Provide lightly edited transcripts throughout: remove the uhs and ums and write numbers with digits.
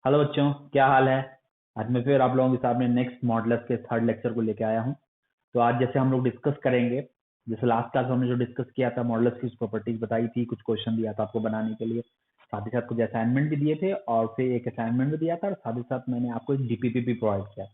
Hello बच्चों, क्या हाल है। आज मैं फिर आप लोगों के सामने नेक्स्ट मॉडल्स के थर्ड लेक्चर को लेके आया हूँ। तो आज जैसे हम लोग डिस्कस करेंगे, जैसे लास्ट क्लास हमने जो डिस्कस किया था, मॉडल्स की प्रॉपर्टीज बताई थी, कुछ क्वेश्चन दिया था आपको बनाने के लिए, साथ ही साथ कुछ असाइनमेंट भी दिए थे और फिर एक असाइनमेंट भी दिया था और साथ ही साथ मैंने आपको एक डीपीपी भी प्रोवाइड किया था।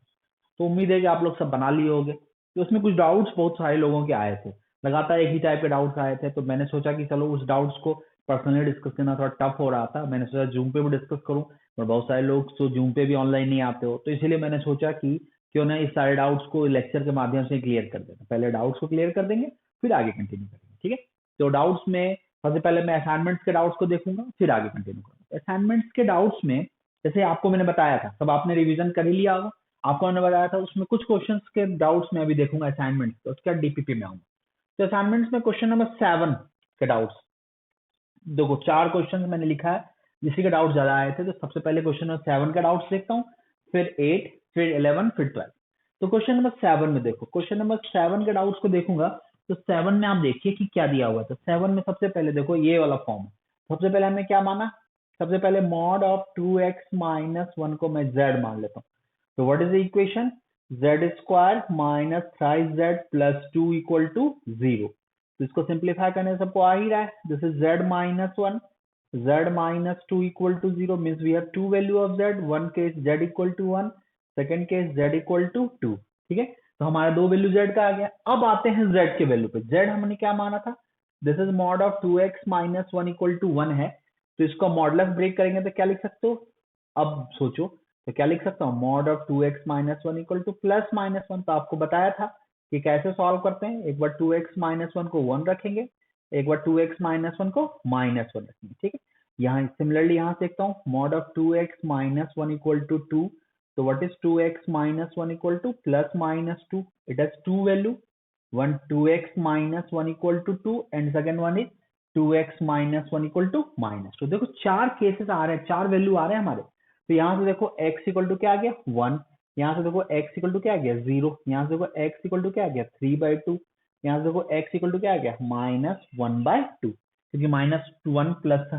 तो उम्मीद है कि आप लोग सब बना लिए होंगे। तो उसमें कुछ डाउट्स बहुत सारे लोगों के आए थे, लगातार एक ही टाइप के डाउट्स आए थे। तो मैंने सोचा कि चलो उस डाउट्स को पर्सनली डिस्कस करना थोड़ा टफ हो रहा था, मैंने सोचा जूम पे भी डिस्कस करूं। और बहुत सारे लोग तो जूम पे भी ऑनलाइन नहीं आते हो, तो इसीलिए मैंने सोचा कि क्यों ना इस सारे डाउट्स को लेक्चर के माध्यम से क्लियर कर देते। पहले डाउट्स को क्लियर कर देंगे, फिर आगे कंटिन्यू करेंगे, ठीक है। तो डाउट्स में सबसे पहले मैं असाइनमेंट्स के डाउट्स को देखूंगा, फिर आगे कंटिन्यू करूंगा। असाइनमेंट्स के डाउट्स में जैसे आपको मैंने बताया था, सब आपने रिवीजन कर ही लिया होगा। आपको मैंने बताया था उसमें कुछ क्वेश्चंस के डाउट्स मैं अभी देखूंगा असाइनमेंट तो उसके बाद डीपीपी में आऊंगा। तो असाइनमेंट्स में क्वेश्चन नंबर 7 के डाउट्स देखो, 4 क्वेश्चन मैंने लिखा है जिसके डाउट ज्यादा आए थे। तो सबसे पहले क्वेश्चन नंबर 7 का डाउट्स देखता हूँ, फिर 8, फिर 11, फिर 12। तो क्वेश्चन नंबर 7 में देखो, क्वेश्चन नंबर 7 के डाउट्स को देखूंगा। तो 7 में आप देखिए कि क्या दिया हुआ है। तो 7 में सबसे पहले देखो ये वाला फॉर्म। सबसे पहले हमने क्या माना, सबसे पहले मॉड ऑफ 2x माइनस 1 को मैं z मान लेता हूँ। तो what is the equation, z square minus thrice z plus 2 equal to 0। तो इसको सिंप्लीफाई करने से सबको आ ही रहा है, this is z minus 1, z minus 2 equal to 0 means we have two value of z, one case z equal to 1, second case z equal to 2। ठीक है, तो हमारा दो वैल्यू z का आ गया। अब आते हैं z के वैल्यू पे। z हमने क्या माना था, this is mod of 2x minus 1 equal to 1 है। तो इसको मॉडुलस ब्रेक करेंगे तो क्या लिख सकते हो, अब सोचो तो क्या लिख सकता हूँ, mod of 2x minus 1 equal to plus minus 1। तो आपको बताया था कि कैसे सॉल्व करते हैं। एक बार 2x माइनस 1 को 1 रखेंगे, एक बार 2x माइनस 1 को माइनस 1 रखेंगे, ठीक है। यहाँ सिमिलरली यहाँ से देखता हूँ, mod of 2x minus 1 equal to 2। तो what is 2x minus 1 equal to plus minus 2, it has two value, one 2x minus 1 equal to 2 and second one is 2x minus 1 equal to minus 2। देखो 4 cases आ रहे हैं, 4 value आ रहे हैं हमारे। तो यहाँ से देखो x इक्वल टू क्या आ गया 1, यहाँ से देखो x इक्वल टू क्या आ गया 0, यहाँ से देखो x इक्वल टू क्या आ गया 3/2, यहाँ से देखो x इक्वल टू क्या आ गया माइनस 1/2, क्योंकि minus 1 plus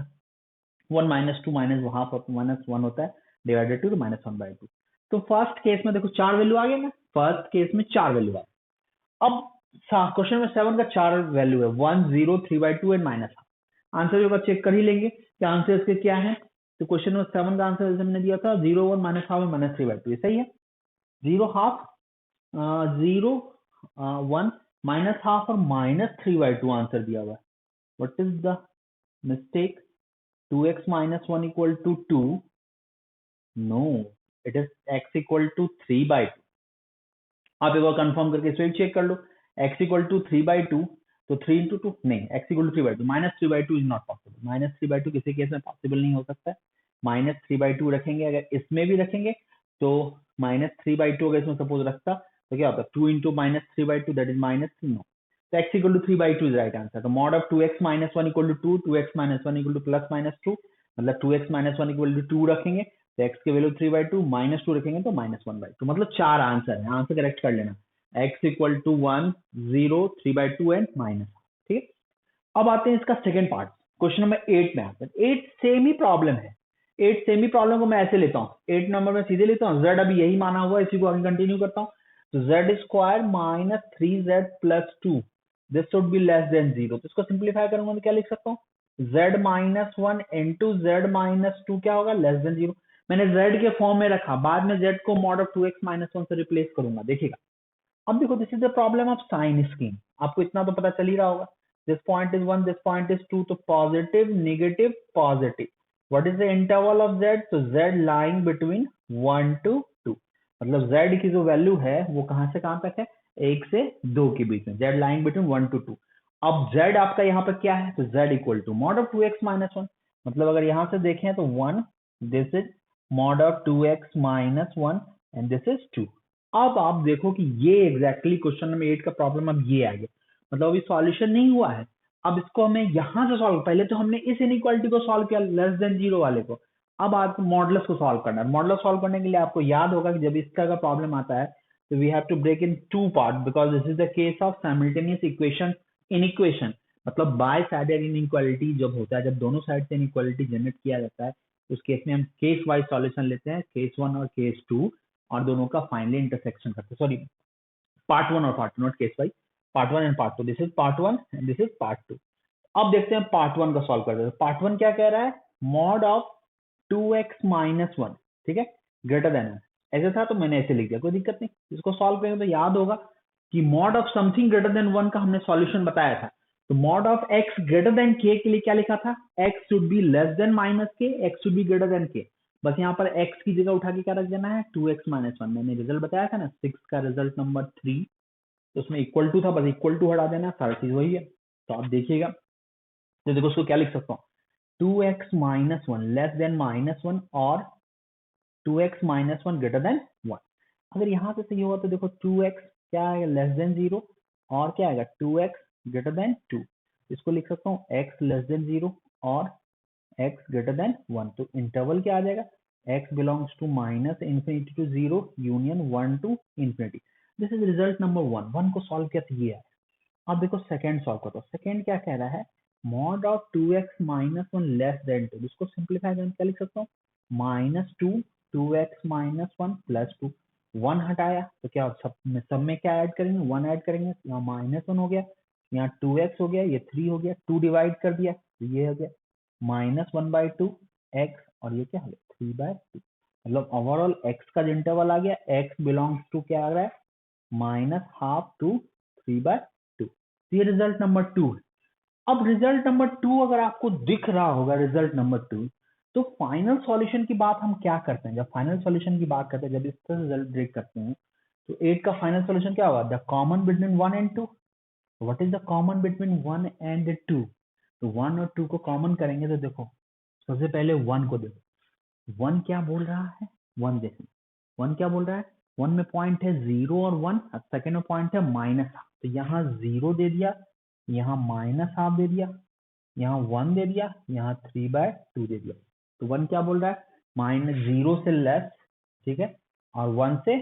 1 minus 2 minus half of minus 1 होता है डिवाइडेड टू माइनस 1/2। तो फर्स्ट केस में देखो 4 वैल्यू आ गए ना, फर्स्ट केस में 4 वैल्यू आ गए। अब क्वेश्चन में 7 का 4 वैल्यू है 1, 0, 3/2 एंड माइनस हाफ। आंसर होगा चेक कर ही लेंगे कि आंसर इसके क्या है। तो क्वेश्चन नंबर 7 का आंसर जैसे मैंने दिया था 0, 1 माइनस हाफ माइनस 3/2, ये सही है। 0 हाफ, 0, 1 माइनस हाफ और माइनस 3/2 आंसर दिया हुआ है। What is the mistake, 2x minus 1 equal to 2, no, it is x equal to 3/2। आप एक बार कंफर्म करके इस चेक कर लो, x equal to 3/2, तो 3 into 2 नहीं, x equal to 3/2, minus 3/2 is not possible. Minus 3/2 किसी केस में पॉसिबल नहीं हो सकता है। माइनस 3/2 रखेंगे, अगर इसमें भी रखेंगे तो माइनस 3/2 अगर इसमें सपोज रखता तो क्या होता, 2 into माइनस 3/2 दैट इज माइनस 3, नो। तो x equal to 3/2 is right answer. तो mod of 2x minus 1 equal to 2, 2x minus 1 equal to plus minus 2, मतलब 2x minus 1 equal to 2 रखेंगे तो x की वैल्यू 3/2, माइनस 2 रखेंगे तो माइनस 1/2, मतलब 4 आंसर है। आंसर करेक्ट कर लेना, x equal to 1, 0, 3/2 and minus, ठीक है। अब आते हैं इसका सेकंड पार्ट, क्वेश्चन नंबर 8 में आते हैं। 8 सेम ही प्रॉब्लम है। 8 सेम ही प्रॉब्लम को मैं ऐसे लेता हूँ, 8 नंबर में सीधे लेता हूँ, z अभी यही माना हुआ है, इसी को आगे कंटिन्यू करता हूँ। तो z square minus 3z plus 2, this should be less than 0। तो इसको सिंप्लीफाई करूंगा तो क्या लिख सकता हूँ, z minus 1 into z minus 2 क्या होगा, लेस देन 0। मैंने z के फॉर्म में रखा, बाद में z को मॉड ऑफ 2x माइनस 1 से रिप्लेस करूंगा, देखिएगा। अब देखो, this is the problem of sine scheme, आपको इतना तो पता चल ही रहा होगा। This point is 1, this point is 2, तो positive negative positive. What is the interval of z, तो z लाइंग बिटवीन 1 to 2, मतलब z की जो वैल्यू है वो कहां से कहां तक है, 1 से 2 के बीच में, z लाइंग बिटवीन 1 to 2। अब z आपका यहाँ पर क्या है, तो z equal to mod of 2x minus 1, मतलब अगर यहां से देखें तो 1, this is mod of 2x minus 1 and this is 2। अब आप देखो कि ये एग्जैक्टली क्वेश्चन नंबर 8 का प्रॉब्लम अब ये आ गया, मतलब अभी सॉल्यूशन नहीं हुआ है। अब इसको हमें यहां से सॉल्व, पहले तो हमने इस इनइक्वालिटी को सॉल्व किया लेस देन 0 वाले को, अब आपको मॉडुलस को सॉल्व करना है। मॉडुलस सॉल्व करने के लिए आपको याद होगा कि जब इस तरह का प्रॉब्लम आता है तो we have to break in two part, because this is the case of simultaneous equation inequation, मतलब बाय साइडेड इनइक्वालिटी जब होता है, जब दोनों साइड से इनइक्वालिटी जनरेट किया जाता है, उस केस में हम केस वाइज सॉल्यूशन लेते हैं, केस 1 और केस 2, और दोनों का फाइनली इंटरसेक्शन करते हैं। सॉरी, पार्ट 1 और part 2, not case wise, part 1 and part 2। This is part 1 and this is part 2। अब देखते हैं पार्ट 1 का सॉल्व करते हैं। पार्ट 1 क्या कह रहा है, मॉड ऑफ 2x माइनस 1, ठीक है, ग्रेटर देन 1। ऐसे था तो मैंने ऐसे लिख दिया, कोई दिक्कत नहीं। इसको सॉल्व करेंगे तो याद होगा कि mod of something greater than 1 का हमने सॉल्यूशन बताया था। तो mod of x greater than k के लिए क्या लिखा था, x should be less then minus k, x should be greater then k। बस यहाँ पर x की जगह उठा के क्या रख देना है, 2x माइनस 1। मैंने रिजल्ट बताया था ना 6 का रिजल्ट नंबर 3, तो उसमें इक्वल टू था, बस इक्वल टू हटा देना, सारी चीज वही है। तो आप देखिएगा, तो देखो उसको क्या लिख सकता हूँ, 2x minus 1 less than minus 1 और 2x माइनस 1 ग्रेटर देन 1। अगर यहाँ से सही होगा तो देखो 2x क्या आएगा, लेस देन 0, और क्या आएगा 2x ग्रेटर देन 2। इसको लिख सकता हूँ x लेस देन 0 और x ग्रेटर देन 1। तो इंटरवल क्या आ जाएगा, x belongs to minus infinity to 0 union 1 to infinity. This is result number 1 को सॉल्व किया तो ये है। अब देखो सेकंड सॉल्व करते हो। सेकंड क्या कह रहा है, mod of 2x minus 1 less than 2। इसको सिंप्लीफाई करके क्या लिख सकता हूँ, माइनस 2 2x माइनस 1 प्लस 2। 1 हटाया तो क्या सब में क्या ऐड करेंगे, 1 ऐड करेंगे, यहाँ माइनस 1 हो गया, यहाँ 2x हो गया, ये 3 हो गया, 2 डिवाइड कर दिया तो ये हो गया माइनस 1/2 x, और ये क्या हो गया 3/2। मतलब ओवरऑल x का जो इंटरवल आ गया, x बिलोंग्स टू क्या आ रहा है, माइनस हाफ टू 3/2। ये रिजल्ट नंबर 2 है। अब रिजल्ट नंबर 2 अगर आपको दिख रहा होगा रिजल्ट नंबर 2, तो फाइनल सॉल्यूशन की बात हम क्या करते हैं, जब फाइनल सॉल्यूशन की बात करते हैं, जब इस तरह रिजल्ट ब्रेक करते हैं, तो 8 का फाइनल सॉल्यूशन क्या होगा, the common between 1 and 2। What is the common between 1 and 2, तो 1 और 2 को कॉमन करेंगे तो देखो सबसे पहले 1 को देखो, 1 क्या बोल रहा है, 1 देखो 1 क्या बोल रहा है, 1 में पॉइंट है 0 और 1, सेकेंड में पॉइंट है माइनस हाफ, तो यहाँ 0 दे दिया, यहाँ माइनस हाफ दे दिया, यहाँ 1 दे दिया, यहाँ 3/2 दे दिया। तो 1 क्या बोल रहा है, माइनस 0 से लेस, ठीक है, और 1 से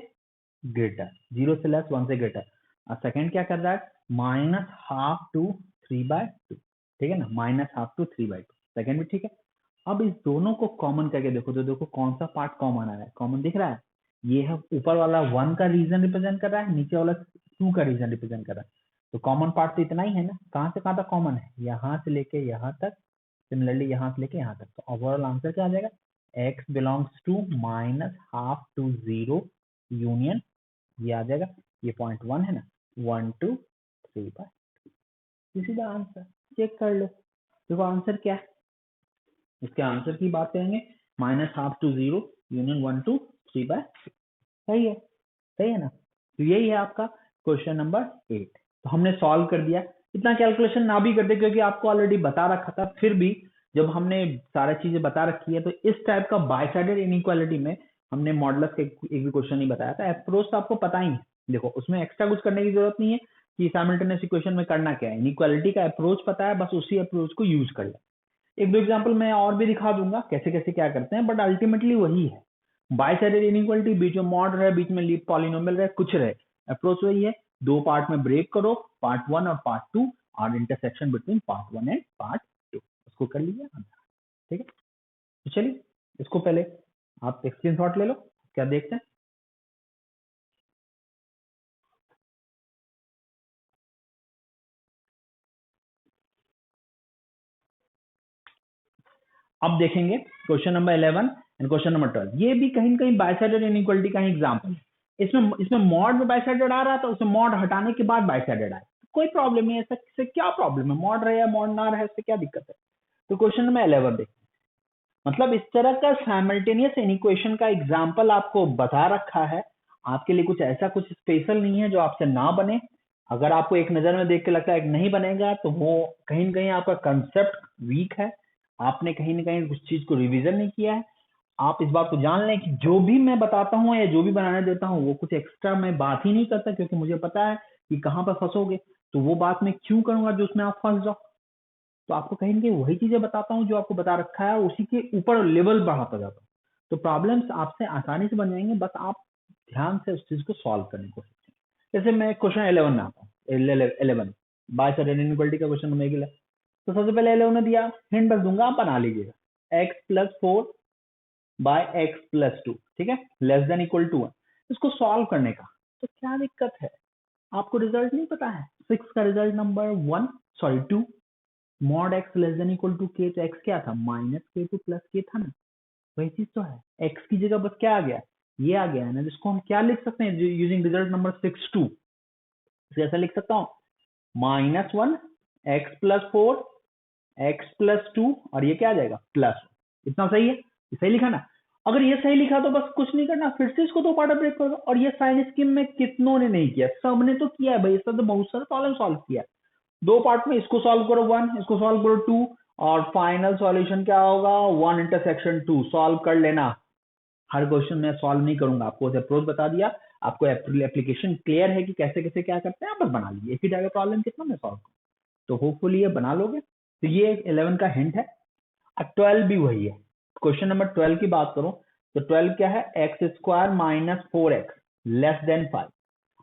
ग्रेटर, 0 से लेस 1 से ग्रेटर। और सेकंड क्या कर रहा है, माइनस हाफ टू 3/2, ठीक है ना, माइनस हाफ टू 3/2, सेकंड भी ठीक है। अब इस दोनों को कॉमन करके देखो, तो देखो कौन सा पार्ट कॉमन आ रहा है, कॉमन दिख रहा है, ये है ऊपर वाला 1 का रीजन रिप्रेजेंट कर रहा है, नीचे वाला 2 का रीजन रिप्रेजेंट कर रहा है। तो कॉमन पार्ट तो इतना ही है ना, कहाँ से कहाँ तक कॉमन है, यहाँ से लेके यहाँ तक, सिमिलरली यहाँ से लेके यहाँ तक। तो ओवरऑल आंसर क्या आ जाएगा, x belongs to minus half to 0 union, ये आ जाएगा, ये पॉइंट 1 है ना, 1 2 3/2। सीधा आंसर चेक कर लो, देखो आंसर क्या है, इसके आंसर की बात करेंगे, minus half to 0 union 1 to 3/2। सही है, सही है ना। तो यही है आपका क्वेश्चन नंबर 8। तो हमने सॉल्व कर दिया, इतना कैलकुलेशन ना भी करते क्योंकि आपको ऑलरेडी बता रखा था, फिर भी जब हमने सारी चीजें बता रखी है तो इस टाइप का बाइसाइडेड इनइक्वालिटी में हमने मॉडुलस का एक भी क्वेश्चन नहीं बताया था। अप्रोच तो आपको पता ही है, देखो उसमें एक्स्ट्रा कुछ करने की जरूरत नहीं है कि साइमल्टेनियस इक्वेशन में करना क्या है, इनइक्वालिटी का अप्रोच पता है, बस उसी अप्रोच को यूज कर ले। एक दो एग्जाम्पल मैं और भी दिखा दूंगा कैसे कैसे क्या करते हैं, बट अल्टीमेटली वही है, बाइसाइडेड इनइक्वालिटी, बीच में मॉड रहे, बीच में लीप पॉलिनोमियल रहे, कुछ रहे, अप्रोच वही है। दो पार्ट में ब्रेक करो, पार्ट 1 और पार्ट 2, और intersection between part 1 and part 2, उसको कर लीजिए, ठीक है। तो चलिए इसको पहले आप स्क्रीनशॉट ले लो, क्या देखते हैं। अब देखेंगे question number 11 and question number 12, ये भी कहीं ना कहीं बाइसाइडेड इनइक्वालिटी का ही एग्जांपल है। इसमें मॉड में बाइसाइडेड आ रहा था, उसमें मॉड हटाने के बाद बाइसाइडेड आया, कोई प्रॉब्लम नहीं है, इससे क्या प्रॉब्लम है, मॉड रहे या मॉड ना रहे, इससे क्या दिक्कत है। तो क्वेश्चन नंबर 11 देखते हैं, मतलब इस तरह का साइमल्टेनियस इक्वेशन का एग्जांपल आपको बता रखा है, आपके लिए कुछ ऐसा कुछ स्पेशल नहीं है जो आपसे ना बने। अगर आपको एक नजर में देख के लगता है नहीं बनेगा, तो वो कहीं ना कहीं आपका कंसेप्ट वीक है, आपने कहीं ना कहीं उस चीज को रिवीजन नहीं किया है। आप इस बात को जान लें कि जो भी मैं बताता हूँ या जो भी बनाने देता हूँ वो कुछ एक्स्ट्रा मैं बात ही नहीं करता, क्योंकि मुझे पता है कि कहाँ पर फंसोगे, तो वो बात मैं क्यों करूंगा जो उसमें आप फंस जाओ। तो आपको कहीं ना कहीं वही चीजें बताता हूँ जो आपको बता रखा है, उसी के ऊपर लेवल बढ़ाता जाता हूँ, तो प्रॉब्लम्स आपसे आसानी से बन जाएंगे, बस आप ध्यान से उस चीज को सॉल्व करने की कोशिश करें। जैसे मैं क्वेश्चन 11 में आता हूँ, 11 बाइसाइडेड इनइक्वालिटी का क्वेश्चन नंबर 11। तो सबसे पहले 11 ने दिया, हिंट बस दूंगा, आप बना लीजिएगा, x + 4 by x plus two, ठीक है, लेस देन इक्वल टू 1। इसको सॉल्व करने का तो क्या दिक्कत है, आपको रिजल्ट नहीं पता है, 6 का result number 2 mod x less than equal to के, तो एक्स क्या था, माइनस के टू प्लस के था ना, वही चीज तो है। एक्स की जगह बस क्या आ गया, ये आ गया है ना, जिसको हम क्या लिख सकते हैं यूजिंग रिजल्ट नंबर 6 2, ऐसा लिख सकता हूँ -1 एक्स प्लस 4 एक्स प्लस 2 और ये क्या आ जाएगा प्लस, इतना सही है, ये सही लिखा ना। अगर ये सही लिखा तो बस कुछ नहीं करना, फिर से इसको दो पार्ट ब्रेक कर दो। और ये साइन स्कीम में कितनों ने नहीं किया, सबने तो किया है भाई, इसका तो बहुत सारा प्रॉब्लम सॉल्व किया है। दो पार्ट में, इसको सॉल्व करो 1, इसको सॉल्व करो 2, और फाइनल सॉल्यूशन क्या होगा 1 इंटरसेक्शन 2, सॉल्व कर लेना। हर क्वेश्चन में सॉल्व नहीं करूंगा, आपको अप्रोच बता दिया, आपको एप्लीकेशन क्लियर है कि कैसे कैसे क्या करते हैं, आप बस बना लीजिए, एक ही टाइप का प्रॉब्लम कितना मैं सॉल्व करूँ, तो होपफुली ये बना लोगे। तो ये 11 का हिंट है। अब 12 भी वही है। क्वेश्चन नंबर 12 की बात करूं तो 12 क्या है, x square minus 4x less than 5।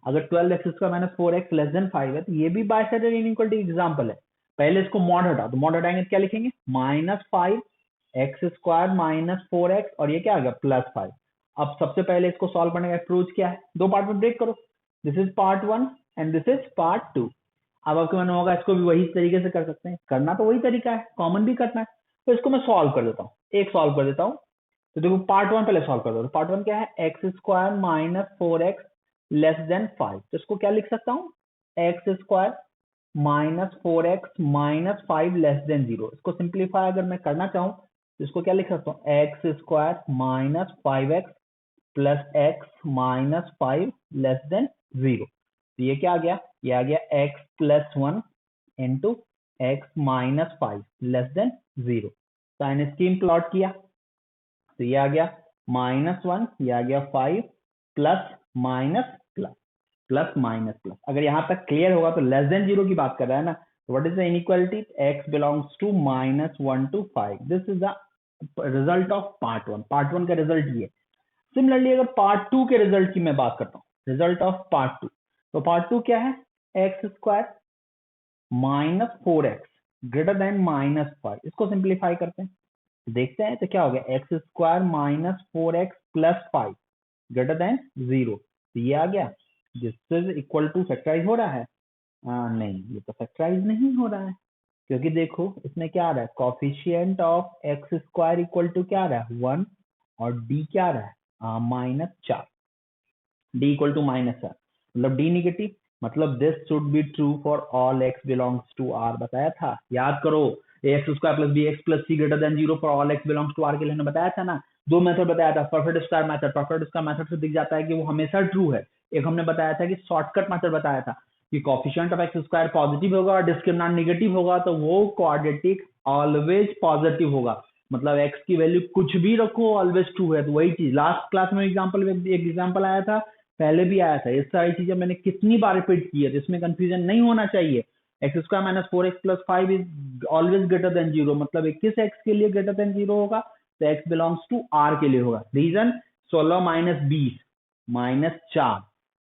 अगर 12 x square minus 4x less than 5 है तो ये भी बाइसेक्टर इनइक्वालिटी एग्जांपल है। पहले इसको मॉड हटाओ, तो मॉड हटाएंगे तो क्या लिखेंगे, -5 एक्स स्क्वायर माइनस 4x और ये क्या आ गया +5। अब सबसे पहले इसको सॉल्व करने का अप्रोच क्या है, दो पार्ट में ब्रेक करो, this is part 1 and this is part 2। अब आपके मन में होगा इसको भी वही तरीके से कर सकते हैं, करना तो वही तरीका है, कॉमन भी करना है। तो इसको मैं सॉल्व कर देता हूँ, एक सॉल्व कर देता हूँ। तो देखो पार्ट 1 पहले सॉल्व कर दो, तो पार्ट 1 क्या है, x square minus 4x less than 5। तो इसको क्या लिख सकता हूँ, x square -4x minus 5 less than 0। इसको सिंप्लीफाई अगर मैं करना चाहूँ तो इसको क्या लिख सकता हूँ, x square -5x plus x minus 5 less than 0। तो ये क्या आ गया, ये आ गया x plus 1 into x minus 5 less than 0। Sign scheme plot किया तो ये आ गया -1, ये आ गया 5 plus minus plus plus minus plus. अगर यहाँ तक क्लियर होगा तो लेस देन 0 की बात कर रहा है ना, तो what is the inequality, x belongs to -1 to 5। This is the result of part 1। Part 1 का रिजल्ट ये। सिमिलरली अगर पार्ट 2 के रिजल्ट की मैं बात करता हूँ, रिजल्ट ऑफ पार्ट 2, तो पार्ट 2 क्या है, x square -4x greater than -5। इसको सिंप्लीफाई करते हैं, देखते हैं तो क्या हो गया, x square -4x plus 5 greater than 0। तो ये आ गया, this is equal to, factorise हो रहा है, नहीं ये तो फैक्टराइज नहीं हो रहा है, क्योंकि देखो इसमें क्या आ रहा है, coefficient of x square equal to क्या आ रहा है 1 और डी क्या आ रहा है -4, डी इक्वल टू -4, मतलब डी निगेटिव, मतलब this should be true for all x belongs to R, बताया था, याद करो, x square plus b x plus c greater than 0 for all x belongs to R के लिए हमने बताया था ना, दो मेथड बताया था, perfect square method. Perfect square method से दिख जाता है कि वो हमेशा ट्रू है। एक हमने बताया था कि शॉर्टकट मेथड बताया था कि coefficient of x square positive होगा और डिस्क्रिमिनेंट नेगेटिव होगा, तो वो क्वाड्रेटिक ऑलवेज पॉजिटिव होगा, मतलब एक्स की वैल्यू कुछ भी रखो ऑलवेज ट्रू है। तो वही चीज लास्ट क्लास में एग्जांपल, एक एग्जांपल आया था, पहले भी आया था, ये सारी चीजें मैंने कितनी बार रिपीट की है, तो इसमें कंफ्यूजन नहीं होना चाहिए। X square minus 4x plus 5 is always greater than 0, मतलब किस एक्स के लिए ग्रेटर देन 0 होगा, तो एक्स बिलोंग्स टू आर के लिए होगा। रीजन 16 माइनस 20 -4,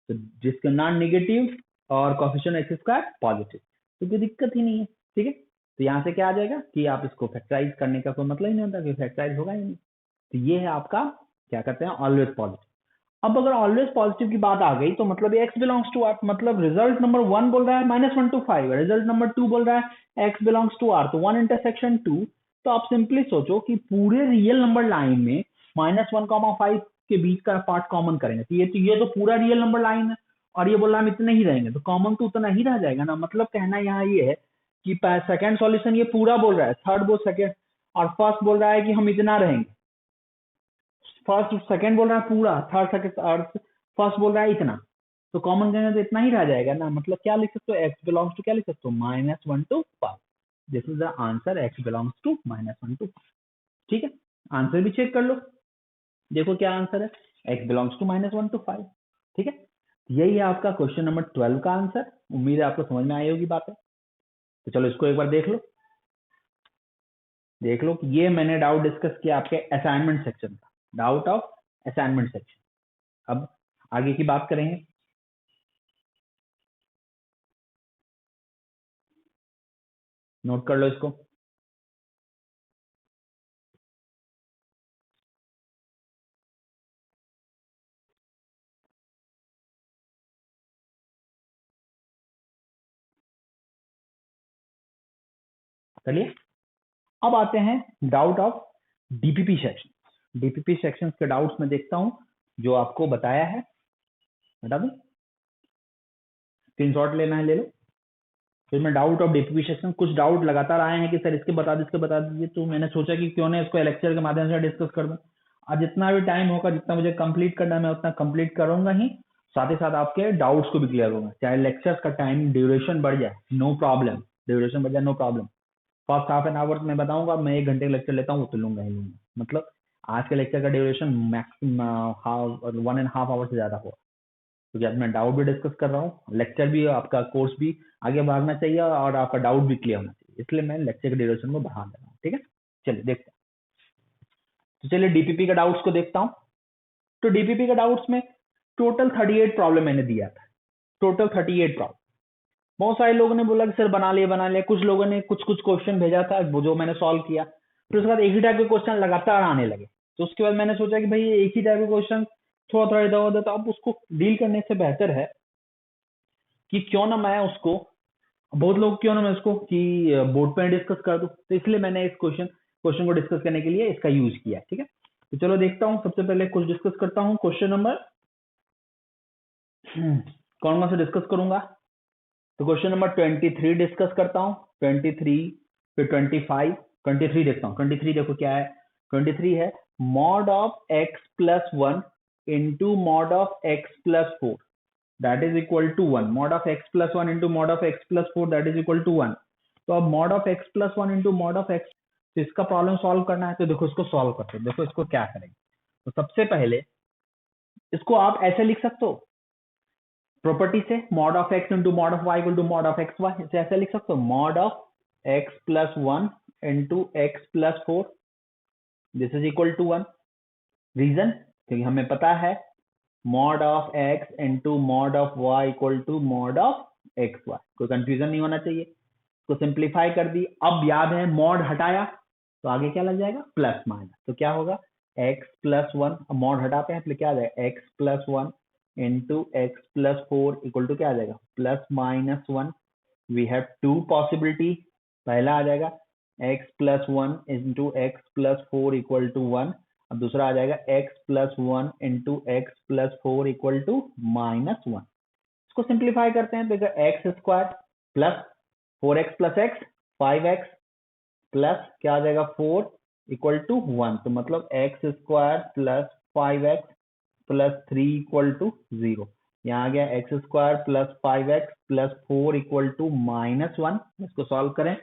तो जिसका नॉन नेगेटिव और कोफिशिएंट एक्स स्क्वायर पॉजिटिव, तो कोई दिक्कत ही नहीं है, ठीक है। तो यहाँ से क्या आ जाएगा कि आप इसको फैक्टराइज करने का कोई मतलब ही नहीं होता, कि फैक्टराइज होगा ही नहीं। तो ये है आपका क्या कहते हैं, ऑलवेज पॉजिटिव। अब अगर ऑलवेज पॉजिटिव की बात आ गई तो मतलब एक्स बिलोंग्स टू आर, मतलब रिजल्ट नंबर 1 बोल रहा है -1 to 5, रिजल्ट नंबर 2 बोल रहा है एक्स बिलोंग्स टू आर, तो 1 इंटरसेक्शन 2। तो आप सिंपली सोचो कि पूरे रियल नंबर लाइन में -1, 5 के बीच का पार्ट कॉमन करेंगे, तो ये तो पूरा रियल नंबर लाइन है, और ये बोल रहा है हम इतने ही रहेंगे, तो कॉमन तो उतना ही रह जाएगा ना। मतलब कहना यहाँ ये है कि सेकंड सॉल्यूशन ये पूरा बोल रहा है, थर्ड बोल सेकंड, और फर्स्ट बोल रहा है कि हम इतना रहेंगे। फर्स्ट सेकंड बोल रहा है पूरा, थर्ड सेकंड और फर्स्ट बोल रहा है इतना, तो कॉमन करेंगे तो इतना ही रह जाएगा ना। मतलब क्या लिख सकते हो, एक्स बिलोंग्स टू क्या लिख सकते हो, -1 to 5। This is the answer, x belongs to -1 to 5। ठीक है, आंसर भी चेक कर लो, देखो क्या आंसर है, एक्स बिलोंग्स टू -1 to 5। ठीक है, यही है आपका क्वेश्चन नंबर 12 का आंसर। उम्मीद है आपको समझ में आई होगी बातें। तो चलो इसको एक बार देख लो, देख लो कि ये मैंने डाउट डिस्कस किया आपके असाइनमेंट सेक्शन का, डाउट ऑफ असाइनमेंट सेक्शन। अब आगे की बात करेंगे, नोट कर लो इसको। चलिए अब आते हैं doubt of DPP section. DPP section के डाउट्स में देखता हूं जो आपको बताया है, बता दूं, स्क्रीनशॉट लेना है ले लो। फिर मैं डाउट ऑफ डीपीपी सेक्शन, कुछ डाउट लगातार आए हैं कि सर इसके बता दीजिए, तो मैंने सोचा कि क्यों ना इसको लेक्चर के माध्यम से डिस्कस कर दूं। आज जितना भी टाइम होगा, जितना मुझे कंप्लीट करना है मैं उतना कंप्लीट करूंगा ही, साथ ही साथ आपके डाउट्स को भी क्लियर होगा। चाहे लेक्चर्स का टाइम ड्यूरेशन बढ़ जाए, नो प्रॉब्लम, ड्यूरेशन बढ़ जाए no problem. First half an hour मैं बताऊंगा, मैं 1 घंटे का लेक्चर लेता हूँ तो लूंगा ही लूंगा। मतलब आज के लेक्चर का ड्यूरेशन मैक्सिमम 1.5 आवर से ज्यादा होगा, क्योंकि आज मैं डाउट भी डिस्कस कर रहा हूँ, लेक्चर भी, आपका कोर्स भी आगे बढ़ना चाहिए और आपका डाउट भी क्लियर होना चाहिए, इसलिए मैं लेक्चर के ड्यूरेशन को बढ़ा दे रहा हूँ। ठीक है, चलिए देखते हैं। तो चलिए डीपीपी का डाउट्स को देखता हूँ। तो डीपीपी का डाउट्स में टोटल 38 प्रॉब्लम मैंने दिया था, टोटल 38 प्रॉब्लम। बहुत सारे लोगों ने बोला कि सर बना लिया, कुछ लोगों ने कुछ क्वेश्चन भेजा था वो जो मैंने सॉल्व किया, फिर उसके बाद एक ही टाइप के क्वेश्चन लगातार आने लगे। तो उसके बाद मैंने सोचा कि भाई एक ही टाइप के क्वेश्चन थोड़ा थोड़ा इधर उधर, तो अब उसको डील करने से बेहतर है कि क्यों ना मैं उसको, बहुत लोग क्यों ना मैं उसको कि बोर्ड पे डिस्कस कर दूं। तो इसलिए मैंने इस क्वेश्चन को डिस्कस करने के लिए इसका यूज किया। ठीक है, तो चलो देखता हूँ। सबसे पहले कुछ डिस्कस करता हूँ। क्वेश्चन नंबर कौन सा डिस्कस करूंगा? तो क्वेश्चन नंबर 23 डिस्कस करता हूँ। 23, फिर 25, 23 देखता हूँ। 23 देखो क्या है। 23 है mod of x plus 1 into mod of x plus 4 that is equal to 1। Mod of x plus 1 into mod of x plus 4 that is equal to 1। तो अब mod of x plus 1 into mod of x, तो इसका problem solve करना है। तो देखो इसको solve करते हैं। देखो इसको क्या करेंगे। तो सबसे पहले इसको आप ऐसे लिख सकते हो, प्रॉपर्टी से, mod of x into mod of y equal to mod of x y. इसे ऐसे लिख सकते हो, mod of x plus 1 into x plus 4 this is equal to 1। Reason, क्योंकि हमें पता है mod of x into mod of y equal to mod of x y. कोई कंफ्यूजन नहीं होना चाहिए। तो सिंप्लीफाई कर दी। अब याद है मॉड हटाया तो आगे क्या लग जाएगा, प्लस माइनस। तो क्या होगा, x प्लस 1, अब मॉड हटाते हैं तो क्या आ जाएगा, x plus 1 into x plus 4 equal to क्या आ जाएगा, plus minus 1। We have two possibility. पहला आ जाएगा x plus 1 into x plus 4 equal to 1। अब दूसरा आ जाएगा x plus 1 into x plus 4 equal to minus 1। इसको सिंप्लीफाई करते हैं तो एक्स स्क्वायर प्लस 4x प्लस एक्स 5x प्लस क्या आ जाएगा 4 इक्वल टू 1। तो मतलब x square plus 5x plus 3 equal to 0। यहाँ आ गया x square plus 5x plus 4 equal to minus 1। इसको सॉल्व करें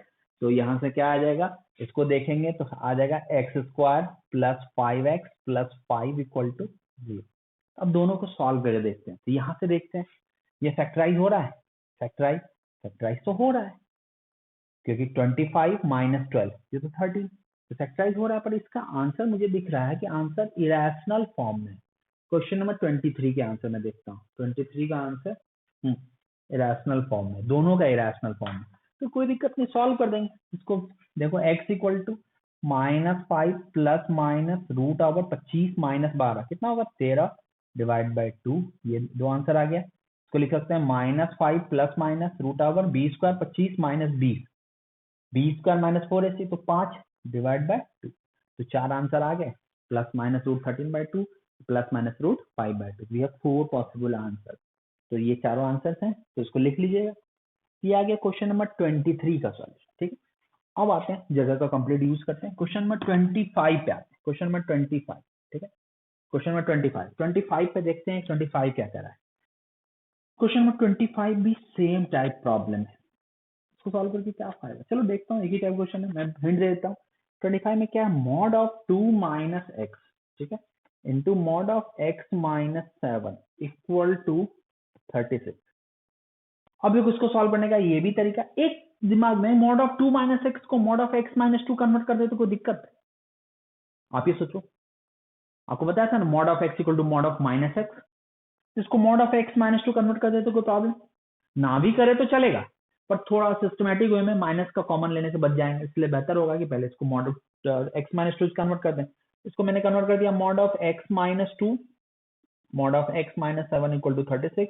तो यहाँ से क्या आ जाएगा, इसको देखेंगे तो आ जाएगा x square plus 5x plus 5 equal to 0। अब दोनों को सॉल्व करके देखते हैं। तो यहाँ से देखते हैं ये फैक्टराइज हो रहा है, फैक्टराइज तो हो रहा है, क्योंकि 25 माइनस 12 ये तो 13, तो फैक्टराइज हो रहा है। पर इसका आंसर मुझे दिख रहा है कि आंसर इरेशनल फॉर्म में। क्वेश्चन नंबर 23 के आंसर में देखता हूँ। 23 का आंसर इरेशनल फॉर्म में, दोनों का इरेशनल फॉर्म में। तो कोई दिक्कत नहीं, सॉल्व कर देंगे इसको। देखो x equal to -5 plus minus root over 25 minus 12 कितना होगा, 13 डिवाइड बाई 2। ये दो आंसर आ गया। इसको लिख सकते हैं -5 plus minus root over b square 25 minus 20, b square minus 4ac तो 5 डिवाइड बाय 2। तो 4 आंसर आ गए, plus minus root 13/2 plus minus root 5/2। We have 4 possible answer. तो ये चारों आंसर्स हैं, तो इसको लिख लीजिएगा। ये आ गया क्वेश्चन नंबर 23 का सॉल्यूशन। ठीक है, अब आते हैं जगह का कंप्लीट यूज करते हैं। क्वेश्चन नंबर 25 पे आते हैं। क्वेश्चन नंबर 25, ठीक है, क्वेश्चन नंबर 25 पे देखते हैं 25 क्या कह रहा है। क्वेश्चन नंबर 25 भी सेम टाइप प्रॉब्लम है, इसको सॉल्व करके क्या फायदा। चलो देखता हूँ, एक ही टाइप क्वेश्चन है, मैं हिंट दे देता हूँ। 25 में क्या है, मॉड ऑफ 2 माइनस एक्स, ठीक है, into mod of x minus 7 equal to 36। अब देखो इसको सॉल्व करने का ये भी तरीका, एक दिमाग में मॉड ऑफ 2 माइनस एक्स को mod of x minus 2 convert कर दे तो कोई दिक्कत है? आप ये सोचो, आपको बताया था ना mod of x equal to mod of minus x, इसको mod of x minus 2 convert कर दे तो कोई प्रॉब्लम ना भी करे तो चलेगा, पर थोड़ा सिस्टमेटिक वे में माइनस का कॉमन लेने से बच जाएंगे। इसलिए बेहतर होगा कि पहले इसको mod of x minus 2 convert कर दें। इसको मैंने कन्वर्ट कर दिया mod of x minus 2 mod of x minus 7 equal to 36।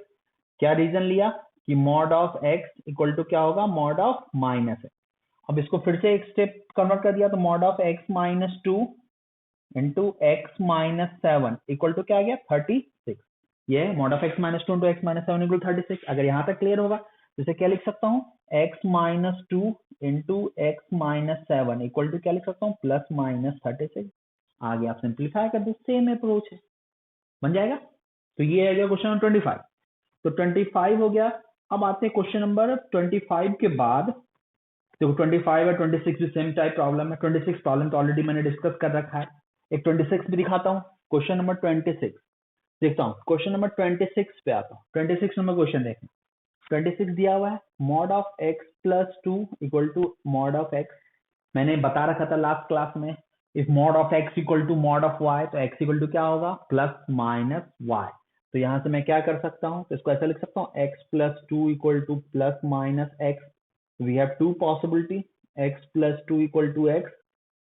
क्या रीजन लिया कि mod of x equal to क्या होगा, मॉड ऑफ माइनस है। अब इसको फिर से एक स्टेप कन्वर्ट कर दिया तो mod of x minus 2 into x minus 7 equal to क्या आ गया 36। ये mod of x minus 2 into x minus 7 equal 36। अगर यहाँ तक क्लियर होगा तो इसे क्या लिख सकता हूँ x minus 2 into x minus 7 equal to क्या लिख सकता हूँ प्लस माइनस 36। आगे आप सिंप्लीफाई कर दो, सेम अप्रोच है, बन जाएगा। तो ये आ गया क्वेश्चन नंबर 25। तो 25 हो गया। अब आते हैं क्वेश्चन नंबर 25 के बाद। देखो 25 और 26 भी सेम टाइप प्रॉब्लम है। 26 प्रॉब्लम तो ऑलरेडी मैंने डिस्कस कर रखा है। एक 26 भी दिखाता हूँ। क्वेश्चन नंबर 26 देखता हूँ। क्वेश्चन नंबर 26 पे आता हूँ। 26 नंबर क्वेश्चन देखना। 26 दिया हुआ है mod of x plus 2 equal to mod of x। मैंने बता रखा था लास्ट क्लास में, if mod of x equal to mod of y, तो x इक्वल टू क्या होगा प्लस माइनस y। तो यहां से मैं क्या कर सकता हूँ, तो इसको ऐसा लिख सकता हूँ x plus 2 equal to plus minus x। We have two possibility, x plus 2 equal to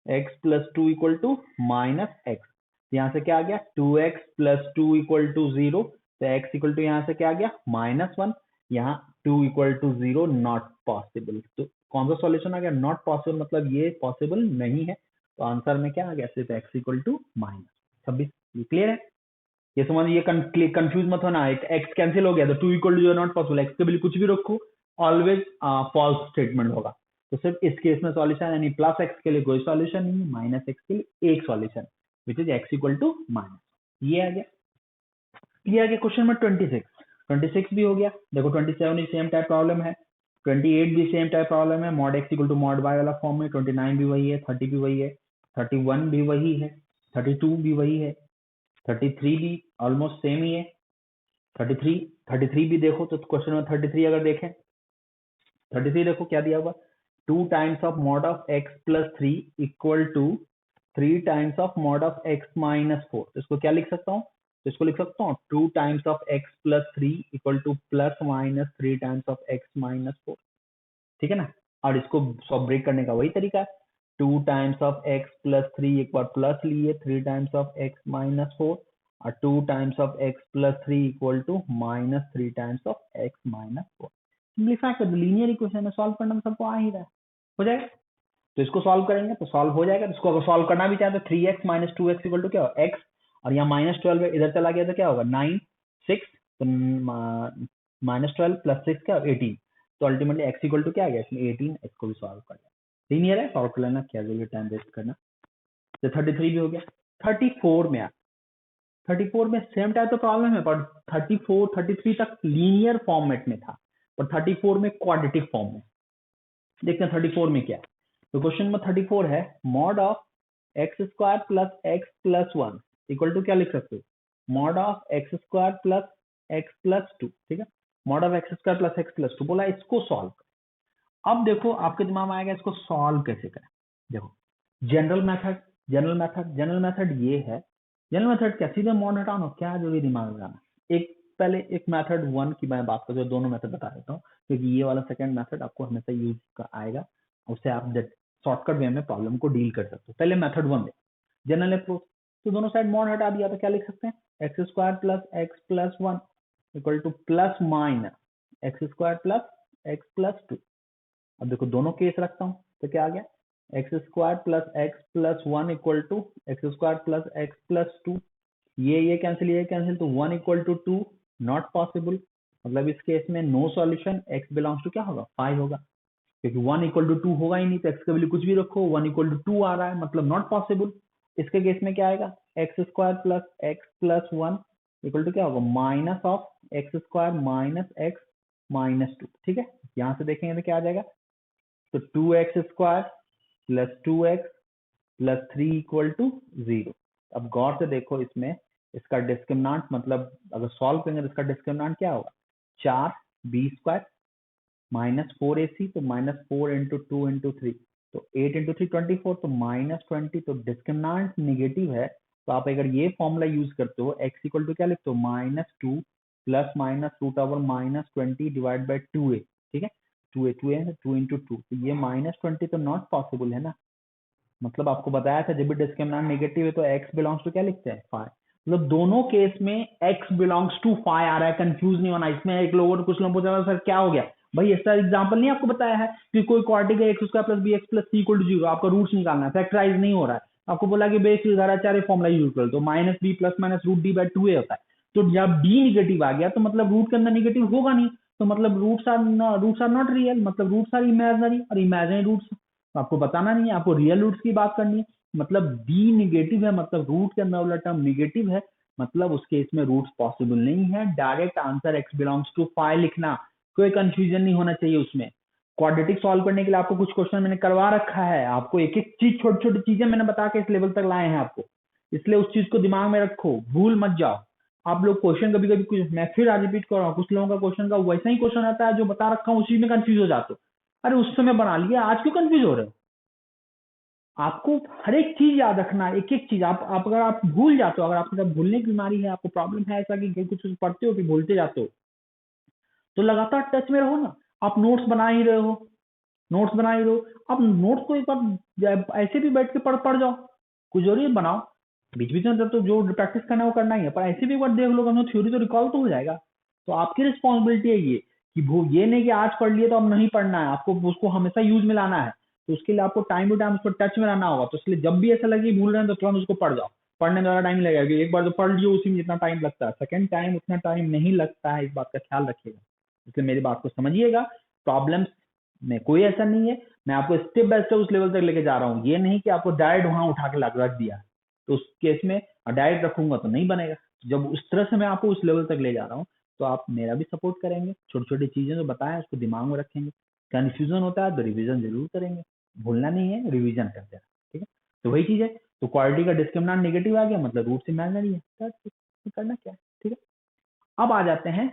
x plus 2 equal to minus x। यहाँ से क्या आ गया 2x प्लस 2 इक्वल टू 0। तो x इक्वल टू यहाँ से क्या आ गया माइनस 1। यहाँ 2 इक्वल टू 0 नॉट पॉसिबल। तो कौन सा सॉल्यूशन आ गया नॉट पॉसिबल, मतलब ये पॉसिबल नहीं है। तो आंसर में क्या आ गया सिर्फ x equal to minus 26। Clear है? ये समझ, ये कंफ्यूज मत होना। एक x कैंसिल हो गया तो 2 equal to 0 not possible. x के लिए कुछ भी रखो ऑलवेज फॉल्स स्टेटमेंट होगा। तो सिर्फ इस केस में सॉल्यूशन यानी प्लस x के लिए कोई सॉल्यूशन नहीं है, माइनस x के लिए एक solution which is x equal to minus. ये आ गया। ये आ गया क्वेश्चन नंबर 26 भी हो गया। देखो 27 भी सेम टाइप प्रॉब्लम है, 28 भी सेम टाइप प्रॉब्लम है, mod x equal to mod y वाला फॉर्म में। 29 भी वही है, 30 भी वही है, 31 भी वही है, 32 भी वही है, 33 भी ऑलमोस्ट सेम ही है। 33 भी देखो तो क्वेश्चन नंबर 33 अगर देखें, 33 देखो क्या दिया हुआ 2 times of mod of x plus 3 equal to 3 times of mod of x minus 4। तो इसको क्या लिख सकता हूँ, तो इसको लिख सकता हूँ 2 times of x plus 3 equal to plus minus 3 times of x minus 4। ठीक है ना? और इसको सॉल्व ब्रेक करने का वही तरीका है, 2 टाइम्स ऑफ x प्लस 3 एक बार प्लस लिए 3 टाइम्स ऑफ x माइनस 4 और 2 times of x plus 3 equal to minus 3 times of x minus 4। Simplify कर दो, लीनियर इक्वेशन है, सॉल्व करना सबको आ ही रहा है, हो जाएगा। तो इसको सॉल्व करेंगे तो सॉल्व हो जाएगा। इसको अगर सॉल्व करना भी चाहे तो 3x minus 2x equal to क्या होगा x, और यहाँ माइनस 12 इधर चला गया तो क्या होगा 9 6, तो माइनस 12 प्लस 6 क्या 18। तो अल्टीमेटली x इक्वल टू क्या आ गया इसमें 18। इसको भी सॉल्व कर लेना, लीनियर है, सॉल्व कर लेना, क्या जरूरी टाइम वेस्ट करना। तो 33 भी हो गया। 34 में 34 में सेम टाइप तो प्रॉब्लम है, पर 34 33 तक लीनियर फॉर्मेट में था, पर 34 में क्वाड्रेटिक फॉर्म में। देखते हैं 34 में क्या है। तो क्वेश्चन नंबर 34 है mod of x square plus x plus 1 equal to क्या लिख सकते हो mod of x square plus x plus 2। ठीक है, mod of x square plus x plus 2 बोला, इसको सॉल्व कर। अब देखो आपके दिमाग में आएगा इसको सॉल्व कैसे करें। देखो जनरल मेथड ये है। जनरल मेथड क्या, सीधे मॉड हटाना, क्या जो भी दिमाग में आना। एक पहले एक मेथड 1 की मैं बात करता हूँ, दोनों मेथड बता देता हूँ क्योंकि ये वाला सेकंड मेथड आपको हमेशा यूज का आएगा, उससे आप शॉर्टकट वे में प्रॉब्लम को डील कर सकते हो। पहले मेथड 1 दे जनरल अप्रोच, तो दोनों साइड मॉड हटा दिया तो क्या लिख सकते हैं x square plus x plus 1 equal to plus minus x square plus x plus 2। अब देखो दोनों केस रखता हूँ तो क्या आ गया x square plus x plus 1 equal to x square plus x plus 2। ये कैंसिल तो 1 इक्वल टू 2 नॉट पॉसिबल, मतलब इस केस में no solution. x belongs to क्या होगा 5 होगा, क्योंकि 1 इक्वल टू 2 होगा ही नहीं, तो x के वैल्यू कुछ भी रखो 1 इक्वल टू 2 आ रहा है, मतलब नॉट पॉसिबल। इसके केस में क्या आएगा x square plus x plus 1 equal to क्या होगा minus of x square minus x minus 2। ठीक है, यहां से देखेंगे तो क्या आ जाएगा, तो 2x square plus 2x plus 3 equal to 0। अब गौर से देखो इसमें इसका डिस्क्रिमिनेंट, मतलब अगर सॉल्व करेंगे तो इसका डिस्क्रिमिनेंट क्या होगा 4b स्क्वायर माइनस 4ac, तो माइनस 4 इंटू 2 इंटू 3, तो 8 इंटू 3 24, तो माइनस 20। तो डिस्क्रिमिनेंट निगेटिव है, तो आप अगर ये फॉर्मूला यूज करते हो x इक्वल टू क्या लिखते हो minus 2 plus minus root over minus 20 divide by 2a। ठीक है, 2 इंटू 2, तो ये माइनस 20 तो नॉट पॉसिबल है ना। मतलब आपको बताया था जब भी डिस्क्रिमिनेंट नेगेटिव है तो x बिलोंग्स टू क्या लिखते हैं 5। मतलब दोनों केस में x बिलोंग्स टू 5 आ रहा है, कंफ्यूज नहीं होना इसमें। एक लोगों ने कुछ लोगों को पूछा सर क्या हो गया, भाई ऐसा एग्जांपल नहीं आपको बताया है कि कोई क्वाड्रेटिक है x² + bx + c = 0, आपका रूट्स निकालना है, फैक्टराइज नहीं हो रहा है, आपको बोला कि बेस घराचार्य फॉर्मूला यूज कर, तो -b ± √d/2a होता है। तो जब d निगेटिव आ गया तो मतलब रूट के अंदर निगेटिव होगा नहीं, तो मतलब रूट्स आर नॉट रियल, मतलब रूट्स आर इमेजिनरी, और इमेजिनरी रूट्स आपको बताना नहीं है, आपको रियल रूट्स की बात करनी है। मतलब d निगेटिव है, मतलब रूट के अंदर वाला टर्म निगेटिव है, मतलब उस केस में रूट्स पॉसिबल नहीं है। Direct answer x belongs to 5 लिखना, कोई कंफ्यूजन नहीं होना चाहिए उसमें। क्वाड्रेटिक सॉल्व करने के लिए आपको कुछ क्वेश्चन मैंने करवा रखा है, आपको एक एक चीज छोटी छोटी चीजें मैंने बता के इस लेवल तक लाए हैं आपको, इसलिए उस चीज को दिमाग में रखो, भूल मत जाओ। आप लोग क्वेश्चन कभी कभी कुछ, मैं फिर आज रिपीट कर रहा हूँ, कुछ लोगों का क्वेश्चन का वैसा ही क्वेश्चन आता है जो बता रखा हूँ उसी में कंफ्यूज हो जाते हो। अरे उस समय बना लिया, आज क्यों कंफ्यूज हो रहे हो? आपको हर एक चीज याद रखना, एक एक चीज। आप अगर आप भूल जाते हो, अगर आपके साथ भूलने की बीमारी है, आपको प्रॉब्लम है ऐसा कि कुछ पढ़ते हो कि भूलते जाते हो, तो लगातार टच में रहो ना। आप नोट्स बना ही रहे हो, नोट्स बना ही रहो, आप नोट्स को एक बार ऐसे भी बैठ के पढ़ जाओ, कुछ जरूरी है बनाओ, बीच बीच में तो जो प्रैक्टिस करना है वो करना ही है, पर ऐसे भी एक बार देख लो, कम थ्योरी तो रिकॉल तो हो जाएगा। तो आपकी रिस्पॉन्सिबिलिटी है ये कि वो ये नहीं कि आज पढ़ लिए तो अब नहीं पढ़ना है, आपको उसको हमेशा यूज में लाना है। तो उसके लिए आपको टाइम टू टाइम उसको टच में रहना होगा। तो इसलिए जब भी ऐसा लगे भूल रहे हैं तो तुरंत उसको पढ़ जाओ, पढ़ने में ज़्यादा टाइम लगेगा, एक बार जो पढ़ लियो उसी में जितना टाइम लगता है, सेकंड टाइम उतना टाइम नहीं लगता है, इस बात का ख्याल रखिएगा। इसलिए मेरी बात को समझिएगा, प्रॉब्लम्स में कोई ऐसा नहीं है, मैं आपको स्टेप बाय स्टेप उस लेवल तक लेके जा रहा हूँ, ये नहीं कि आपको डायरेक्ट वहां उठा के रख दिया, तो उस केस में डायरेक्ट रखूंगा तो नहीं बनेगा। जब उस तरह से मैं आपको उस लेवल तक ले जा रहा हूँ तो आप मेरा भी सपोर्ट करेंगे, छोटी छोटी चीजें जो बताएं उसको दिमाग में रखेंगे, कंफ्यूजन होता है तो रिविजन जरूर करेंगे, भूलना नहीं है, रिविजन करते हैं, ठीक है। तो वही चीज है, तो क्वालिटी का डिस्क्रिमिनेंट नेगेटिव आ गया, मतलब रूट इमेजिनरी है, तो करना क्या है, ठीक है। अब आ जाते हैं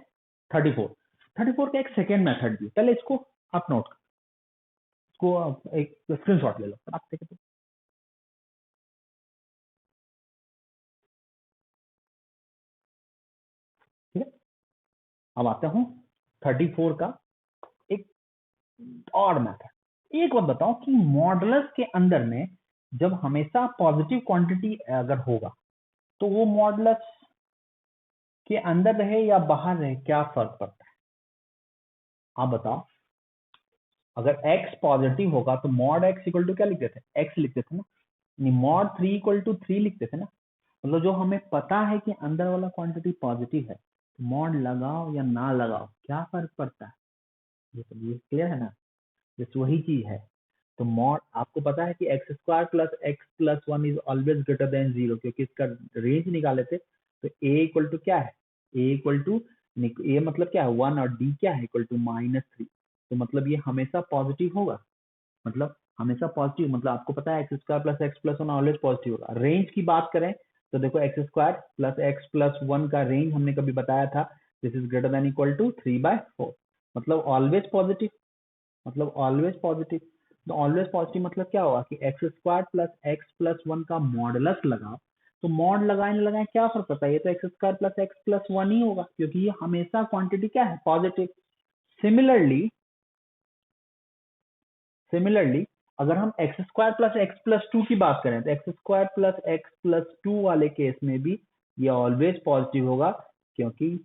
34 का एक सेकेंड मेथड भी, पहले इसको आप नोट करो, इसको आप एक स्क्रीनशॉट ले लो, आप देखो, ठीक है। अब आता हूँ 34 का एक और मैथड। एक बात बताओ कि मॉडुलस के अंदर में जब हमेशा पॉजिटिव क्वांटिटी अगर होगा तो वो मॉडुलस के अंदर रहे या बाहर रहे, क्या फर्क पड़ता है? आप बताओ। अगर x पॉजिटिव होगा तो मॉड x इक्वल टू क्या लिखते थे, x लिखते थे ना, मॉड 3 इक्वल टू 3 लिखते थे ना। मतलब जो हमें पता है कि अंदर वाला क्वांटिटी पॉजिटिव है, तो मॉड लगाओ या ना लगाओ क्या फर्क पड़ता है? ये क्लियर है ना, जैसे वही चीज है। तो मॉड आपको पता है कि x² + x + 1 is always greater than 0, क्योंकि इसका रेंज निकाले थे। तो a इक्वल टू क्या है, a इक्वल टू a मतलब क्या है 1, और d क्या है इक्वल टू -3। तो मतलब ये हमेशा पॉजिटिव होगा, मतलब हमेशा पॉजिटिव, मतलब आपको पता है x² + x + 1 ऑलवेज पॉजिटिव होगा। रेंज की बात करें तो देखो x² + x + 1 का रेंज हमने कभी बताया था, this is greater than equal to 3/4, मतलब ऑलवेज पॉजिटिव, मतलब ऑलवेज पॉजिटिव। तो ऑलवेज पॉजिटिव मतलब क्या होगा कि x² + x + 1 का मॉडुलस लगाओ, तो मॉड लगाए ना लगाए क्या फर्क पड़ता है, ये तो x² + x + 1 ही होगा, क्योंकि ये हमेशा क्वांटिटी क्या है, पॉजिटिव। सिमिलरली अगर हम x² + x + 2 की बात करें तो x² + x + 2 वाले केस में भी ये ऑलवेज पॉजिटिव होगा, क्योंकि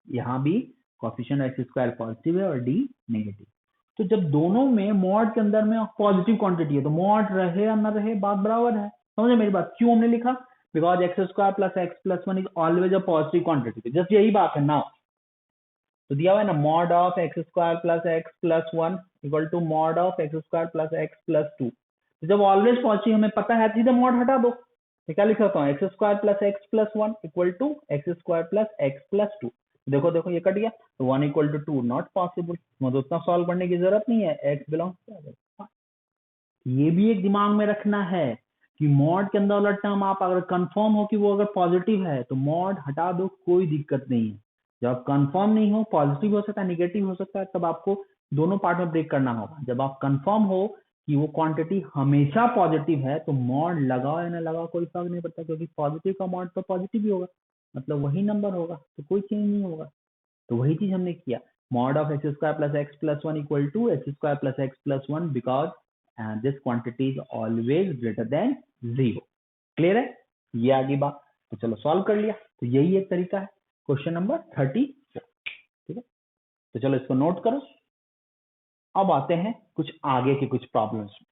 यहाँ भी कोफिशिएंट x² पॉजिटिव है और d नेगेटिव। तो जब दोनों में मॉड के अंदर में पॉजिटिव क्वांटिटी है तो मॉड रहे या ना रहे बात बराबर है। समझे मेरी बात, क्यों हमने लिखा, because x² + x + 1 is always a positive quantity, just यही बात है ना। तो दिया हुआ है ना, mod of x² + x + 1 equal to mod of x² + x + 2। तो जब ऑलवेज पॉजिटिव हमें पता है, सीधे मॉड हटा दो, तो क्या लिख सकता हूँ, x² + x + 1 equal to x² + x + 2। देखो देखो ये कट गया, तो 1 इक्वल टू 2 नॉट पॉसिबल, मतलब उतना सॉल्व करने की जरूरत नहीं है, x बिलोंग्स। ये भी एक दिमाग में रखना है कि मॉड के अंदर वाला टर्म आप अगर कंफर्म हो कि वो अगर पॉजिटिव है तो मॉड हटा दो, कोई दिक्कत नहीं है। जब कंफर्म नहीं हो, पॉजिटिव हो सकता है नेगेटिव हो सकता है, तब आपको दोनों पार्ट में ब्रेक करना होगा। जब आप कंफर्म हो कि वो क्वांटिटी हमेशा पॉजिटिव है तो मॉड लगाओ या ना लगाओ कोई फर्क नहीं पड़ता, क्योंकि पॉजिटिव का मॉड तो पॉजिटिव ही होगा, मतलब वही नंबर होगा, तो कोई चेंज नहीं होगा। तो वही चीज हमने किया, mod of x² + x + 1 equal to x² + x + 1 because this quantity is always greater than 0। Clear है, ये आगे बात। तो चलो सॉल्व कर लिया, तो यही एक तरीका है क्वेश्चन नंबर 34, ठीक है। तो चलो इसको नोट करो, अब आते हैं कुछ आगे के कुछ प्रॉब्लम्स में।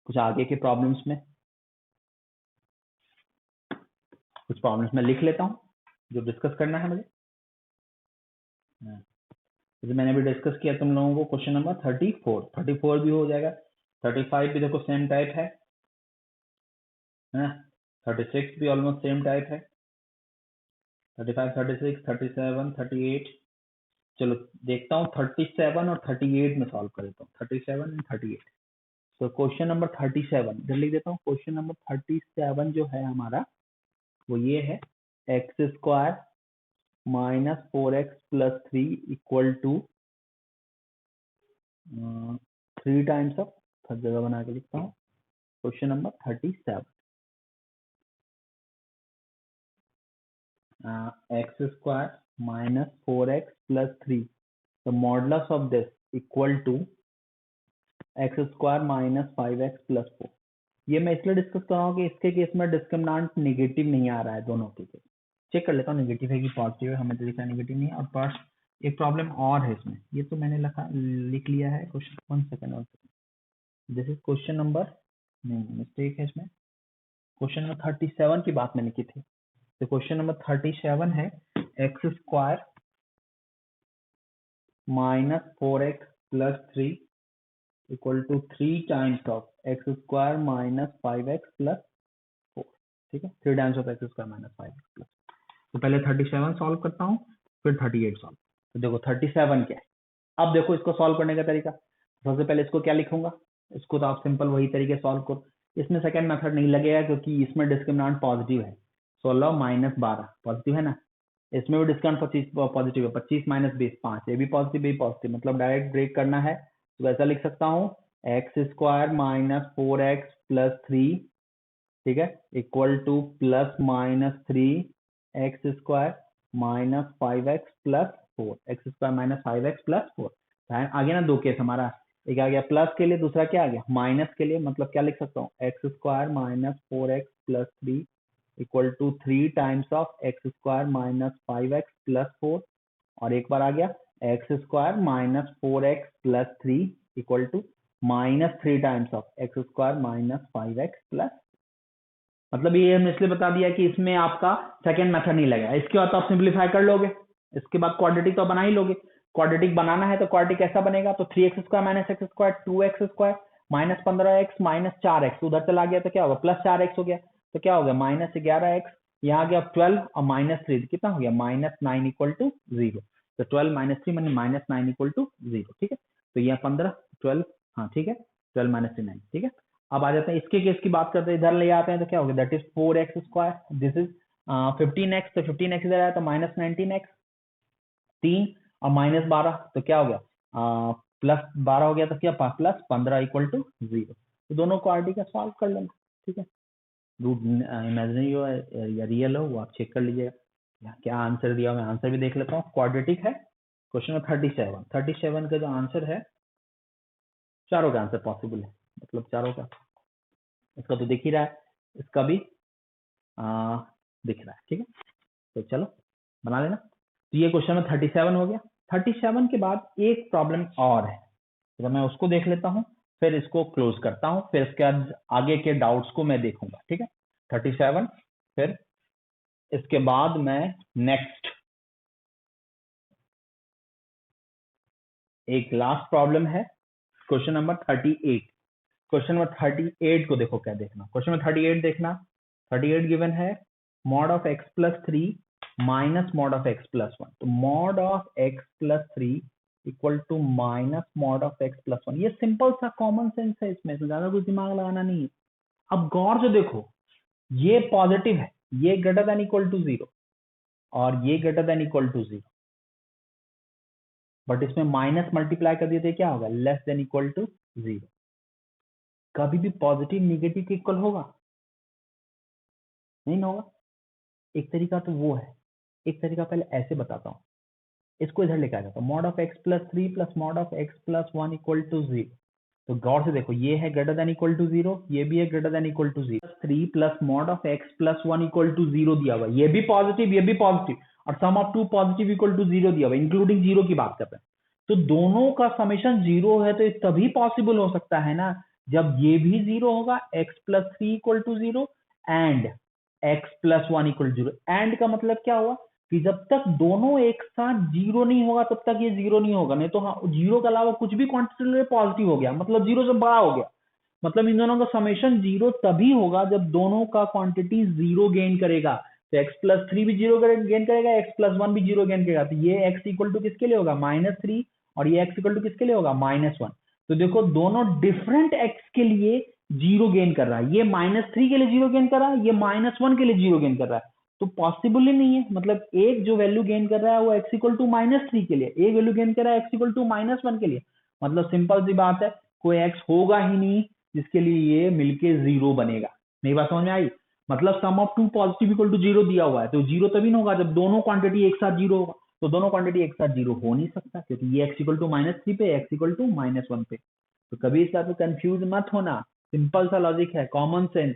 कुछ आगे के प्रॉब्लम्स में कुछ प्रॉब्लम्स में लिख लेता हूं जो डिस्कस करना है मुझे। जैसे मैंने अभी डिस्कस किया तुम लोगों को क्वेश्चन नंबर 34 भी हो जाएगा, 35 भी देखो सेम टाइप है ना, 36 भी ऑलमोस्ट सेम टाइप है, 35, 36, 37, 38। चलो देखता हूँ 37 और 38 में सॉल्व कर देता हूँ, 37 एंड 38। तो क्वेश्चन नंबर 37 इधर लिख देता हूँ। क्वेश्चन नंबर 37 जो है हमारा वो ये है, x square minus 4x plus 3 equal to 3 times of, हर जगह बना के लिखता हूँ। Question number 37, x square minus 4x plus 3, the modulus of this equal to x square minus 5x plus 4। ये मैं इसलिए डिस्कस कर रहा हूँ कि इसके केस में डिस्क्रिमिनेंट नेगेटिव नहीं आ रहा है दोनों के केस। चेक कर लेता हूँ नेगेटिव है कि पॉजिटिव है, हमें तो लिखा नेगेटिव नहीं है। और पास एक प्रॉब्लम और है इसमें, ये तो मैंने लिख लिया है question. 1 second, this is question number, नहीं मिस्टेक है इसमें, क्वेश्चन नंबर 37 की बात मैंने की थी। तो क्वेश्चन नंबर 37 है, x square minus 4x plus 3 equal to 3 times of x square minus 5x plus 4। ठीक है, 3 times of x square minus 5x plus. तो पहले 37 सॉल्व करता हूँ, फिर 38 सॉल्व। तो देखो 37 क्या है, अब देखो इसको सॉल्व करने का तरीका। सबसे पहले इसको क्या लिखूंगा, इसको तो आप सिंपल वही तरीके सॉल्व करो। इसमें सेकंड मेथड नहीं लगेगा क्योंकि इसमें डिस्क्रिमिनेंट पॉजिटिव है। 16 माइनस 12 पॉजिटिव है ना, इसमें भी डिस्काउंट 25 पॉजिटिव है, 25 माइनस 20 5, ये भी पॉजिटिव ये पॉजिटिव, मतलब डायरेक्ट ब्रेक करना है तो ऐसा लिख सकता हूँ, x square minus 4x plus 3, ठीक है, equal to plus minus 3x square minus 5x plus 4, x square minus 5x plus 4। आगे ना दो केस हमारा, एक आ गया प्लस के लिए, दूसरा क्या आ गया माइनस के लिए। मतलब क्या लिख सकता हूँ, x square minus 4x plus 3 equal to 3 times of x square minus 5x plus 4। और एक बार आ गया x square minus 4x plus 3 equal to minus 3 times of x square minus 5x plus. मतलब ये हमने इसलिए बता दिया कि इसमें आपका सेकंड मेथड नहीं लगेगा। इसके बाद तो आप सिंप्लीफाई कर लोगे, इसके बाद क्वाड्रेटिक तो बना ही लोगे। क्वाड्रेटिक बनाना है तो क्वाड्रेटिक कैसा बनेगा, तो 3x square minus x square 2x square minus 15x minus 4x, उधर चला गया तो क्या होगा प्लस 4x हो गया, तो क्या हो गया माइनस 11x, यहाँ आ गया 12 और माइनस 3 कितना हो गया माइनस 9 इक्वल टू 0। तो 12 माइनस 3 मानी माइनस 9 इक्वल टू 0। ठीक है, तो यहाँ 15 12, हाँ ठीक है, 12 माइनस 3 9। ठीक है, अब आ जाते हैं इसके केस की बात करते हैं, इधर ले आते हैं तो क्या होगा, that is 4x square, this is 15x, तो 15x इधर आया तो माइनस 19x, 3 और माइनस 12 तो क्या हो गया प्लस 12 हो गया, तो क्या प्लस 15 इक्वल टू 0। तो दोनों को आरडी का सॉल्व कर लेना। ठीक है, रूट इमेजिनरी हो या रियल हो वो आप चेक कर लीजिएगा। क्या आंसर दिया मैं आंसर भी देख लेता हूँ। क्वाड्रेटिक है क्वेश्चन में 37 का जो आंसर है, चारों का आंसर पॉसिबल है, मतलब चारों का, इसका तो दिख ही रहा है, इसका भी दिख रहा है। ठीक है, तो चलो बना लेना। तो ये क्वेश्चन में 37 हो गया। 37 के बाद एक प्रॉब्लम और है, तो मैं उसको देख लेता हूँ, फिर इसको क्लोज करता हूँ, फिर इसके बाद आगे के डाउट्स को मैं देखूंगा। ठीक है, 37, फिर इसके बाद मैं नेक्स्ट एक लास्ट प्रॉब्लम है, क्वेश्चन नंबर 38। क्वेश्चन नंबर 38 को देखो क्या देखना, क्वेश्चन नंबर 38 देखना। 38 गिवन है mod of x plus 3 minus mod of x plus 1। तो mod of x plus 3 equal to minus mod of x plus 1। ये सिंपल सा कॉमन सेंस है, इसमें तो ज्यादा कुछ दिमाग लगाना नहीं है। अब गौर से देखो, ये पॉजिटिव है, ये ग्रेटर देन इक्वल टू 0 और ये greater than equal to 0, but इसमें माइनस मल्टीप्लाई कर दिए तो क्या होगा लेस देन इक्वल टू 0। कभी भी पॉजिटिव निगेटिव के इक्वल होगा नहीं होगा। एक तरीका तो वो है, एक तरीका पहले ऐसे बताता हूँ, इसको इधर लेके आ जाता हूँ, mod of x plus 3 plus mod of x plus 1 equal to 0। तो गौर से देखो, ये है ग्रेटर देन इक्वल टू 0, ये भी है greater than equal to 0, 3 plus mod of x plus 1 equal to 0 दिया हुआ, ये भी पॉजिटिव ये भी पॉजिटिव, और sum of two positive equal to 0 दिया हुआ, इंक्लूडिंग 0 की बात कर रहे हैं। तो दोनों का समेशन 0 है, तो ये तभी पॉसिबल हो सकता है ना जब ये भी 0 होगा, x plus 3 equal to 0 and x plus 1 equal to 0। And का मतलब क्या हुआ कि जब तक दोनों एक साथ 0 नहीं होगा तब तक ये 0 नहीं होगा, नहीं तो हाँ 0 के अलावा कुछ भी क्वांटिटी पॉजिटिव हो गया मतलब 0 से बड़ा हो गया, मतलब इन दोनों का समेशन 0 तभी होगा जब दोनों का क्वांटिटी 0 गेन करेगा। तो x प्लस 3 भी 0 गेन करेगा, x प्लस 1 भी 0 गेन करेगा, तो ये x इक्वल टू किसके लिए होगा -3, और ये x इक्वल टू किसके लिए होगा -1। तो देखो दोनों डिफरेंट x के लिए 0 गेन कर रहा है, ये -3 के लिए 0 गेन कर रहा है, ये -1 के लिए 0 गेन कर रहा है, तो पॉसिबल ही नहीं है। मतलब एक जो वैल्यू गेन कर रहा है वो x इक्वल टू -3 के लिए, एक वैल्यू गेन कर रहा है x इक्वल टू -1 के लिए, मतलब सिंपल सी बात है कोई x होगा ही नहीं जिसके लिए ये मिलके 0 बनेगा। मेरी बात समझ में आई? मतलब sum of two positive equal to 0 दिया हुआ है, तो 0 तभी ना होगा जब दोनों क्वांटिटी एक साथ 0 होगा, तो दोनों क्वांटिटी एक साथ 0 हो नहीं सकता क्योंकि ये x इक्वल टू -3 पे, x इक्वल टू -1 पे। तो कभी इस बात में कंफ्यूज मत होना, सिंपल सा लॉजिक है, common sense.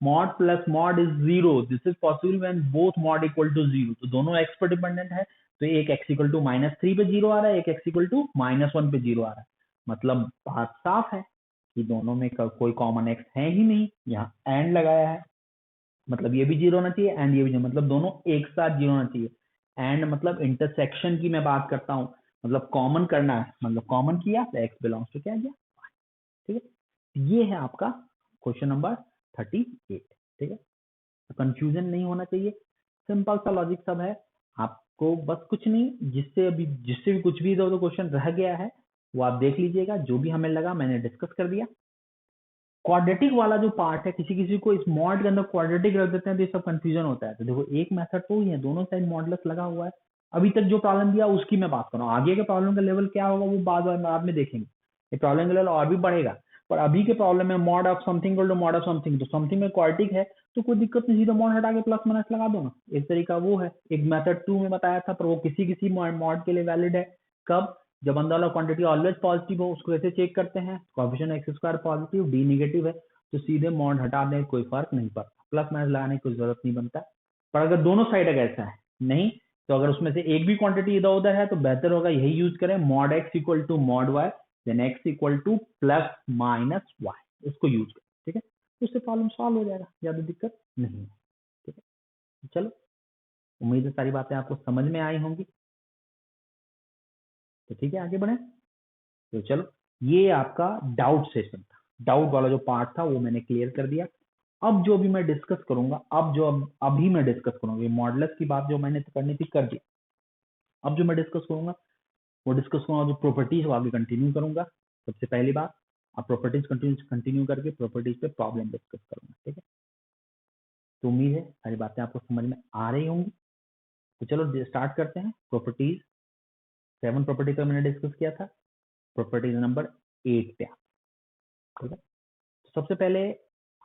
mod plus mod is 0, this is possible when both mod equal to 0, तो दोनों x पर डिपेंडेंट है, तो एक x इक्वल टू -3 पे 0 आ रहा है, एक x इक्वल टू -1 पे 0 आ रहा है, मतलब बात साफ है कि दोनों में कोई कॉमन x है ही नहीं। यहाँ एंड लगाया है मतलब ये भी 0 होना चाहिए एंड ये भी 0, मतलब दोनों एक साथ 0 होना चाहिए। एंड मतलब इंटरसेक्शन की मैं बात करता हूँ, मतलब कॉमन करना है, मतलब कॉमन किया तो x बिलोंग्स टू क्या गया, ठीक है। ये है आपका क्वेश्चन नंबर 38, ठीक है। तो कंफ्यूजन नहीं होना चाहिए, सिंपल सा लॉजिक सब है, आपको बस कुछ नहीं, जिससे भी कुछ भी इधर उधर क्वेश्चन रह गया है वो आप देख लीजिएगा, जो भी हमें लगा मैंने डिस्कस कर दिया। क्वाड्रेटिक वाला जो पार्ट है, किसी किसी को इस मॉड के अंदर क्वाड्रेटिक रख देते हैं तो ये सब कंफ्यूजन होता है। तो देखो एक मेथड तो ही है, दोनों साइड मॉडुलस लगा हुआ है। अभी तक जो प्रॉब्लम दिया उसकी मैं बात कर रहा हूँ, आगे के प्रॉब्लम का लेवल क्या होगा वो बाद में देखेंगे, ये प्रॉब्लम का लेवल और भी बढ़ेगा। पर अभी के प्रॉब्लम में mod of something to mod of something, तो समथिंग में क्वाड्रेटिक है तो कोई दिक्कत नहीं, सीधा मॉड हटा के प्लस माइनस लगा दो ना, एक तरीका वो है। एक मेथड 2 में बताया था पर वो किसी किसी मॉड के लिए वैलिड है, कब, जब अंदर वाला क्वांटिटी ऑलवेज पॉजिटिव हो। उसको ऐसे चेक करते हैं, coefficient x square positive, D negative है तो सीधे मॉड हटा दें, कोई फर्क नहीं पड़ता, प्लस माइनस लगाने की कोई जरूरत नहीं बनता। पर अगर दोनों साइड अगर ऐसा है नहीं, तो अगर उसमें से एक भी क्वांटिटी इधर उधर है तो बेहतर होगा यही यूज करें, mod x equal to mod y, then x equal to plus minus y, इसको यूज करें, ठीक है। तो उससे प्रॉब्लम सॉल्व हो जाएगा, ज्यादा दिक्कत नहीं है, ठीक है। चलो, उम्मीद है सारी बातें आपको समझ में आई होंगी, तो ठीक है आगे बढ़े। तो चलो, ये आपका डाउट सेशन था, डाउट वाला जो पार्ट था वो मैंने क्लियर कर दिया। अब जो भी मैं डिस्कस करूंगा, अभी मैं डिस्कस करूंगा, मॉडुलस की बात जो मैंने करनी थी कर दी, अब जो मैं डिस्कस करूंगा वो डिस्कस करूंगा जो प्रॉपर्टीज, वो आगे कंटिन्यू करूंगा। सबसे पहली बात, आप प्रॉपर्टीज कंटिन्यू करके प्रॉपर्टीज पे प्रॉब्लम डिस्कस करूंगा, ठीक है। तो उम्मीद है सारी बातें आपको समझ में आ रही होंगी। तो चलो स्टार्ट करते हैं। प्रॉपर्टीज 7 प्रॉपर्टी का मैंने डिस्कस किया था, प्रॉपर्टीज नंबर 8 पे, ठीक है। तो सबसे पहले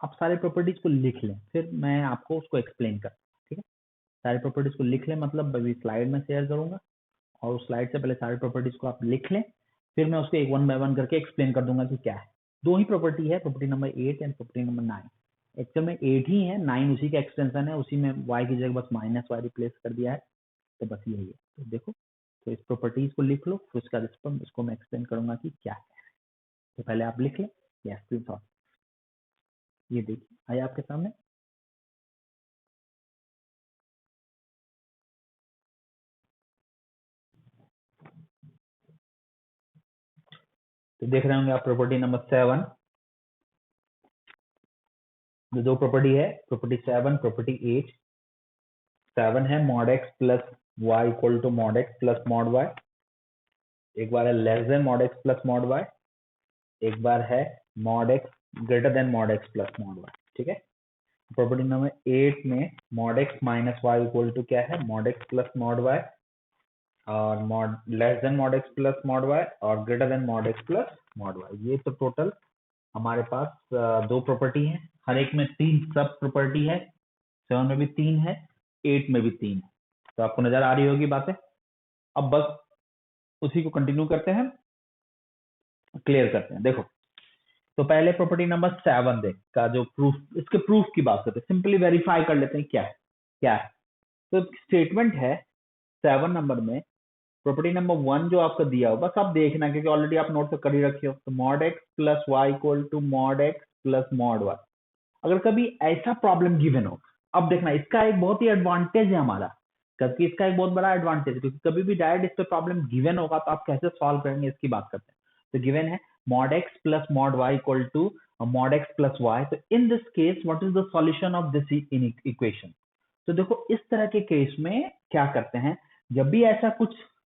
आप सारे प्रॉपर्टीज को लिख लें, फिर मैं आपको उसको एक्सप्लेन करूँ, ठीक है। सारे प्रॉपर्टीज को लिख लें, मतलब अभी स्लाइड में शेयर करूंगा और उस स्लाइड से पहले सारे प्रॉपर्टीज को आप लिख लें, फिर मैं उसको एक 1 बाय 1 करके एक्सप्लेन कर दूंगा कि क्या है। 2 ही प्रॉपर्टी है, property number 8 and property number 9। Actual में 8 ही है, 9 उसी का एक्सटेंशन है, उसी में y की जगह बस माइनस वाई रिप्लेस कर दिया है, तो बस यही है। तो देखो, तो इस प्रॉपर्टीज को लिख लो, फिर उसका रिस्पॉन्स इसको मैं एक्सप्लेन करूंगा कि क्या है। तो पहले आप लिख लें, यस, ये देखिए आया आपके सामने। तो देख रहे होंगे आप प्रॉपर्टी नंबर 7, जो 2 प्रॉपर्टी है, प्रॉपर्टी 7 प्रॉपर्टी 8। 7 है mod x plus y equal to mod x plus mod y, एक बार है less than mod x plus mod y, एक बार है mod x greater than mod x plus mod y, ठीक है। प्रॉपर्टी नंबर 8 में mod x minus y equal to क्या है, mod x plus mod y, और mod less than mod x plus mod y और greater than mod x plus mod y. ये तो total हमारे पास 2 प्रॉपर्टी है, हर एक में 3 सब प्रॉपर्टी है, 7 में भी 3 है, 8 में भी 3 है। तो आपको नजर आ रही होगी बातें। अब बस उसी को कंटिन्यू करते हैं, क्लियर करते हैं। देखो तो पहले प्रॉपर्टी नंबर 7 देख का जो प्रूफ, इसके प्रूफ की बात करते हैं, सिंपली वेरीफाई कर लेते हैं क्या है। तो स्टेटमेंट है 7 नंबर में, प्रॉपर्टी नंबर 1 जो आपका दिया हो, बस आप देखना क्योंकि ऑलरेडी आप नोट तो कर ही रखे हो। तो mod x plus y equal to mod x plus mod y. अगर कभी ऐसा प्रॉब्लम गिवन हो, अब देखना इसका एक बहुत ही एडवांटेज है हमारा, क्योंकि इसका एक बहुत बड़ा एडवांटेज है, क्योंकि कभी भी डायरेक्ट इस पे प्रॉब्लम गिवन होगा तो आप कैसे सॉल्व करेंगे इसकी बात करते हैं। तो गिवन है mod x plus mod y equal to mod x plus y. तो in this case what is the solution of this equation? तो देखो इस तरह के केस में क्या करते हैं, जब भी ऐसा कुछ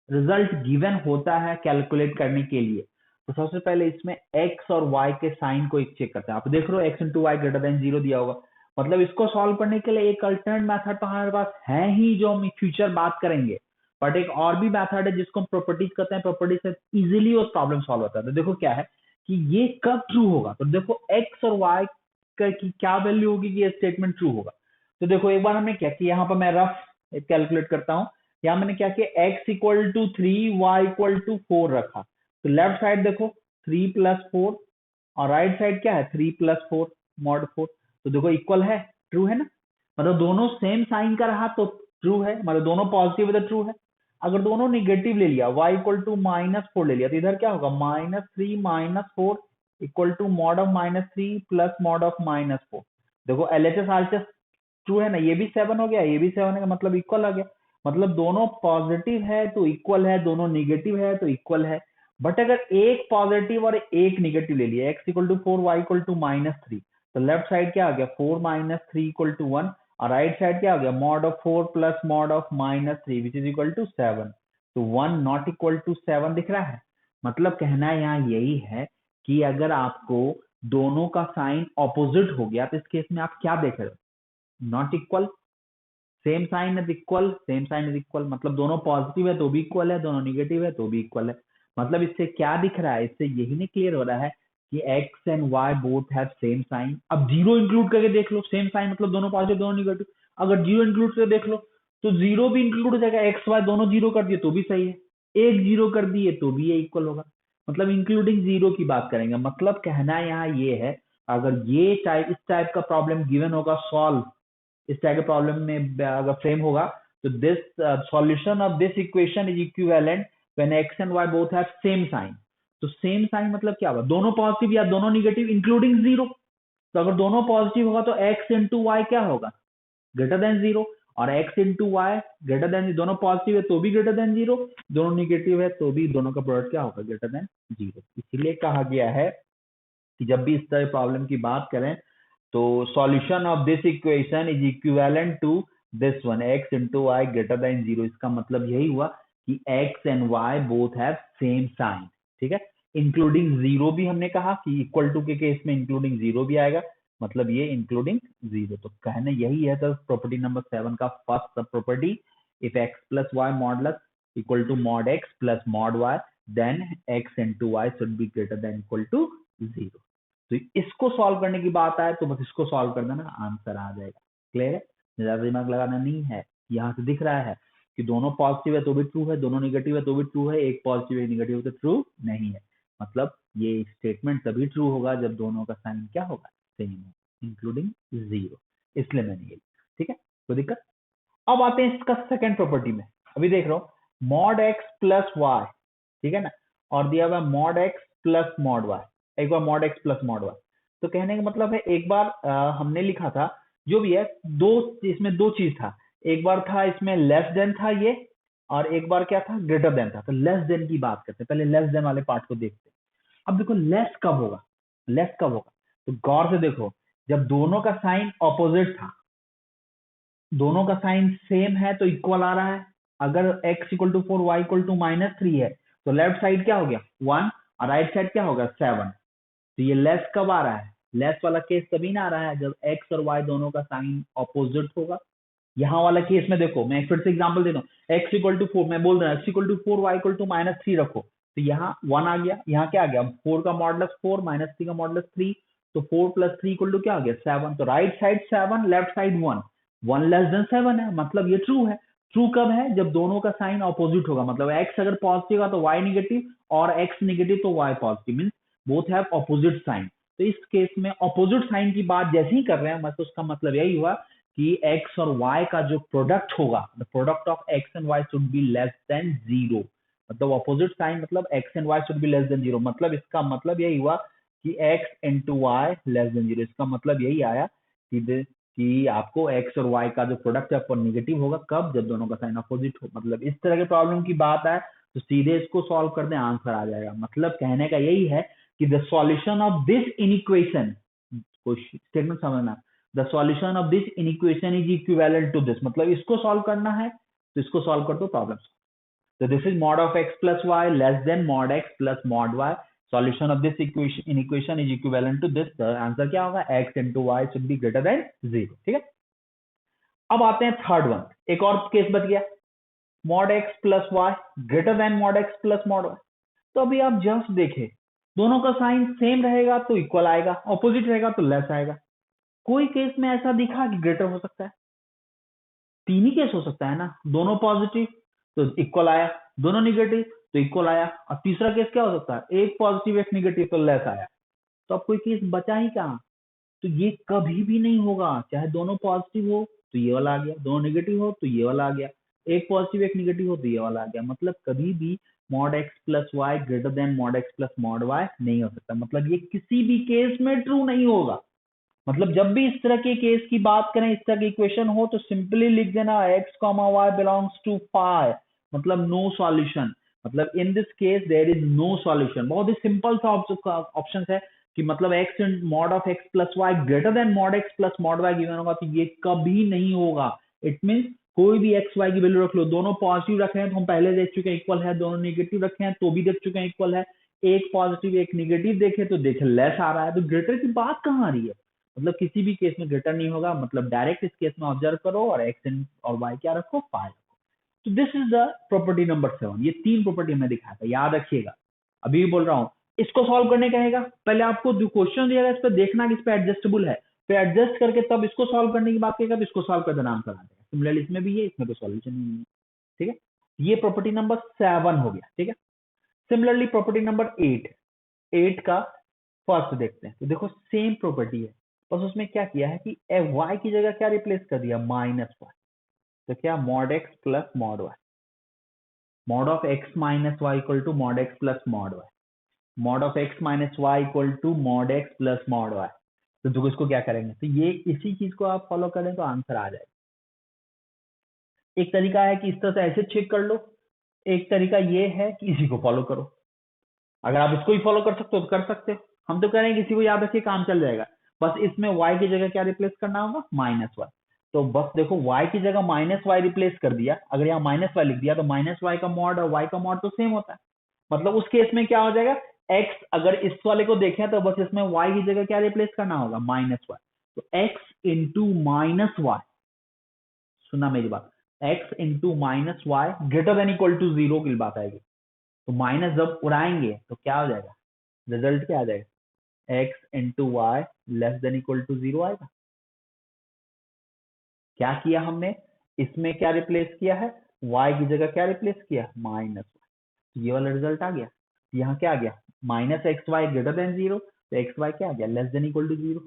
रिजल्ट गिवन होता है कैलकुलेट करने के लिए, तो सबसे पहले इसमें x और y के साइन को एक चेक करते हैं। आप देख रहे हो x into y greater than 0 दिया होगा, मतलब इसको सॉल्व करने के लिए एक अल्टरनेट मेथड तो हमारे पास है ही, जो हम फ्यूचर बात करेंगे। बट एक और भी मेथड है जिसको हम प्रॉपर्टीज कहते हैं, प्रॉपर्टीज से इजीली वो प्रॉब्लम सॉल्व होता है। तो देखो क्या है कि ये कब ट्रू होगा, तो देखो x और y की क्या वैल्यू होगी कि ये स्टेटमेंट ट्रू होगा। तो देखो एक बार हमने क्या किया, यहाँ पर मैं रफ कैलकुलेट करता हूँ। यहाँ मैंने क्या किया, x equal to 3 y equal to 4 रखा। तो लेफ्ट साइड देखो 3 प्लस 4 और राइट साइड क्या है 3 प्लस 4 मॉड 4। तो देखो इक्वल है, ट्रू है ना, मतलब दोनों सेम साइन का रहा तो ट्रू है, मतलब दोनों पॉजिटिव है तो ट्रू है। अगर दोनों निगेटिव ले लिया, y इक्वल टू -4 ले लिया, तो इधर क्या होगा -3 -4 equal to mod of -3 plus mod of -4। देखो LHS RHS ट्रू है ना, ये भी 7 हो गया, ये भी 7 है, मतलब इक्वल आ गया। मतलब दोनों पॉजिटिव है तो इक्वल है, दोनों निगेटिव है तो इक्वल है। बट अगर एक पॉजिटिव और एक निगेटिव ले लिया, x equal to 4 y equal to -3, तो लेफ्ट साइड क्या आ गया 4 -3 इक्वल टू 1 और राइट साइड क्या आ गया mod of 4 plus mod of -3 which is equal to 7। तो 1 नॉट इक्वल टू 7 दिख रहा है। मतलब कहना यहाँ यही है कि अगर आपको दोनों का साइन ऑपोजिट हो गया तो इस केस में आप क्या देख रहे हो, not equal, same sign is equal, same sign is equal, मतलब दोनों पॉजिटिव है तो भी इक्वल है, दोनों निगेटिव है तो भी इक्वल है। मतलब इससे क्या दिख रहा है, इससे यही नहीं क्लियर हो रहा है कि x and y both have same sign. अब जीरो इंक्लूड करके देख लो, सेम साइन मतलब दोनों पॉजिटिव दोनों निगेटिव। अगर जीरो इंक्लूड करके देख लो तो जीरो भी इंक्लूड हो जाएगा, एक्स वाई दोनों जीरो कर दिए तो भी सही है, एक जीरो कर दिए तो भी ये इक्वल होगा। मतलब इंक्लूडिंग जीरो की बात करेंगे। मतलब कहना यहाँ ये है, अगर ये टाइप इस टाइप का प्रॉब्लम गिवन होगा सॉल्व, इस टाइप के प्रॉब्लम में अगर फ्रेम होगा, तो this solution of this equation is equivalent when x and y both have same sign. तो सेम साइन मतलब क्या होगा, दोनों पॉजिटिव या दोनों निगेटिव इंक्लूडिंग जीरो। तो अगर दोनों पॉजिटिव होगा तो x इंटू वाई क्या होगा, ग्रेटर देन जीरो, और x into y greater than, दोनों पॉजिटिव है तो भी ग्रेटर देन जीरो, दोनों निगेटिव है तो भी दोनों का प्रोडक्ट क्या होगा, ग्रेटर देन जीरो। इसीलिए कहा गया है कि जब भी इस तरह प्रॉब्लम की बात करें तो solution of this equation is equivalent to this one, x into y greater than zero. इसका मतलब यही हुआ कि x and y both have same sign, ठीक है। इंक्लूडिंग जीरो भी हमने कहा कि इक्वल टू के केस में इंक्लूडिंग जीरो भी आएगा, मतलब ये इंक्लूडिंग जीरो। तो कहना यही है, तो प्रॉपर्टी नंबर 7 का first sub property, if x plus y modulus equal to mod x plus mod y, then x into y should be greater than equal to zero. तो इसको सॉल्व करने की बात आए तो बस इसको सॉल्व कर देना, आंसर आ जाएगा। क्लियर है, ज्यादा दिमाग लगाना नहीं है। यहाँ से दिख रहा है कि दोनों पॉजिटिव है तो भी ट्रू है, दोनों निगेटिव है तो भी ट्रू है, एक पॉजिटिव एक निगेटिव तो ट्रू नहीं है। मतलब ये स्टेटमेंट तभी ट्रू होगा जब दोनों का साइन क्या होगा, सेम हो, इंक्लूडिंग जीरो। इसलिए मैंने ये, ठीक है, कोई दिक्कत। अब आते हैं इसका सेकंड प्रॉपर्टी में। अभी देख रहा हूँ मॉड एक्स प्लस वाई, ठीक है ना, और दिया हुआ mod x plus mod y, एक बार mod x plus mod y. तो कहने का मतलब है, एक बार हमने लिखा था जो भी है, दो इसमें दो चीज था, एक बार था इसमें लेस देन था ये, और एक बार क्या था ग्रेटर देन था। तो लेस देन की बात करते हैं, पहले लेस देन वाले पार्ट को देखते हैं। अब देखो लेस कब होगा, लेस कब होगा, तो गौर से देखो, जब दोनों का साइन ऑपोजिट था, दोनों का साइन सेम है तो इक्वल आ रहा है। अगर x equal to 4 y equal to -3 है तो लेफ्ट साइड क्या हो गया 1 और राइट साइड क्या होगा 7। तो ये लेस कब आ रहा है, लेस वाला केस तभी ना आ रहा है जब x और y दोनों का साइन ऑपोजिट होगा। यहाँ वाला केस में देखो, मैं फिर से एग्जांपल देता हूँ, x इक्वल टू 4, मैं बोल रहा हूँ x equal to 4 y equal to -3 रखो, तो यहाँ 1 आ गया, यहाँ क्या आ गया 4 का मॉडुलस 4 -3 का मॉडुलस 3, तो 4 प्लस 3 इक्वल टू क्या आ गया 7। तो right side 7 left side 1, 1 less than 7 है, मतलब ये ट्रू है। ट्रू कब है, जब दोनों का साइन ऑपोजिट होगा, मतलब x अगर पॉजिटिव है तो y निगेटिव, और x निगेटिव तो y positive, means both have opposite sign. तो इस केस में ऑपोजिट साइन की बात जैसे ही कर रहे हैं, मतलब उसका मतलब यही हुआ कि x और y का जो प्रोडक्ट होगा, the product of x and y should be less than 0। मतलब ऑपोजिट साइन मतलब x and y should be less than 0, मतलब इसका मतलब यही हुआ कि x into y less than 0। इसका मतलब यही आया कि आपको x और y का जो प्रोडक्ट है वो निगेटिव होगा, कब? जब दोनों का साइन अपोजिट हो। मतलब इस तरह के प्रॉब्लम की बात है तो सीधे इसको सॉल्व कर दें, आंसर आ जाएगा। मतलब कहने का यही है कि the solution of this inequation, statement समझना, the solution of this inequation is equivalent to this, मतलब इसको सॉल्व करना है तो इसको सॉल्व कर दो, प्रॉब्लम। तो this is mod of x plus y less than mod x plus mod y, solution of this equation is equivalent to this. Answer क्या होगा? x into y should be greater than 0। ठीक है, अब आते हैं third one, एक और case बच गया, mod x plus y greater than mod x plus mod y। तो अभी आप जस्ट देखें, दोनों का साइन सेम रहेगा तो इक्वल आएगा, ऑपोजिट रहेगा तो लेस आएगा। कोई केस में ऐसा दिखा कि ग्रेटर हो सकता है? तीन ही केस हो सकता है ना, दोनों पॉजिटिव तो इक्वल आया, दोनों निगेटिव तो इक्वल आया, और तीसरा केस क्या हो सकता है? एक पॉजिटिव एक निगेटिव तो लेस आया। तो अब कोई केस बचा ही कहां? तो ये कभी भी नहीं होगा, चाहे दोनों पॉजिटिव हो तो ये वाला आ गया, दोनों नेगेटिव हो तो ये वाला आ गया, एक पॉजिटिव एक निगेटिव हो तो ये वाला आ गया। मतलब कभी भी mod x plus y greater than mod x plus mod y नहीं हो सकता। मतलब ये किसी भी केस में ट्रू नहीं होगा। मतलब जब भी इस तरह के केस की बात करें, इस तरह की इक्वेशन हो, तो सिंपली लिख देना x comma y belongs to phi, मतलब नो सॉल्यूशन। मतलब in this case there is no solution. बहुत ही सिंपल सा ऑप्शन है कि मतलब x mod of x plus y greater than mod x plus mod y given होगा, तो ये कभी नहीं होगा। इट मीन्स कोई भी x y की वैल्यू रख लो, दोनों पॉजिटिव रखे हैं तो हम पहले देख चुके हैं इक्वल है, दोनों नेगेटिव रखे हैं तो भी देख चुके हैं इक्वल है, एक पॉजिटिव एक निगेटिव देखे तो देखे लेस आ रहा है, तो ग्रेटर की बात कहां आ रही है? मतलब किसी भी केस में ग्रेटर नहीं होगा। मतलब डायरेक्ट इस केस में ऑब्जर्व करो और x और y क्या रखो? फाई रखो। तो this is the property number 7। ये तीन प्रॉपर्टी हमने दिखाया था, याद रखिएगा। अभी भी बोल रहा हूं, इसको सॉल्व करने का है पहले आपको जो क्वेश्चन दिया है इस पर देखना कि इस पर एडजस्टेबल है, फिर एडजस्ट करके तब इसको सॉल्व करने की बात करेगा तो इसको सॉल्व कर देना, आंसर आ जाएगा। सिमिलरली इसमें भी है, इसमें तो सॉल्यूशन ही नहीं है। ठीक है, ये प्रॉपर्टी नंबर 7 हो गया। ठीक है, सिमिलरली प्रॉपर्टी नंबर 8 का फर्स्ट देखते हैं। तो देखो सेम प्रॉपर्टी है, बस उसमें क्या किया है कि y की जगह क्या रिप्लेस कर दिया? Minus y. तो क्या? Mod x plus mod y, mod of x minus y equal to mod x plus mod y, mod of x minus y equal to mod x plus mod y. तो देखो इसको क्या करेंगे, तो ये इसी चीज को आप फॉलो करें तो आंसर आ जाएगा। एक तरीका है कि इस तरह से ऐसे चेक कर लो, एक तरीका ये है कि इसी को फॉलो करो। अगर आप इसको ही फॉलो कर सकते हो तो कर सकते हो, हम तो कह रहे हैं किसी को याद रखिए, काम चल जाएगा। बस इसमें y की जगह क्या रिप्लेस करना होगा? Minus y. तो बस देखो y की जगह माइनस वाई रिप्लेस कर दिया, अगर यहाँ माइनस वाई लिख दिया तो माइनस वाई का मॉड और y का मॉड तो सेम होता है। मतलब उस केस में क्या हो जाएगा? x अगर इस वाले को देखें तो बस इसमें y की जगह क्या रिप्लेस करना होगा? Minus y. तो x इंटू माइनस वाई, सुना मेरी बात, x into minus y greater than equal to 0 की बात आएगी। तो माइनस जब उड़ाएंगे तो क्या हो जाएगा? रिजल्ट क्या आ जाएगा? x into y less than equal to 0 आएगा। क्या किया हमने? इसमें क्या रिप्लेस किया है? y की जगह क्या रिप्लेस किया? Minus y. ये वाला रिजल्ट आ गया। यहाँ क्या आ गया? Minus x y greater than 0, तो एक्स वाई क्या आ गया? Less than equal to 0।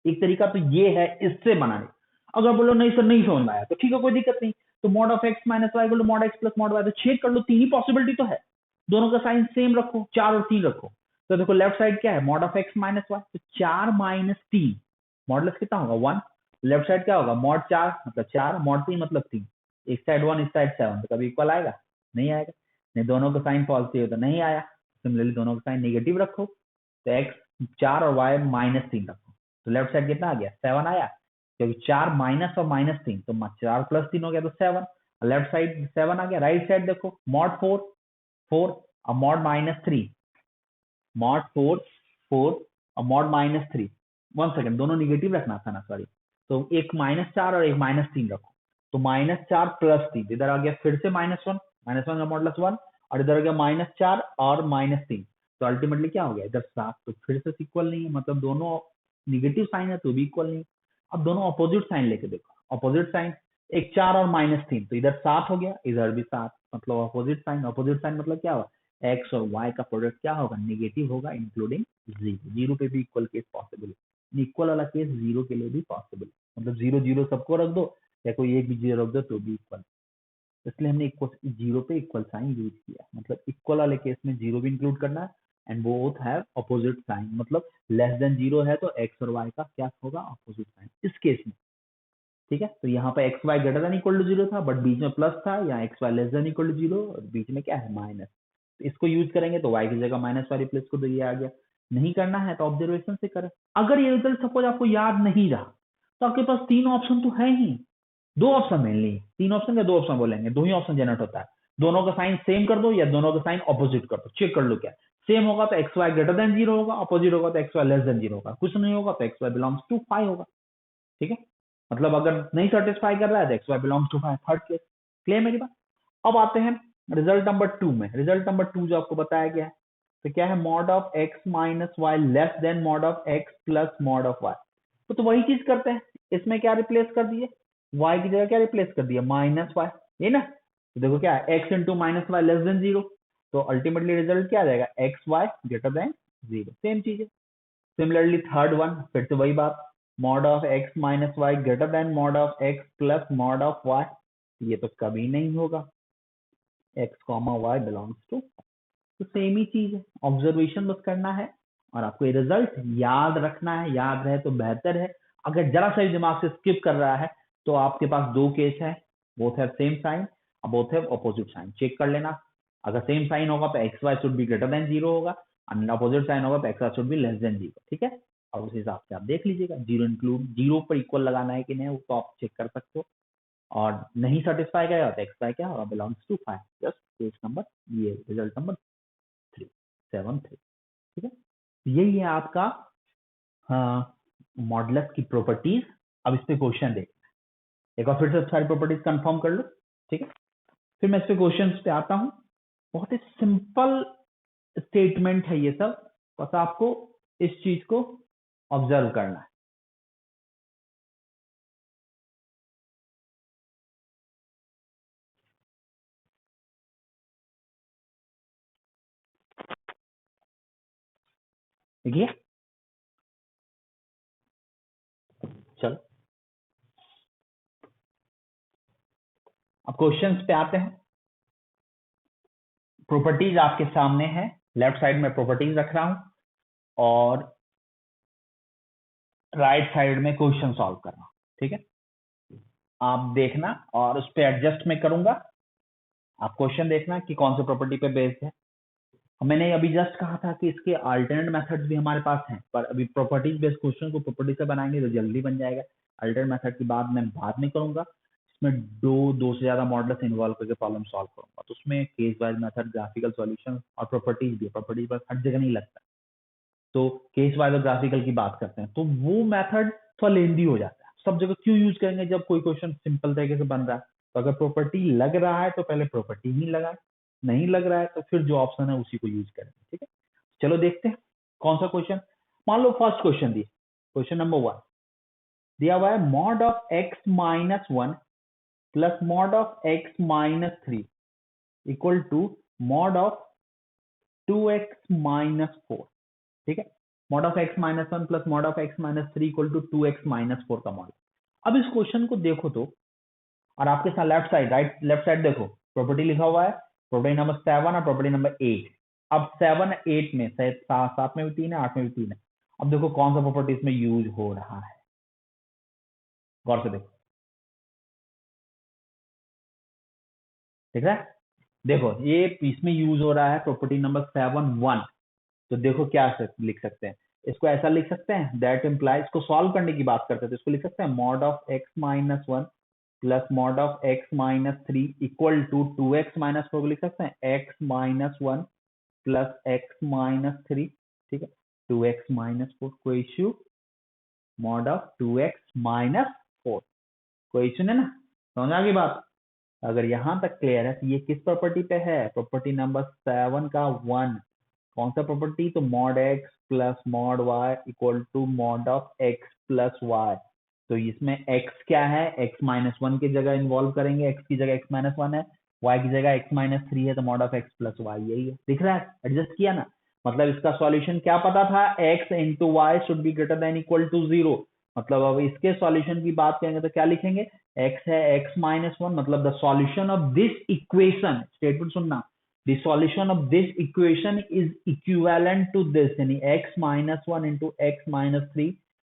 एक तरीका तो ये है इससे बनाने। अगर बोलो नहीं सर नहीं समझ में आया तो ठीक है, कोई दिक्कत नहीं। तो mod of x minus y equal to mod x plus mod y, तो चेक कर लो, तीन ही पॉसिबिलिटी तो है, दोनों का साइन सेम रखो, 4 और 3 रखो। तो देखो लेफ्ट साइड क्या है? Mod of x minus y, तो 4 माइनस 3, मॉडलेस कितना होगा? 1। लेफ्ट साइड क्या होगा? मॉड 4 मतलब 4, मॉड 3 मतलब 3, एक साइड 1 इस साइड 7, तो कभी इक्वल आएगा? नहीं आएगा। नहीं, दोनों का साइन पॉजिटिव है तो नहीं आया। सिमिलरली दोनों का साइन नेगेटिव रखो, तो एक्स 4 और वाई माइनस 3 रखो, तो लेफ्ट साइड कितना आ गया? 7 आया, क्योंकि 4 माइनस और माइनस 3 तो 4 प्लस 3 हो गया तो 7, लेफ्ट साइड 7 आ गया। राइट साइड देखो, मॉड 4 4 और मॉड माइनस 3, मॉड 4 4 और मॉड माइनस 3। 1 सेकंड, दोनों निगेटिव रखना था ना, सॉरी। तो एक -4 और एक -3 रखो, तो -4 प्लस 3, इधर आ गया फिर से -1, -1 का मॉडुलस 1, और इधर आ गया -4 और -3, तो अल्टीमेटली क्या हो गया? इधर 7, तो फिर से इक्वल नहीं है, मतलब दोनों निगेटिव साइन है तो भी इक्वल नहीं। अब दोनों अपोजिट साइन लेके देखो, अपोजिट साइन, एक 4 और -3, तो इधर 7 हो गया, इधर भी 7, मतलब अपोजिट साइन। अपोजिट साइन मतलब क्या हुआ? एक्स और वाई का प्रोडक्ट क्या होगा, नेगेटिव होगा इंक्लूडिंग जीरो। जीरो पे भी इक्वल केस पॉसिबल है, इक्वल वाला केस जीरो के लिए भी पॉसिबल है, मतलब जीरो जीरो सबको रख दो या कोई एक भी जीरो रख दो तो भी इक्वल। इसलिए हमने इक्वल जीरो पे इक्वल साइन यूज किया, मतलब इक्वल वाले केस में जीरो भी इंक्लूड करना है and both have opposite sign, मतलब लेस देन जीरो है तो एक्स और वाई का क्या होगा, अपोजिट साइन इस केस में। ठीक है, तो यहाँ पे x y greater than equal to zero था बट बीच में प्लस था, या x y less than equal to zero और बीच में क्या है माइनस, तो इसको यूज करेंगे तो वाई की जगह माइनस वाई रिप्लेस को, तो ये आ गया। नहीं करना है तो ऑब्जर्वेशन से करें। अगर ये रिजल्ट सपोज आपको याद नहीं रहा तो आपके पास तीन ऑप्शन तो है ही, दो ऑप्शन मेनली, तीन ऑप्शन या दो ऑप्शन बोलेंगे, दो ही ऑप्शन जनरेट होता है, दोनों का साइन सेम कर दो या दोनों का साइन ऑपोजिट कर दो, चेक कर लो क्या सेम होगा तो x y greater than zero होगा, अपोजिट होगा तो x y less than zero होगा, कुछ नहीं होगा तो x y belongs to phi होगा। ठीक है, मतलब अगर नहीं सेटिस्फाई कर रहा है तो x y belongs to phi, third case. Clear मेरी बात। अब आते हैं रिजल्ट नंबर टू में। रिजल्ट नंबर टू जो आपको बताया गया है तो क्या है, mod of x minus y less than mod of x plus mod of y, तो वही चीज करते हैं, इसमें क्या रिप्लेस कर दिए, y की जगह क्या रिप्लेस कर दिया, माइनस वाई, ये ना, तो देखो क्या है x into minus y less than zero, तो अल्टीमेटली रिजल्ट क्या आ जाएगा, x y greater than zero, same चीज है। सिमिलरली थर्ड वन, फिर से वही बात, mod of x minus y greater than mod of x plus mod of y, ये तो कभी नहीं होगा, x comma y belongs to, तो सेम ही चीज है, ऑब्जर्वेशन बस करना है और आपको ये रिजल्ट याद रखना है, याद रहे तो बेहतर है। अगर जरा सा भी दिमाग से स्किप कर रहा है तो आपके पास दो केस है, both have same sign, both have opposite sign, check कर लेना। अगर सेम साइन होगा तो x y should be greater than zero होगा, और अपोजिट साइन होगा तो x y should be less than zero. ठीक है, और उस हिसाब से आप देख लीजिएगा, जीरो इंक्लूड, जीरो पर इक्वल लगाना है कि नहीं वो तो आप चेक कर सकते हो, और नहीं सेटिस्फाई करेगा तो एक्स वाई क्या होगा, belongs to phi. Just case number, ये रिजल्ट नंबर 373। ठीक है, यही है आपका मॉडुलस की प्रॉपर्टीज। अब इस पे क्वेश्चन देख, एक बार फिर से सारी प्रॉपर्टीज कंफर्म कर लो। ठीक है, फिर मैं इस पे क्वेश्चन पे आता हूं। बहुत ही सिंपल स्टेटमेंट है ये सब, बस आपको इस चीज को ऑब्जर्व करना है। देखिए, चलो अब क्वेश्चंस पे आते हैं। प्रॉपर्टीज आपके सामने है, लेफ्ट साइड में प्रॉपर्टीज रख रहा हूं और राइट साइड में क्वेश्चन सॉल्व कर रहा हूं। ठीक है, आप देखना और उस पर एडजस्ट में करूंगा, आप क्वेश्चन देखना कि कौन से प्रॉपर्टी पे बेस्ड है। मैंने अभी जस्ट कहा था कि इसके अल्टरनेट मेथड्स भी हमारे पास हैं, पर अभी प्रॉपर्टीज बेस्ड क्वेश्चन को प्रॉपर्टी से बनाएंगे तो जल्दी बन जाएगा। अल्टरनेट मेथड की बात मैं बाद में करूंगा, इसमें दो से ज्यादा मॉडल्स इन्वॉल्व करके प्रॉब्लम सॉल्व करूंगा, तो उसमें case wise method, graphical solution और प्रॉपर्टीज भी, प्रॉपर्टीज बस हर जगह नहीं लगता, तो केस वाइज और ग्राफिकल की बात करते हैं तो वो मेथड थोड़ा लेंदी हो जाता है। सब जगह क्यों यूज करेंगे जब कोई क्वेश्चन सिंपल तरीके से बन रहा है, तो अगर प्रॉपर्टी लग रहा है तो पहले प्रॉपर्टी ही लगाए, नहीं लग रहा है तो फिर जो ऑप्शन है उसी को यूज करेंगे। ठीक है, चलो देखते हैं कौन सा क्वेश्चन। मान लो फर्स्ट क्वेश्चन दिए, क्वेश्चन नंबर 1 दिया हुआ है, mod of x minus 1 plus mod of x minus 3 equal to mod of 2x minus 4। ठीक है, mod of x minus 1 plus mod of x minus 3 equal to 2x minus 4 का model. अब इस question को देखो तो, और आपके साथ left side, right left side देखो, प्रॉपर्टी लिखा हुआ है, प्रॉपर्टी नंबर 7 और प्रॉपर्टी नंबर 8। अब 7 8 में, 7 में भी 3 है, 8 में भी 3 है। अब देखो कौन सा प्रॉपर्टी इसमें यूज हो रहा है, गौर से देखो, ठीक है, देखो ये इसमें यूज हो रहा है प्रॉपर्टी नंबर 7 1, तो देखो क्या लिख सकते हैं, इसको ऐसा लिख सकते हैं, दैट इम्प्लाइज, इसको सॉल्व करने की बात करते हैं तो इसको लिख सकते हैं mod of x minus 1 plus mod of x minus 3 equal to 2x minus 4 को लिख सकते हैं x minus 1 plus x minus 3। ठीक है, 2x माइनस 4 कोई issue, mod of 2x minus 4, कोई इश्यू नहीं ना, समझ आ गई बात। अगर यहां तक क्लियर है तो ये किस प्रॉपर्टी पे है, प्रॉपर्टी नंबर 7 का 1, कौन सा प्रॉपर्टी, तो mod x plus mod y equal to mod of x plus y. तो इसमें x क्या है, x माइनस 1 की जगह इन्वॉल्व करेंगे, x की जगह x माइनस 1 है, y की जगह x माइनस 3 है तो mod of x plus y यही है, दिख रहा है, एडजस्ट किया ना। मतलब इसका सॉल्यूशन क्या पता था, x into y should be greater than equal to 0। मतलब अब इसके सॉल्यूशन की बात करेंगे तो क्या लिखेंगे, x है x माइनस 1, मतलब the solution of this equation, statement सुनना, the solution of this equation is equivalent to this, यानी x minus 1 into x minus 3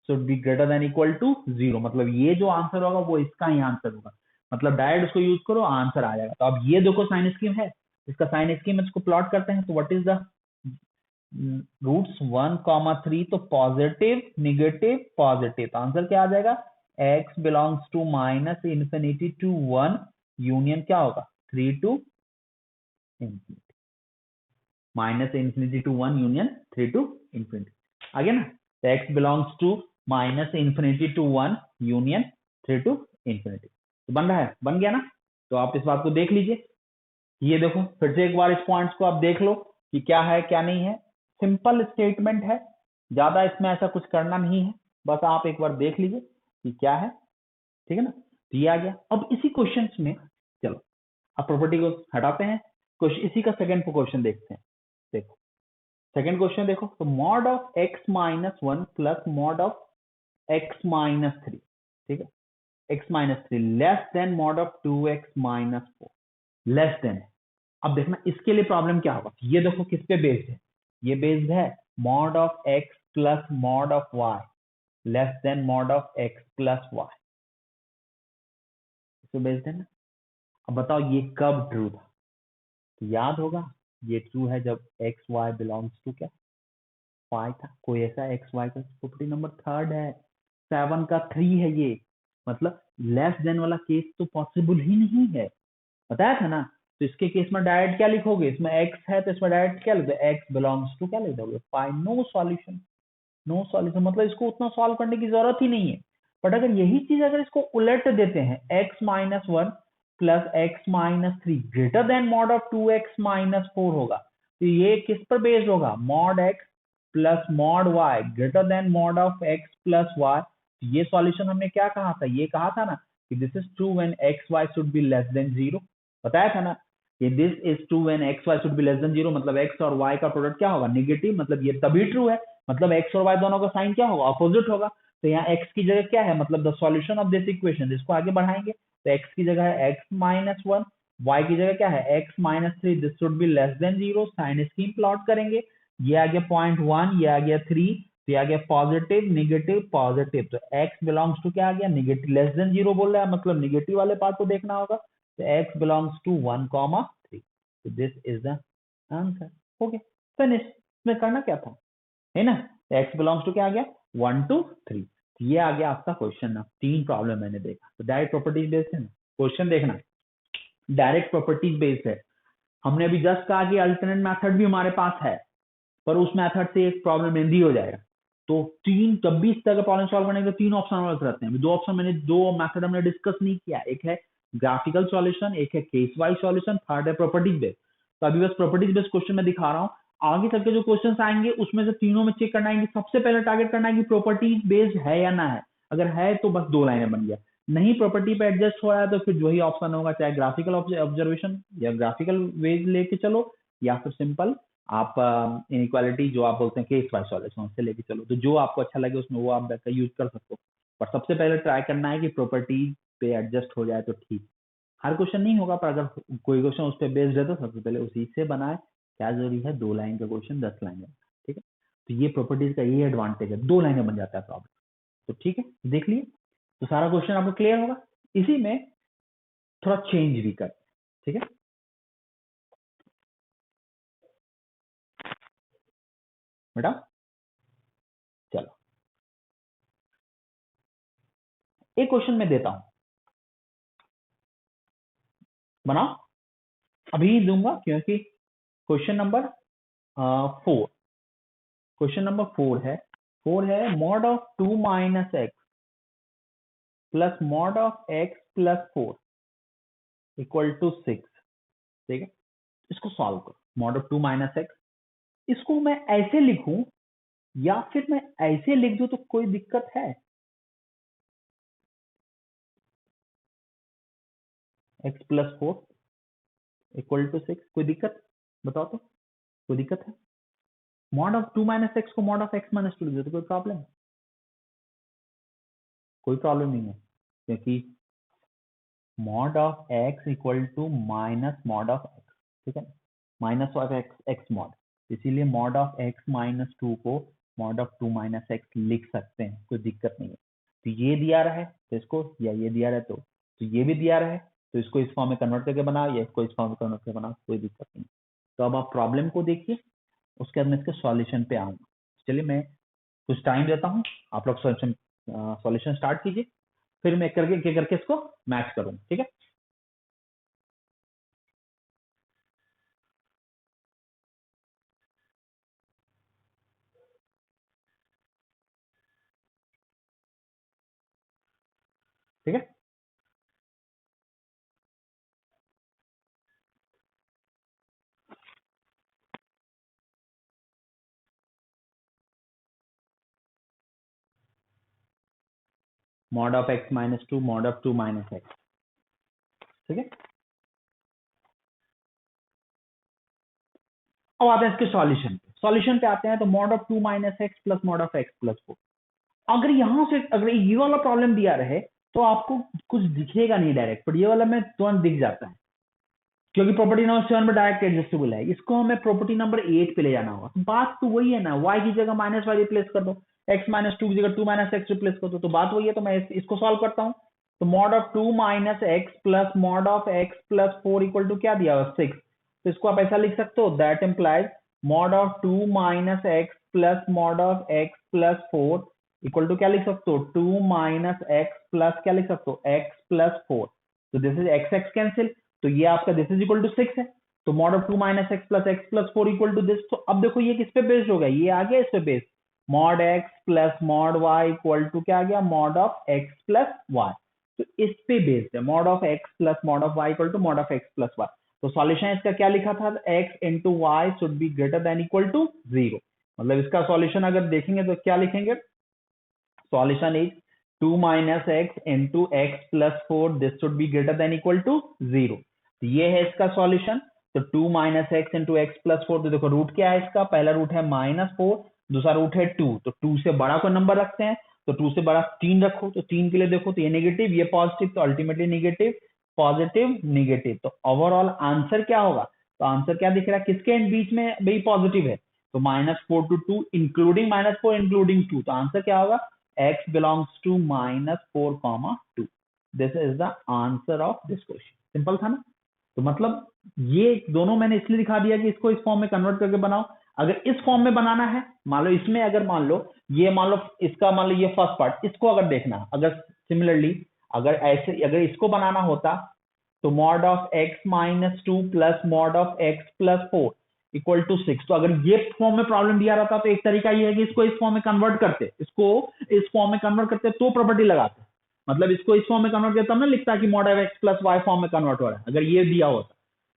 should be greater than equal to 0। मतलब ये जो आंसर होगा वो इसका ही आंसर होगा, मतलब डायरेक्ट उसको यूज करो आंसर आ जाएगा। तो अब ये देखो साइन स्कीम है, इसका साइन स्कीम इसको प्लॉट करते हैं, तो व्हाट इज द रूट्स 1,3, तो पॉजिटिव नेगेटिव पॉजिटिव, तो आंसर क्या आ जाएगा, x belongs to minus infinity to 1 union क्या होगा 3 to infinity, minus infinity to 1 union 3 to infinity आ गया ना। तो x belongs to minus infinity to 1 union 3 to infinity, तो बन रहा है, बन गया ना। तो आप इस बात को देख लीजिए, ये देखो फिर से एक बार इस पॉइंट्स को आप देख लो कि क्या है क्या नहीं है, सिंपल स्टेटमेंट है, ज्यादा इसमें ऐसा कुछ करना नहीं है, बस आप एक बार देख लीजिए कि क्या है, ठीक है ना। तो ये आ गया। अब इसी क्वेश्चन में चलो अब प्रॉपर्टी को हटाते हैं, इसी का सेकंड क्वेश्चन देखते हैं। देखो सेकंड क्वेश्चन देखो, तो mod of x minus 1 plus mod of x minus 3, ठीक है, x minus 3 less than mod of 2x minus 4, less then. अब देखना इसके लिए प्रॉब्लम क्या होगा, ये देखो किस पे बेस्ड है, ये बेस्ड है mod of x plus mod of y less than mod of x plus y, इस पे बेस्ड है ना। अब बताओ ये कब ट्रू था, तो याद होगा ये ट्रू है जब x y बिलोंग्स टू क्या 5 था, कोई ऐसा x y का प्रॉपर्टी नंबर थर्ड है, 7 का 3 है ये, मतलब लेस देन वाला केस तो पॉसिबल ही नहीं है, बताया था ना। तो इसके केस में डायरेक्ट क्या लिखोगे, इसमें x है तो इसमें डायरेक्ट क्या लिख दो, x बिलोंग्स टू क्या लिख दोगे 5, नो सॉल्यूशन, नो सॉल्यूशन, मतलब इसको उतना सॉल्व करने की जरूरत ही नहीं है। बट अगर यही चीज अगर इसको उलट देते हैं, x minus 1 plus x minus 3 greater than mod of 2x minus 4 होगा, तो ये किस पर बेस्ड होगा, mod x plus mod y greater than mod of x plus y। ये सॉल्यूशन हमने क्या कहा था, ये कहा था ना कि this is true when x y should be less than 0, बताया था ना कि this is true when x y should be less than 0, मतलब x और y का प्रोडक्ट क्या होगा नेगेटिव, मतलब ये तभी ट्रू है, मतलब x और y दोनों का साइन क्या होगा अपोजिट होगा। तो यहाँ x की जगह क्या है, मतलब the solution of this equation, इसको आगे बढ़ाएंगे तो x की जगह है x माइनस 1, y की जगह क्या है x minus 3, this should be less than 0, sign scheme plot करेंगे, ये आ गया 0.1, ये आ गया 3, तो ये आ गया पॉजिटिव नेगेटिव पॉजिटिव, तो x बिलोंग्स टू क्या आ गया नेगेटिव, लेस देन 0 बोल रहा है, मतलब नेगेटिव वाले पार्ट को देखना होगा, तो x बिलोंग्स टू 1,3, तो this is the answer, okay finish. इसमें करना क्या था, है ना, x बिलोंग्स टू क्या आ गया 1 2 3, ये आ गया आपका क्वेश्चन ना। 3 प्रॉब्लम मैंने देखा, तो डायरेक्ट प्रॉपर्टीज बेस्ड है ना, क्वेश्चन देखना डायरेक्ट प्रॉपर्टीज बेस्ड है। हमने अभी जस्ट कहा कि अल्टरनेट मेथड भी हमारे पास है, पर उस मेथड से एक प्रॉब्लम लेंदी हो जाएगा, तो तीन जब भी इस तरह का प्रॉब्लम सॉल्व करने के 3 ऑप्शन हमारे रहते हैं। 2 ऑप्शन मैंने 2 मेथड हमने डिस्कस नहीं किया, एक है ग्राफिकल सॉल्यूशन, एक है केस वाइज सॉल्यूशन, थर्ड है प्रॉपर्टीज बेस्ड। तो अभी बस प्रॉपर्टीज बेस्ड क्वेश्चन में दिखा रहा हूँ, आगे चल के जो क्वेश्चन आएंगे उसमें से तीनों में चेक करना है कि सबसे पहले टारगेट करना है कि प्रॉपर्टीज बेस्ड है या ना है, अगर है तो बस 2 लाइनें बन गया, नहीं प्रॉपर्टी पे एडजस्ट हो रहा है तो फिर वही ऑप्शन होगा, चाहे ग्राफिकल ऑब्जर्वेशन या ग्राफिकल वेज लेके चलो, या फिर सिंपल आप इनइक्वालिटी जो आप बोलते हैं केस वाइज सॉल्यूशन उससे लेके चलो, तो जो आपको अच्छा लगे उसमें वो आप यूज कर सकते हो। पर सबसे पहले ट्राई करना है कि प्रॉपर्टीज पे एडजस्ट हो जाए तो ठीक, हर क्वेश्चन नहीं होगा, पर अगर कोई क्वेश्चन उस पर बेस्ड है तो सबसे पहले उसी से बनाए, क्या जरूरी है 2 लाइन का क्वेश्चन 10 लाइन है, ठीक है। तो ये प्रॉपर्टीज का ये एडवांटेज है, 2 लाइनें बन जाता है प्रॉब्लम, तो ठीक है देख लिए, तो सारा क्वेश्चन आपको क्लियर होगा। इसी में थोड़ा चेंज भी कर, ठीक है, बेटा चलो एक क्वेश्चन में देता हूं, बनाओ, अभी दूंगा क्योंकि क्वेश्चन नंबर 4, क्वेश्चन नंबर 4 है mod of 2 minus x plus mod of x plus 4 equal to 6, ठीक है। इसको सॉल्व करो, मॉड ऑफ 2 माइनस एक्स, इसको मैं ऐसे लिखूं या फिर मैं ऐसे लिख दूं तो कोई दिक्कत है, एक्स प्लस 4, इक्वल टू 6। कोई दिक्कत बताओ तो, कोई दिक्कत है? मॉड ऑफ 2 माइनस एक्स को मॉड ऑफ एक्स माइनस 2 लिख दो तो कोई प्रॉब्लम? कोई प्रॉब्लम नहीं है, क्योंकि mod of x equal to minus mod of x, ठीक है, minus of x x mod, इसीलिए मॉड ऑफ एक्स माइनस 2 को मॉड ऑफ 2 माइनस एक्स लिख सकते हैं, कोई दिक्कत नहीं है। तो ये दिया रहा है तो इसको, या ये दिया रहा है तो ये भी दिया रहा है तो इसको इस फॉर्म में कन्वर्ट करके बनाओ या इसको इस फॉर्म में कन्वर्ट करके बनाओ, कोई दिक्कत नहीं। तो अब आप प्रॉब्लम को देखिए, उसके बाद मैं इसके सॉल्यूशन पे आऊंगा। चलिए मैं कुछ टाइम देता हूँ, आप लोग सॉल्यूशन स्टार्ट कीजिए, फिर मैं करके इसको मैच करूंगा, ठीक है? ठीक है, mod of x minus 2 mod of 2 minus x, ठीक है। अब आते हैं इसके सॉल्यूशन पे आते हैं, तो mod of 2 minus x plus mod of x plus 4। अगर यहां से अगर ये वाला प्रॉब्लम दिया रहे तो आपको कुछ दिखेगा नहीं डायरेक्ट, पर ये वाला में तुरंत दिख जाता है, क्योंकि प्रॉपर्टी नंबर 7 में डायरेक्ट एडजस्टेबल है। इसको हमें प्रॉपर्टी नंबर 8 पे ले जाना होगा। बात तो वही है ना, y की जगह माइनस वाई रिप्लेस कर दो, x माइनस 2 की जगह 2 माइनस एक्स रिप्लेस कर दो, तो बात वही है। तो मैं इसको सॉल्व करता हूँ, तो mod of 2 minus x plus mod of x plus 4 equal to क्या दिया हुआ 6। तो इसको आप ऐसा लिख सकते हो, that implies mod of 2 minus x plus mod of x plus 4 equal to क्या लिख सकते हो 2 माइनस एक्स प्लस क्या लिख सकते हो x प्लस 4। तो this is x x cancel, तो ये आपका दिस इज इक्वल टू 6 है। तो mod of 2 minus x plus 4 equal to this. तो अब देखो ये किस पे बेस्ड होगा, ये आ गया इस पे based, mod x plus mod y equal to क्या आ गया mod of x plus y. तो इस पे बेस्ड है, mod of x plus mod of y equal to mod of x plus y. तो सॉल्यूशन इसका क्या लिखा था, x into y should be greater than equal to 0। मतलब इसका सॉल्यूशन अगर देखेंगे तो क्या लिखेंगे, solution is 2 minus x into x plus 4 this should be greater than equal to 0। तो ये है इसका सॉल्यूशन। तो 2 minus x into x plus 4, तो देखो रूट क्या है इसका, पहला रूट है -4, दूसरा रूट है 2, तो 2 से बड़ा कोई नंबर रखते हैं, तो 2 से बड़ा 3 रखो, तो 3 के लिए देखो तो ये नेगेटिव ये पॉजिटिव, तो अल्टीमेटली नेगेटिव पॉजिटिव नेगेटिव। तो ओवरऑल आंसर क्या होगा, तो आंसर क्या दिख रहा है, किसके बीच में भाई पॉजिटिव है, तो -4 to 2 इंक्लूडिंग -4 इंक्लूडिंग 2, तो आंसर क्या होगा x belongs to -4, 2। This is the answer of this question. Simple था ना? तो मतलब ये दोनों मैंने इसलिए दिखा दिया कि इसको इस फॉर्म में कन्वर्ट करके बनाओ। अगर इस फॉर्म में बनाना है, मान लो इसमें अगर मान लो ये मान लो इसका मान लो ये फर्स्ट पार्ट, इसको अगर देखना, अगर सिमिलरली अगर ऐसे अगर इसको बनाना होता, तो mod of x minus 2 plus mod of x plus 4 equal to 6। तो अगर ये फॉर्म में प्रॉब्लम दिया रहता तो एक तरीका ये है कि इसको इस फॉर्म में कन्वर्ट करते, इसको इस फॉर्म में कन्वर्ट करते तो प्रॉपर्टी लगाते, मतलब इसको इस फॉर्म में कन्वर्ट करता, तब ना लिखता कि mod of x plus y form में कन्वर्ट हो रहा है। अगर ये दिया होता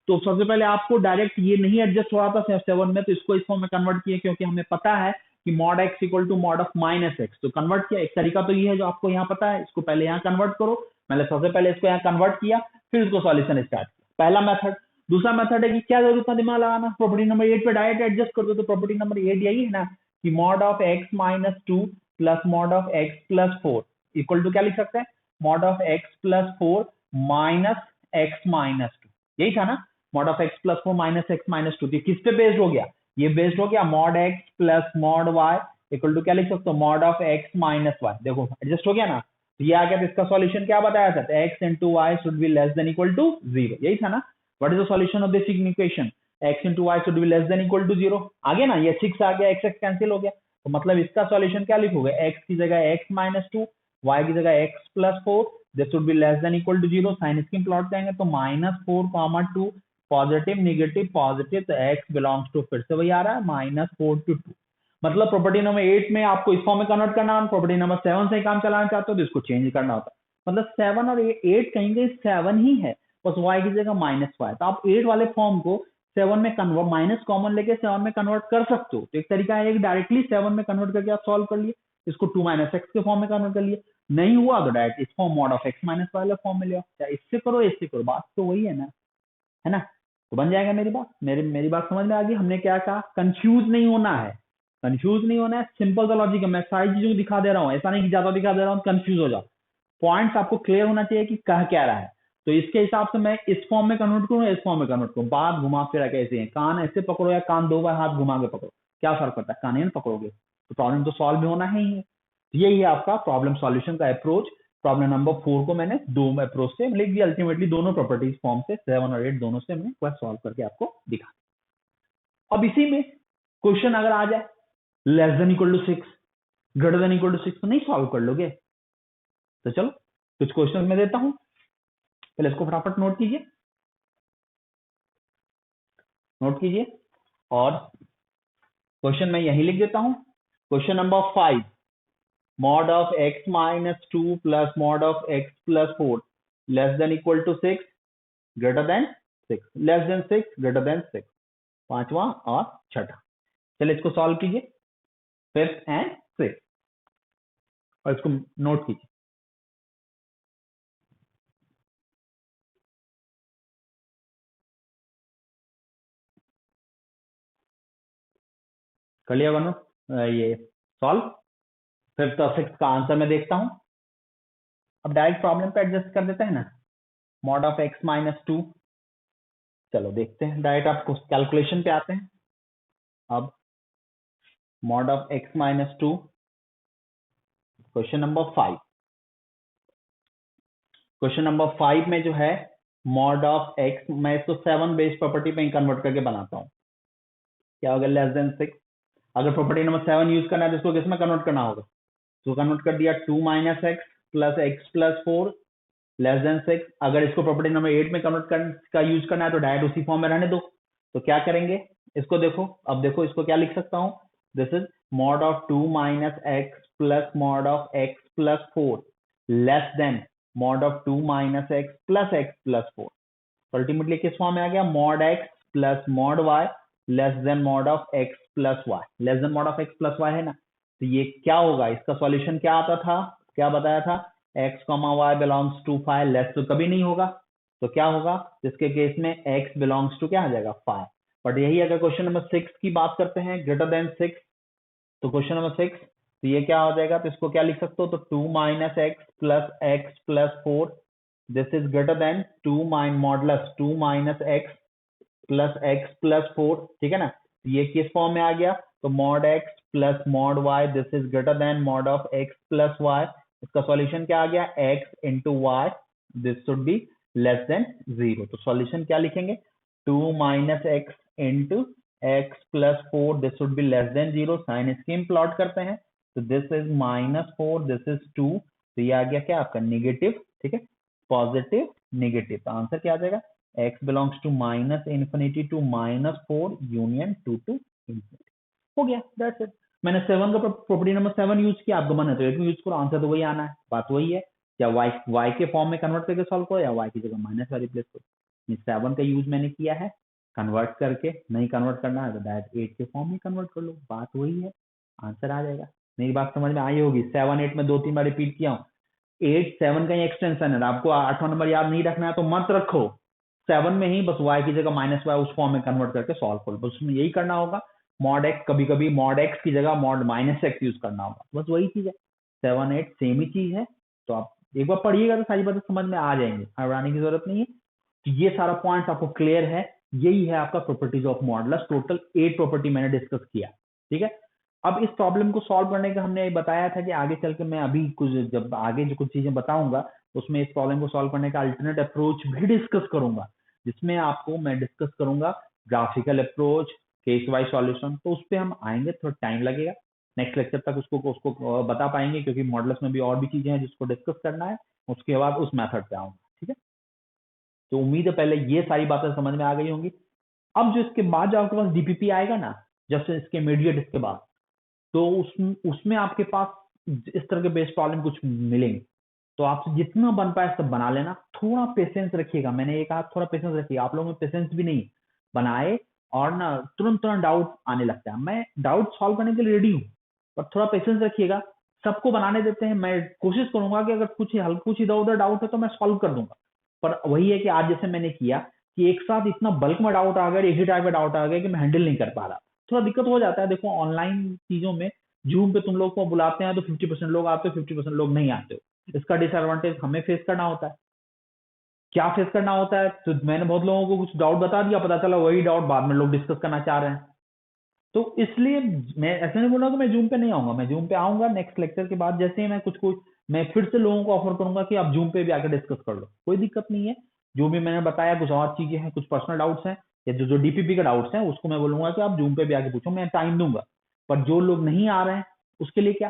तो सबसे पहले आपको डायरेक्ट ये नहीं एडजस्ट हो रहा था 7 में, तो इसको इस फॉर्म में कन्वर्ट किया, क्योंकि हमें पता है कि mod x equal to mod of minus x, तो कन्वर्ट किया। एक तरीका तो ये है जो आपको यहाँ पता है, इसको पहले यहाँ कन्वर्ट करो, मैंने सबसे पहले इसको यहाँ कन्वर्ट किया, फिर इसको सॉल्यूशन स्टार्ट किया, पहला मेथड। दूसरा मेथड है कि क्या जरूरत है दिमाग लगाना, प्रॉपर्टी नंबर 8 पे डायरेक्ट एडजस्ट कर दो। तो प्रॉपर्टी नंबर 8 यही है ना कि mod of x minus 2 plus mod of x plus 4 equal to क्या लिख सकते हैं, mod of x plus 4 minus x minus 2, यही था ना, mod of x plus 4 minus x minus 2। किस पे बेस्ड हो गया, ये बेस्ड हो गया mod x plus mod y equal to क्या लिख सकते हो mod of x minus y. देखो एडजस्ट हो गया ना, तो ये आ गया। तो इसका सॉल्यूशन क्या बताया था, x into y should be less than equal to 0, यही था ना। What is the solution of this equation, x into y should be less than equal to 0। आ गया ना, ये 6 आ गया, x x कैंसिल हो गया, तो मतलब इसका सॉल्यूशन क्या लिखोगे, x की जगह x minus 2, y की जगह x plus 4, this should be less than equal to 0। Sign scheme plot करेंगे तो -4, 2 पॉजिटिव नेगेटिव पॉजिटिव, तो x बिलोंग्स टू फिर से वही आ रहा है -4 to 2। मतलब प्रॉपर्टी नंबर 8 में आपको इस फॉर्म में कन्वर्ट करना, प्रॉपर्टी नंबर 7 से काम चलाना चाहते हो तो इसको चेंज करना होता है। मतलब 7 और 8 कहीं कहीं 7 ही है, बस y की जगह -y। तो आप 8 वाले फॉर्म को 7 में कन्वर्ट, माइनस कॉमन लेके 7 में कन्वर्ट कर सकते हो। तो एक तरीका है कि डायरेक्टली 7 में कन्वर्ट करके आप सॉल्व कर लिए, इसको 2 माइनस एक्स के फॉर्म में कन्वर्ट कर लिए, नहीं हुआ तो डायरेक्ट इस form mod of x minus वाले फॉर्म में लिया, चाहे इससे करो इससे करो, बात तो वही है ना, है ना। तो बन जाएगा मेरी बात। मेरी बात समझ में आ गई। हमने क्या कहा, कंफ्यूज नहीं होना है, कंफ्यूज नहीं होना है, सिंपल सा लॉजिक है। मैं सारी चीजों को दिखा दे रहा हूँ, ऐसा नहीं कि ज्यादा दिखा दे रहा हूँ कंफ्यूज हो जाओ। पॉइंट्स आपको क्लियर होना चाहिए कि कह क्या रहा है। तो इसके हिसाब से मैं इस फॉर्म में कन्वर्ट करूँ, इस फॉर्म में कन्वर्ट करूँ, बात घुमा फिरा कैसे है, कान ऐसे पकड़ो या कान 2 बार हाथ घुमा के पकड़ो, क्या फर्क पड़ता है, कान पकड़ोगे तो प्रॉब्लम तो सॉल्व भी होना ही है। यही है आपका प्रॉब्लम सॉल्यूशन का अप्रोच। प्रॉब्लम नंबर 4 को मैंने 2 अप्रोच से लिख दिया, अल्टीमेटली दोनों प्रॉपर्टीज फॉर्म से 7 और 8 दोनों से हमने सॉल्व करके आपको दिखा। अब इसी में क्वेश्चन अगर आ जाए less than equal to 6 greater than equal to 6 तो नहीं सॉल्व कर लोगे। तो चलो कुछ क्वेश्चन मैं देता हूं, पहले इसको फटाफट नोट कीजिए, नोट कीजिए। और क्वेश्चन मैं यही लिख देता हूं। Question number 5, mod of x minus 2 plus mod of x plus 4 less than equal to 6 greater than 6 less than 6 greater than 6, पांचवा और छठा। चलिए इसको सॉल्व कीजिए, 5th एंड 6th, और इसको नोट कीजिए। कर लिया वनो ये सॉल्व। 5th और 6th का आंसर मैं देखता हूं। अब डायरेक्ट प्रॉब्लम पे एडजस्ट कर देते हैं ना, मॉड ऑफ x माइनस 2। चलो देखते हैं, डायरेक्ट आपको कैलकुलेशन पे आते हैं। अब mod of x minus 2, question number 5, question number 5 में जो है मॉड ऑफ x, मैं इसको 7 बेस प्रॉपर्टी पे कन्वर्ट करके बनाता हूं। क्या होगा, लेस देन 6। अगर प्रॉपर्टी नंबर 7 यूज करना है तो इसको किस में कन्वर्ट करना होगा, तो कन्वर्ट कर दिया 2 minus x plus x plus 4 less then 6। अगर इसको प्रॉपर्टी नंबर 8 में कन्वर्ट का यूज करना है तो डायरेक्ट उसी फॉर्म में रहने दो। तो क्या करेंगे, इसको देखो, अब देखो इसको क्या लिख सकता हूं, this is mod of 2 minus x plus mod of x plus 4 less than mod of 2 minus x plus 4। Ultimately किस फॉर्म में आ गया, mod x plus mod y less than mod of x plus y, less than mod of x plus y है ना। तो ये क्या होगा, इसका सॉल्यूशन क्या आता था, क्या बताया था, x comma y belongs to 5, less तो कभी नहीं होगा। तो क्या होगा, इसके केस में एक्स बिलोंग्स टू क्या आ जाएगा 5। बट यही अगर क्वेश्चन नंबर 6 की बात करते हैं, ग्रेटर देन 6, तो क्वेश्चन नंबर 6, तो ये क्या हो जाएगा, तो इसको क्या लिख सकते हो, तो 2 minus x plus 4 this is greater then 2 modulus 2 minus x plus 4, ठीक है ना। ये किस फॉर्म में आ गया, तो mod x plus mod y this is greater than mod of x plus y. इसका सॉल्यूशन क्या आ गया, x into y this should be less than 0। तो सॉल्यूशन क्या लिखेंगे, 2 minus x into x plus 4 this should be less than 0। Sign scheme plot करते हैं, तो दिस इज -4 दिस इज 2, तो ये आ गया क्या आपका नेगेटिव, ठीक है, पॉजिटिव नेगेटिव। तो आंसर क्या आ जाएगा, x belongs to minus infinity to -4 union 2 to infinity। हो गया, दैट्स इट। मैंने 7 का प्रॉपर्टी नंबर 7 यूज किया, आपको मन है तो 8 में यूज करो, आंसर तो वही आना है। बात वही है, या y के फॉर्म में कन्वर्ट करके सॉल्व करो या y की जगह माइनस वाली रिप्लेस करो। 7 का यूज मैंने किया है कन्वर्ट करके, नहीं कन्वर्ट करना है तो डायरेक्ट 8 के फॉर्म में कन्वर्ट कर लो, बात वही है, आंसर आ जाएगा। मेरी बात समझ में आई होगी। 7 8 में 2-3 बार रिपीट किया हूँ। 8 7 का ही एक्सटेंशन है, आपको 8वां नंबर याद नहीं रखना है तो मत रखो, 7 में ही बस y की जगह माइनस वाई उस फॉर्म में कन्वर्ट करके सॉल्व करो, बस उसमें यही करना होगा। मॉड एक्स, कभी कभी मॉड एक्स की जगह मॉड माइनस एक्स यूज करना होगा, बस वही चीज है। 7 8 सेम ही चीज है, तो आप एक बार पढ़िएगा तो सारी बातें समझ में आ जाएंगी, घबराने की जरूरत नहीं है। तो ये सारा पॉइंट आपको क्लियर है, यही है आपका properties of modulus. Total 8 property मैंने डिस्कस किया, ठीक है। अब इस प्रॉब्लम को सॉल्व करने का हमने बताया था कि आगे चल के मैं अभी कुछ, जब आगे जो कुछ चीजें बताऊंगा उसमें इस प्रॉब्लम को सॉल्व करने का अल्टरनेट अप्रोच भी डिस्कस करूंगा, जिसमें आपको मैं डिस्कस करूंगा graphical approach, case wise solution. तो उस पर हम आएंगे, थोड़ा टाइम लगेगा, नेक्स्ट लेक्चर तक उसको बता पाएंगे, क्योंकि मॉडल्स में भी और भी चीजें हैं जिसको डिस्कस करना है, उसके बाद उस मेथड पे आऊंगा, ठीक है। तो उम्मीद है पहले ये सारी बातें समझ में आ गई होंगी। अब जो इसके बाद जो आपके पास डीपीपी आएगा ना, जब से इसके इमीडिएट इसके बाद, तो उसमें आपके पास इस तरह के बेस प्रॉब्लम कुछ मिलेंगे, तो आपसे जितना बन पाए सब बना लेना, थोड़ा पेशेंस रखिएगा। मैंने ये कहा थोड़ा पेशेंस रखिएगा, आप लोगों में पेशेंस भी नहीं बनाए और ना तुरंत तुरंत डाउट आने लगता है। मैं डाउट सॉल्व करने के लिए रेडी हूँ, पर थोड़ा पेशेंस रखिएगा, सबको बनाने देते हैं। मैं कोशिश करूंगा कि अगर कुछ इधर उधर डाउट है तो मैं सॉल्व कर दूंगा, पर वही है कि आज जैसे मैंने किया कि एक साथ इतना बल्क में डाउट आ गया, एक ही टाइप का डाउट आ गया कि मैं हैंडल नहीं कर पा रहा, थोड़ा दिक्कत हो जाता है। देखो ऑनलाइन चीजों में जूम पे तुम लोग को बुलाते हैं तो 50% लोग आते हो, 50% लोग नहीं आते हो। इसका डिसएडवांटेज हमें फेस करना होता है। क्या फेस करना होता है? तो मैंने बहुत लोगों को कुछ डाउट बता दिया, पता चला वही डाउट बाद में लोग डिस्कस करना चाह रहे हैं। तो इसलिए मैं ऐसा नहीं बोल रहा कि मैं जूम पे नहीं आऊंगा, मैं जूम पे आऊंगा नेक्स्ट लेक्चर के बाद। जैसे ही मैं कुछ मैं फिर से लोगों को ऑफर करूंगा कि आप जूम पे भी आकर डिस्कस कर लो, कोई दिक्कत नहीं है। जो भी मैंने बताया, कुछ और चीजें हैं, कुछ पर्सनल डाउट्स हैं या जो जो डीपीपी का डाउट्स हैं, उसको मैं बोलूंगा कि आप जूम पे भी आके पूछो, मैं टाइम दूंगा। पर जो लोग नहीं आ रहे हैं उसके लिए क्या?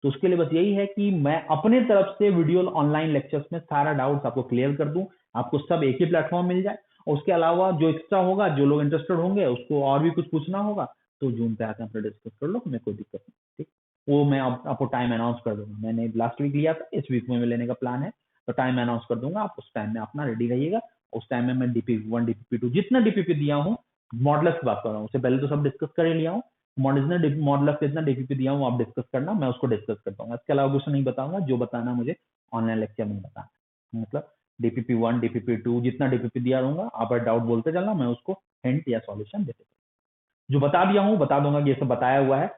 तो उसके लिए बस यही है कि मैं अपने तरफ से वीडियो ऑनलाइन लेक्चर्स में सारा डाउट्स आपको क्लियर कर दूं, आपको सब एक ही प्लेटफॉर्म मिल जाए। और उसके अलावा जो एक्स्ट्रा होगा, जो लोग इंटरेस्टेड होंगे, उसको और भी कुछ पूछना होगा तो जूम पे आकर अपना डिस्कस कर लो, हमें कोई दिक्कत नहीं। ठीक, वो मैं आपको टाइम अनाउंस कर दूंगा। मैंने लास्ट वीक लिया था, इस वीक में लेने का प्लान है, तो टाइम अनाउंस कर दूंगा। आप उस टाइम में अपना रेडी रहिएगा। उस टाइम में मैं डीपीपी 1 डीपीपी 2 जितना डीपीपी दिया हूँ, मॉडल्स की बात कर रहा हूँ, उससे पहले तो सब डिस्कस कर ही लिया हूँ। मॉडल कितना डीपीपी दिया हूँ आप डिस्कस करना, मैं उसको डिस्कस करता हूँ। इसके अलावा कुछ नहीं बताऊंगा, जो बताना मुझे ऑनलाइन लेक्चर में बताना। मतलब डीपीपी 1 डीपीपी 2 जितना डीपीपी दिया रहूंगा, आप डाउट बोलते चलना, मैं उसको हिंट या सॉल्यूशन देते चलूंगा। जो बता दिया हूँ बता दूंगा कि ये सब बताया हुआ है।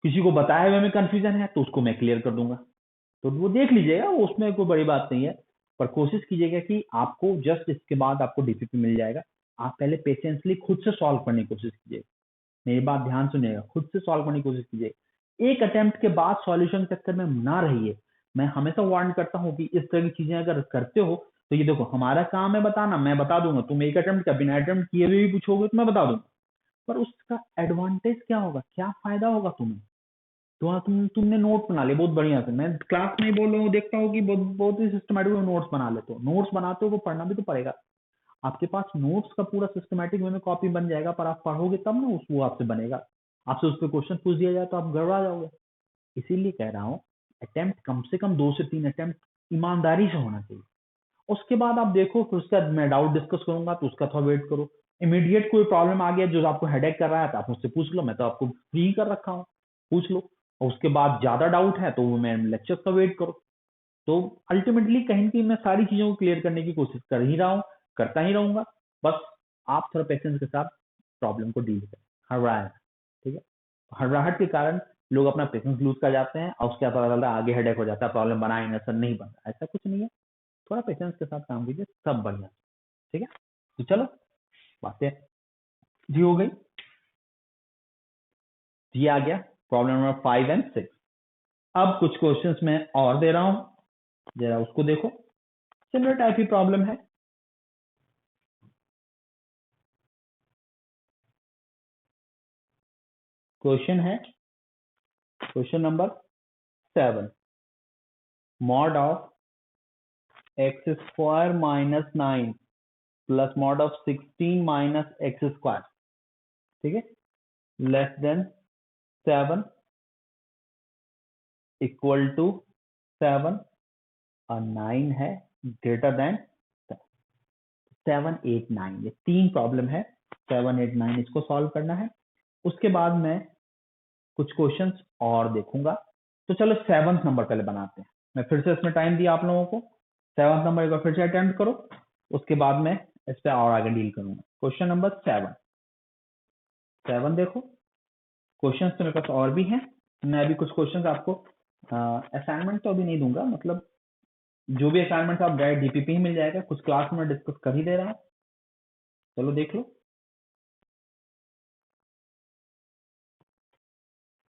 किसी को बताए हुए में कंफ्यूजन है तो उसको मैं क्लियर कर दूंगा, तो वो देख लीजिएगा, उसमें कोई बड़ी बात नहीं है। पर कोशिश कीजिएगा कि आपको जस्ट इसके बाद आपको डीपीपी मिल जाएगा, आप पहले पेशेंसली खुद से सॉल्व करने की कोशिश कीजिएगा। मेरी बात ध्यान सुनिएगा, खुद से सॉल्व करने की कोशिश कीजिए। एक अटेम्प्ट के बाद सॉल्यूशन के चक्कर में ना रहिए। मैं हमेशा वार्न करता हूँ कि इस तरह की चीजें अगर करते हो तो ये देखो, हमारा काम है बताना, मैं बता दूंगा। तुम एक अटेम्प्ट का बिना अटेम्प्ट किए भी पूछोगे तो मैं बता दूंगा, पर उसका एडवांटेज क्या होगा, क्या फायदा होगा तुम्हें? तो तुमने नोट बना लिया बहुत बढ़िया से। मैं क्लास में बोल रहा हूँ, देखता हूँ कि बहुत बहुत ही सिस्टमेटिक नोट्स बना लेते हो। नोट्स बनाते हो वो पढ़ना भी तो पड़ेगा। आपके पास नोट्स का पूरा सिस्टमेटिक वे में कॉपी बन जाएगा, पर आप पढ़ोगे तब ना वो आपसे बनेगा। आपसे उस पर क्वेश्चन पूछ दिया जाए तो आप गड़बड़ा जाओगे। इसीलिए कह रहा हूँ, अटेम्प्ट कम से कम 2 से 3 अटेम्प्ट ईमानदारी से होना चाहिए। उसके बाद आप देखो, फिर उसका मैं डाउट डिस्कस करूंगा तो उसका थोड़ा वेट करो। इमीडिएट कोई प्रॉब्लम आ गया जो आपको हेडेक कर रहा है तो आप मुझसे पूछ लो, मैं तो आपको फ्री कर रखा हूँ, पूछ लो। और उसके बाद ज्यादा डाउट है तो वो मैं लेक्चर का वेट करो। तो अल्टीमेटली कहीं ना कहीं मैं सारी चीजों को क्लियर करने की कोशिश कर ही रहा हूँ, करता ही रहूंगा। बस आप थोड़ा पेशेंस के साथ प्रॉब्लम को डील करें। हड़बड़ाएं, ठीक है? हड़बड़ाहट के कारण लोग अपना पेशेंस लूज कर जाते हैं और उसके बाद पता आगे हेडेक हो जाता है, प्रॉब्लम बनाए ना सर, नहीं बन रहा, ऐसा कुछ नहीं है। थोड़ा पेशेंस के साथ काम कीजिए, सब बढ़िया। ठीक है, तो चलो बातें जी हो गई। ये आ गया प्रॉब्लम नंबर 5 और 6। अब कुछ क्वेश्चंस मैं और दे रहा हूं, जरा उसको देखो। सिमिलर टाइप की प्रॉब्लम है। क्वेश्चन है, question number 7, mod of x square minus 9 plus mod of 16 minus x square, ठीक है, लेस देन 7 इक्वल टू 7 और 9 है ग्रेटर देन 7, 8, 9। ये 3 प्रॉब्लम है, 7, 8, 9 इसको सॉल्व करना है। उसके बाद मैं कुछ क्वेश्चंस और देखूंगा। तो चलो 7th नंबर पहले बनाते हैं। मैं फिर से इसमें टाइम दिया आप लोगों को, 7th नंबर एक बार फिर से अटेम्प्ट करो, उसके बाद मैं इस पर और आगे डील करूंगा। क्वेश्चन नंबर 7 देखो। क्वेश्चंस तो मेरे पास और भी हैं, मैं अभी कुछ क्वेश्चंस आपको असाइनमेंट तो अभी नहीं दूंगा, मतलब जो भी असाइनमेंट आप गए डीपीपी ही मिल जाएगा, कुछ क्लास में डिस्कस कर ही दे रहा हूँ। चलो देख लो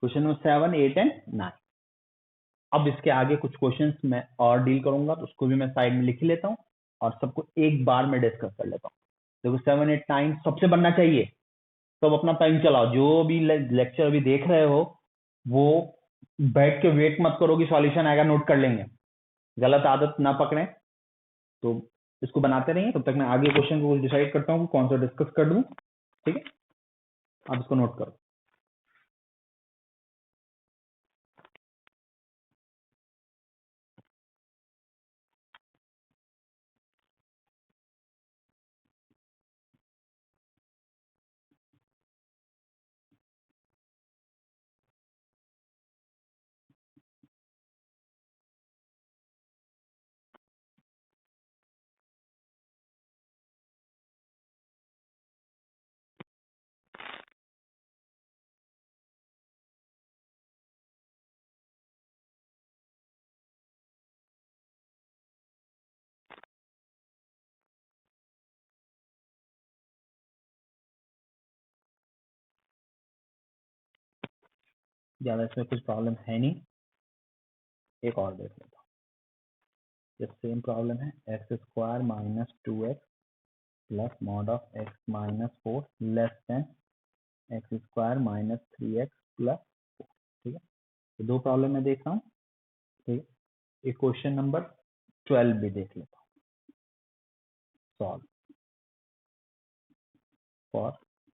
क्वेश्चन नंबर 7, 8 एंड 9। अब इसके आगे कुछ क्वेश्चंस मैं और डील करूंगा तो उसको भी मैं साइड में लिख लेता हूँ और सबको एक बार में डिस्कस कर लेता हूँ। देखो 7, 8, 9 सबसे बनना चाहिए। तो अब अपना टाइम चलाओ, जो भी लेक्चर अभी देख रहे हो वो बैठ के वेट मत करो कि सॉल्यूशन आएगा नोट कर लेंगे, गलत आदत ना पकड़े। तो इसको बनाते रहिए, तब तक मैं आगे क्वेश्चन को डिसाइड करता हूँ कौन सा डिस्कस कर दूं। ठीक है, आप इसको नोट करो। ज्यादा इसमें कुछ प्रॉब्लम है नहीं, एक और देख लेता हूँ। ये सेम प्रॉब्लम है, x square minus 2x plus mod of x minus 4 less then x square minus 3x plus 4। ठीक है, तो दो प्रॉब्लम मैं देख रहा हूँ। ठीक है, एक क्वेश्चन नंबर 12 भी देख लेता हूँ। Solve for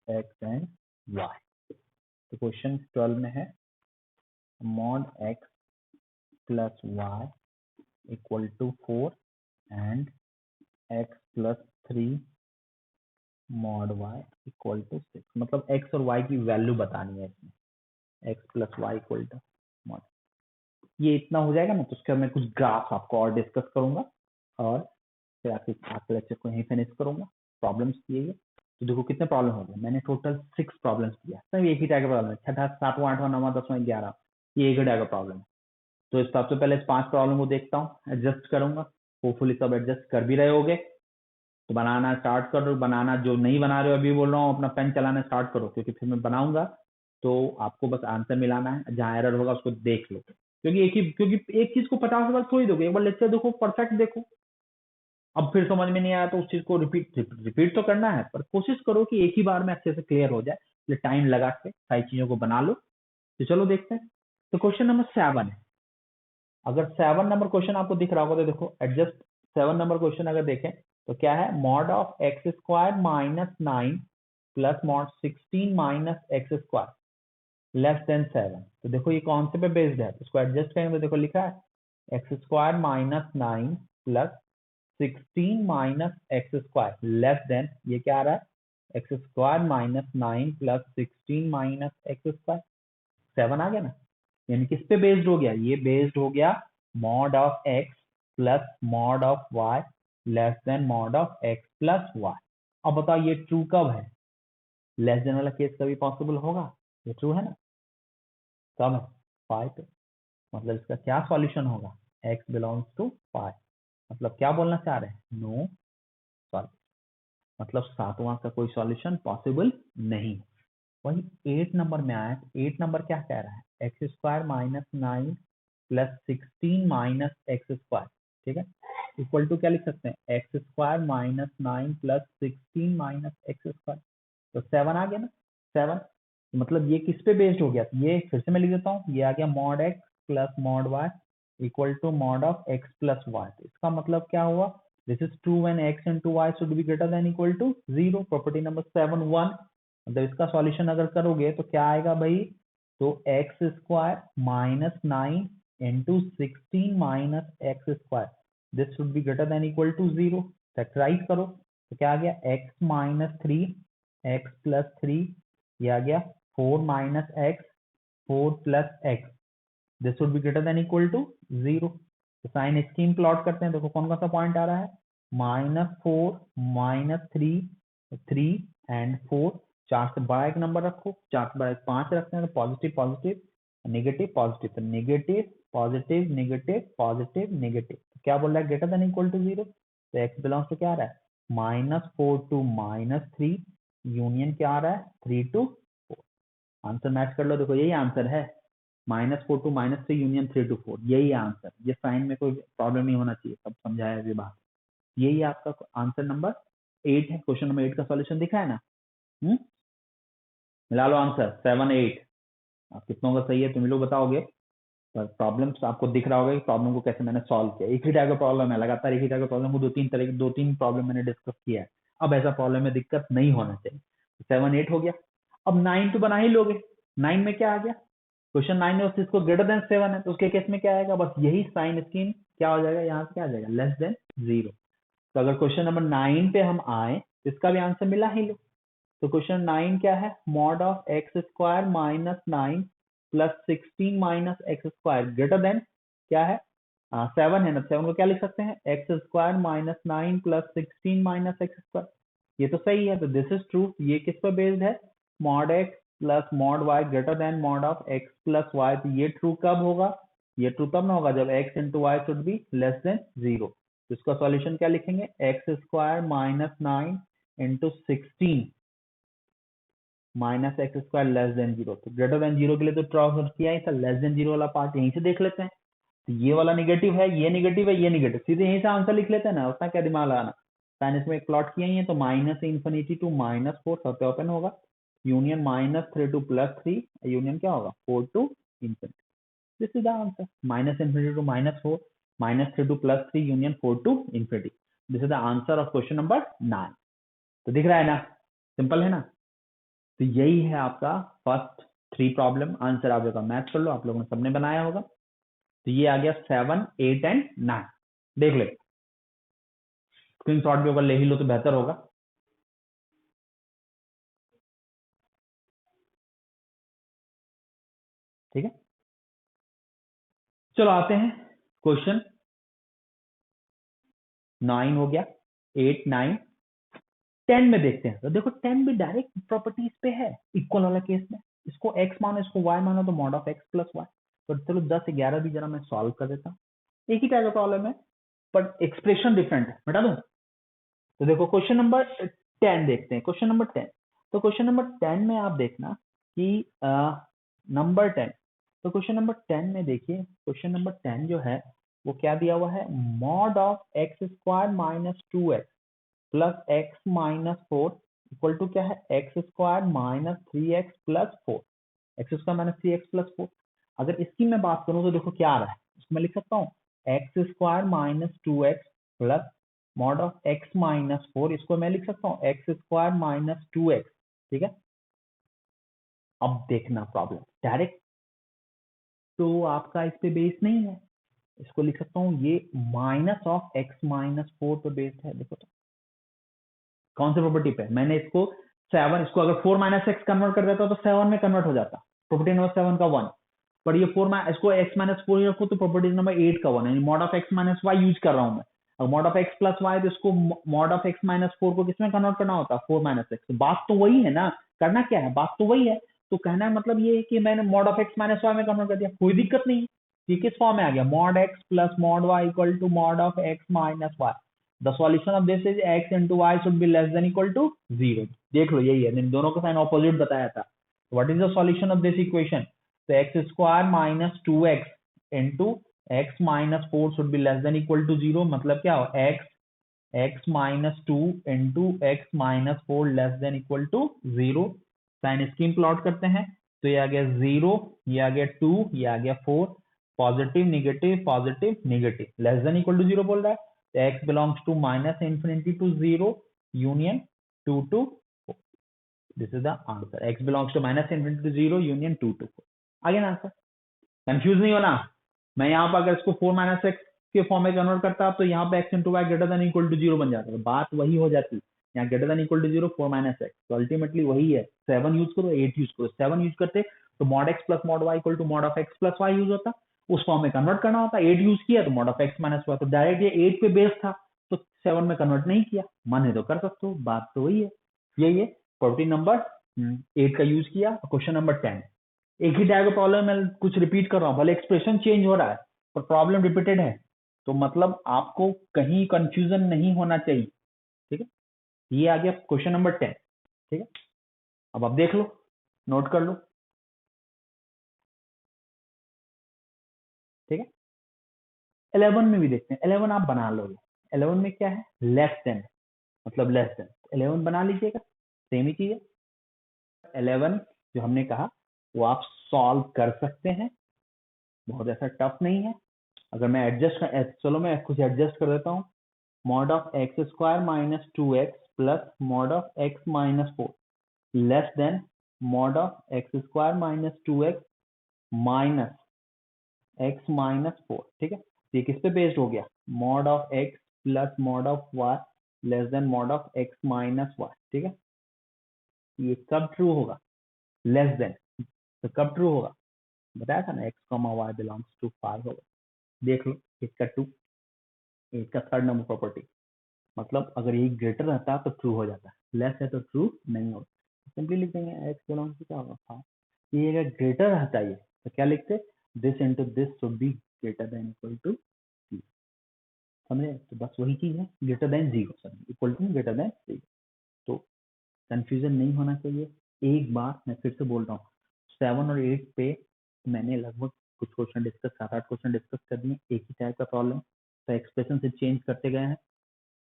x and y. तो क्वेश्चन 12 में है mod x plus y equal to 4 and x plus 3 mod y equal to 6। मतलब एक्स और वाई की वैल्यू बतानी है इसमें, x plus y equal to mod. ये इतना हो जाएगा ना, तो उसका मैं कुछ ग्राफ आपको और डिस्कस करूंगा और फिर आपके लेक्चर को यहीं फिनिश करूंगा। प्रॉब्लम्स दिए गए तो देखो कितने प्रॉब्लम हो गए, मैंने टोटल 6 प्रॉब्लम्स दिया, सब एक ही टाइप का प्रॉब्लम है, छठा सातवां आठवां नौवां 10वां 11, ये एक ही टाइप का प्रॉब्लम है। तो इस सबसे पहले इस 5 प्रॉब्लम को देखता हूँ, एडजस्ट करूंगा, होपफुली सब एडजस्ट कर भी रहे होगे। तो बनाना स्टार्ट करो, बनाना जो नहीं बना रहे हो अभी बोल रहा हूँ अपना पेन चलाना स्टार्ट करो, क्योंकि फिर मैं बनाऊंगा तो आपको बस आंसर मिलाना है, जहाँ एरर होगा उसको देख लो, क्योंकि एक चीज को 50 बार थोड़ी दोगे, एक बार लेक्चर देखो परफेक्ट देखो, अब फिर समझ में नहीं आया तो उस चीज को रिपीट तो करना है, पर कोशिश करो कि एक ही बार में अच्छे से क्लियर हो जाए, इसलिए टाइम लगा के सारी चीजों को बना लो। तो चलो देखते हैं। तो क्वेश्चन नंबर 7 है, अगर 7 नंबर क्वेश्चन आपको दिख रहा होगा तो देखो एडजस्ट। 7 नंबर क्वेश्चन अगर देखें तो क्या है, mod of x square minus 9 plus mod 16 minus x square less than 7। तो देखो ये कौन से पे बेस्ड है, तो इसको एडजस्ट करेंगे तो देखो लिखा है x square minus 9 plus 16 minus x square less than, ये क्या आ रहा है x square minus 9 plus 16 minus x square, 7 आ गया ना। यानी किस पे बेस्ड हो गया, ये बेस्ड हो गया mod of x plus mod of y less than mod of x plus y. अब बताओ ये ट्रू कब है, लेस देन वाला केस कभी पॉसिबल होगा, ये ट्रू है ना, कब है 5 पे। मतलब इसका क्या सॉल्यूशन होगा, x बिलोंग्स टू 5। मतलब क्या बोलना चाह रहे हैं, नो सॉल्व, मतलब 7वां का कोई सॉल्यूशन पॉसिबल नहीं। वही 8 नंबर में आया, 8 नंबर क्या कह रहा है, x square minus 9 plus 16 minus x square. ठीक है, इक्वल टू क्या लिख सकते हैं, x square minus 9 plus 16 minus x square. तो 7 आ गया ना, 7। मतलब ये किस पे बेस्ड हो गया, ये फिर से मैं लिख देता हूँ, ये आ गया mod x plus mod y equal to mod of x plus y. इसका मतलब क्या हुआ, this is true when x into y should be greater than equal to 0। Property number 7 1। मतलब इसका सॉल्यूशन अगर करोगे तो क्या आएगा भाई, तो x square minus 9 into 16 minus x square, this should be greater than equal to 0। Factorise करो तो क्या आ गया, एक्स माइनस 3 एक्स प्लस 3, ये आ गया 4 minus x 4 plus x, this should be greater than equal to 0। तो साइन स्कीम प्लॉट करते हैं, देखो कौन कौन सा पॉइंट आ रहा है, -4 -3 3 एंड 4। 4 से बड़ा एक नंबर रखो, 4 से बड़ा एक 5 रखते हैं, तो पॉजिटिव पॉजिटिव नेगेटिव पॉजिटिव, तो negative positive negative positive negative. तो क्या बोल रहा है, ग्रेटर देन इक्वल टू 0। तो एक्स बिलोंग्स टू क्या आ रहा है, -4 टू -3 यूनियन क्या आ रहा है, 3 टू 4। आंसर मैच कर लो, देखो यही आंसर है, -4 टू -3 यूनियन 3 टू 4, यही आंसर। ये साइन में कोई प्रॉब्लम नहीं होना चाहिए, सब समझाया ये बात। यही आपका आंसर नंबर 8 है, क्वेश्चन नंबर 8 का सॉल्यूशन दिखा है ना। मिला लो आंसर 7 8। आप कितनों का सही है तुम लोग बताओगे, पर प्रॉब्लम्स आपको दिख रहा होगा कि प्रॉब्लम को कैसे मैंने सॉल्व किया। एक ही टाइप का प्रॉब्लम है, लगातार एक ही टाइप का प्रॉब्लम को दो तीन प्रॉब्लम मैंने डिस्कस किया है। अब ऐसा प्रॉब्लम में दिक्कत नहीं होना चाहिए। 7 8 हो गया, अब 9 तो बना ही लोगे। 9 में क्या आ गया, क्वेश्चन 9 में उसको ग्रेटर देन 7 है, तो उसके केस में क्या आएगा, बस यही साइन स्कीम क्या हो जाएगा, यहाँ से क्या आ जाएगा, लेस देन 0। तो अगर क्वेश्चन नंबर 9 पे हम आए तो इसका भी आंसर मिला ही लो। तो क्वेश्चन 9 क्या है, mod of x square minus 9 plus 16 minus x square greater than क्या है, 7 है ना, 7 को क्या लिख सकते हैं, x square minus 9 plus 16 minus x square. ये तो सही है, तो दिस इज ट्रू। ये किस पर बेस्ड है, mod x plus mod y greater than mod of x plus y. तो ये ट्रू कब होगा, ये ट्रू तब ना होगा जब x into y should be less than 0। तो इसका सॉल्यूशन क्या लिखेंगे, x square minus 9 into 16 minus x square less than zero. तो ग्रेटर देन जीरो के लिए तो ड्रॉ किया ही था, लेस देन जीरो वाला पार्ट यहीं से देख लेते हैं। तो ये वाला निगेटिव है, ये निगेटिव है, ये निगेटिव, सीधे यहीं से आंसर लिख लेते हैं ना, उतना क्या दिमाग लगाना। साइन इसमें एक प्लॉट किया ही है, तो minus infinity to minus four सत्य ओपन होगा, union minus three to plus three, union क्या होगा four to infinity. This is the answer, minus infinity to minus four, minus three to plus three, union four to infinity. This is the answer of question number 9। तो दिख रहा है ना, simple है ना। तो यही है आपका फर्स्ट 3 प्रॉब्लम। आंसर आप लोगों का मैच कर लो, आप लोगों ने सबने बनाया होगा। तो ये आ गया 7, 8 एंड 9। देख ले, स्क्रीनशॉट भी अगर ले ही लो तो बेहतर होगा। ठीक है, चलो आते हैं क्वेश्चन 9 हो गया, 8, 9, 10 में देखते हैं। तो देखो 10 भी डायरेक्ट प्रॉपर्टीज पे है, इक्वल वाला केस में। इसको x मानो, इसको y मानो, तो mod of x plus y. तो चलो 10 11 भी जरा मैं सॉल्व कर देता हूँ। एक ही टाइप का प्रॉब्लम है बट एक्सप्रेशन डिफरेंट है, बता दूं। तो देखो क्वेश्चन नंबर 10 देखते हैं, क्वेश्चन नंबर 10। तो क्वेश्चन नंबर 10 में आप देखना कि नंबर 10, तो क्वेश्चन नंबर 10 में देखिए, क्वेश्चन नंबर 10 जो है वो क्या दिया हुआ है, mod of x square minus two x plus x minus four equal to क्या है, x square minus three x plus four, x square minus three x plus four. अगर इसकी मैं बात करूं तो देखो क्या आ रहा है, इसको मैं लिख सकता हूँ x square minus two x plus mod of x minus four, इसको मैं लिख सकता हूँ x square minus two x. ठीक है, अब देखना प्रॉब्लम डायरेक्ट तो आपका इस पे बेस नहीं है, इसको लिख सकता हूँ ये minus of x minus four पे बेस्ड है। देखो तो कौन से प्रॉपर्टी पे, मैंने इसको 7, इसको अगर 4 माइनस एक्स कन्वर्ट कर देता तो 7 में कन्वर्ट हो जाता, प्रॉपर्टी नंबर 7 का 1। पर ये 4 इसको x माइनस फोर रखो तो प्रॉपर्टी नंबर 8 का 1 है, mod of x minus y use कर रहा हूं मैं। अब mod of x plus y, तो इसको mod of x minus four को किसमें कन्वर्ट करना होता है, 4 माइनस एक्स। बात तो वही है ना, करना क्या है, बात तो वही है। तो कहना है मतलब ये है कि मैंने mod of x minus y में कन्वर्ट कर दिया, कोई दिक्कत नहीं है। ये किस फॉर्म में आ गया, mod x plus mod y equal to mod of x minus y. The solution of this is x into y should be less than equal to 0। देख लो यही है, इन दोनों का साइन ऑपोजिट बताया था। What is the solution of this equation, तो x square minus two x into x minus four should be less than equal to zero. मतलब क्या हो, x minus two into x minus four less than equal to zero. Sign scheme plot करते हैं, तो ये आ गया zero, ये आ गया टू, ये आ गया four, positive negative negative, less than equal to zero बोल रहा है। तो x belongs to minus infinity to zero union two to four. This is the answer, x belongs to minus infinity to zero union two to four. आगे ना answer, confuse नहीं होना। मैं यहाँ पर अगर इसको 4 माइनस एक्स के फॉर्म में कन्वर्ट करता तो यहाँ पे x into y greater than equal to zero बन जाता, तो बात वही हो जाती। यहाँ greater than equal to zero 4 minus x, तो अल्टीमेटली वही है। 7 यूज करो, 8 यूज करो, 7 यूज करते तो mod x plus mod y equal to mod of x plus y use होता, उस फॉर्म में कन्वर्ट करना होता। 8 यूज किया तो mod of x minus y, तो डायरेक्ट ये 8 पे बेस था तो 7 में कन्वर्ट नहीं किया, मन है तो कर सकते हो, बात तो वही है। यही है प्रॉपर्टी नंबर 8 का यूज किया। क्वेश्चन नंबर 10, एक ही टाइप का प्रॉब्लम मैं कुछ रिपीट कर रहा हूँ, भले एक्सप्रेशन चेंज हो रहा है पर प्रॉब्लम रिपीटेड है, तो मतलब आपको कहीं कंफ्यूजन नहीं होना चाहिए। ठीक है, ये आ गया क्वेश्चन नंबर 10। ठीक है, अब आप देख लो, नोट कर लो। ठीक है, 11 में भी देखते हैं, 11 आप बना लोगे। 11 में क्या है, लेस देन, मतलब लेस देन, 11 बना लीजिएगा, सेम ही चीज है। 11 जो हमने कहा वो आप सॉल्व कर सकते हैं, बहुत ऐसा टफ नहीं है। अगर मैं एडजस्ट, चलो मैं कुछ एडजस्ट कर देता हूँ, mod of x square minus two x plus mod of x minus four less than mod of x square minus two x minus x minus four. ठीक है, तो ये किस पे बेस्ड हो गया, mod of x plus mod of y less than mod of x minus y. ठीक है, ये कब ट्रू होगा, लेस देन, तो कब ट्रू होगा, बताया था ना, x comma y belongs to 5 होगा। देख लो इसका 2, इसका थर्ड नंबर प्रॉपर्टी, मतलब अगर ये ग्रेटर रहता तो ट्रू हो जाता, लेस है तो ट्रू नहीं होगा। सिंपली लिख देंगे एक्स बिलोंग्स टू क्या होगा 5। ये अगर ग्रेटर रहता है तो क्या लिखते, this into this should be greater than equal to 0। समझे, तो बस वही चीज है, greater than 0, sorry equal to greater than 0। तो कंफ्यूजन नहीं होना चाहिए, एक बार मैं फिर से बोल रहा हूँ, 7 और 8 पे मैंने लगभग कुछ क्वेश्चन डिस्कस, 7-8 क्वेश्चन डिस्कस कर दिए, एक ही टाइप का प्रॉब्लम, तो एक्सप्रेशन से चेंज करते गए हैं।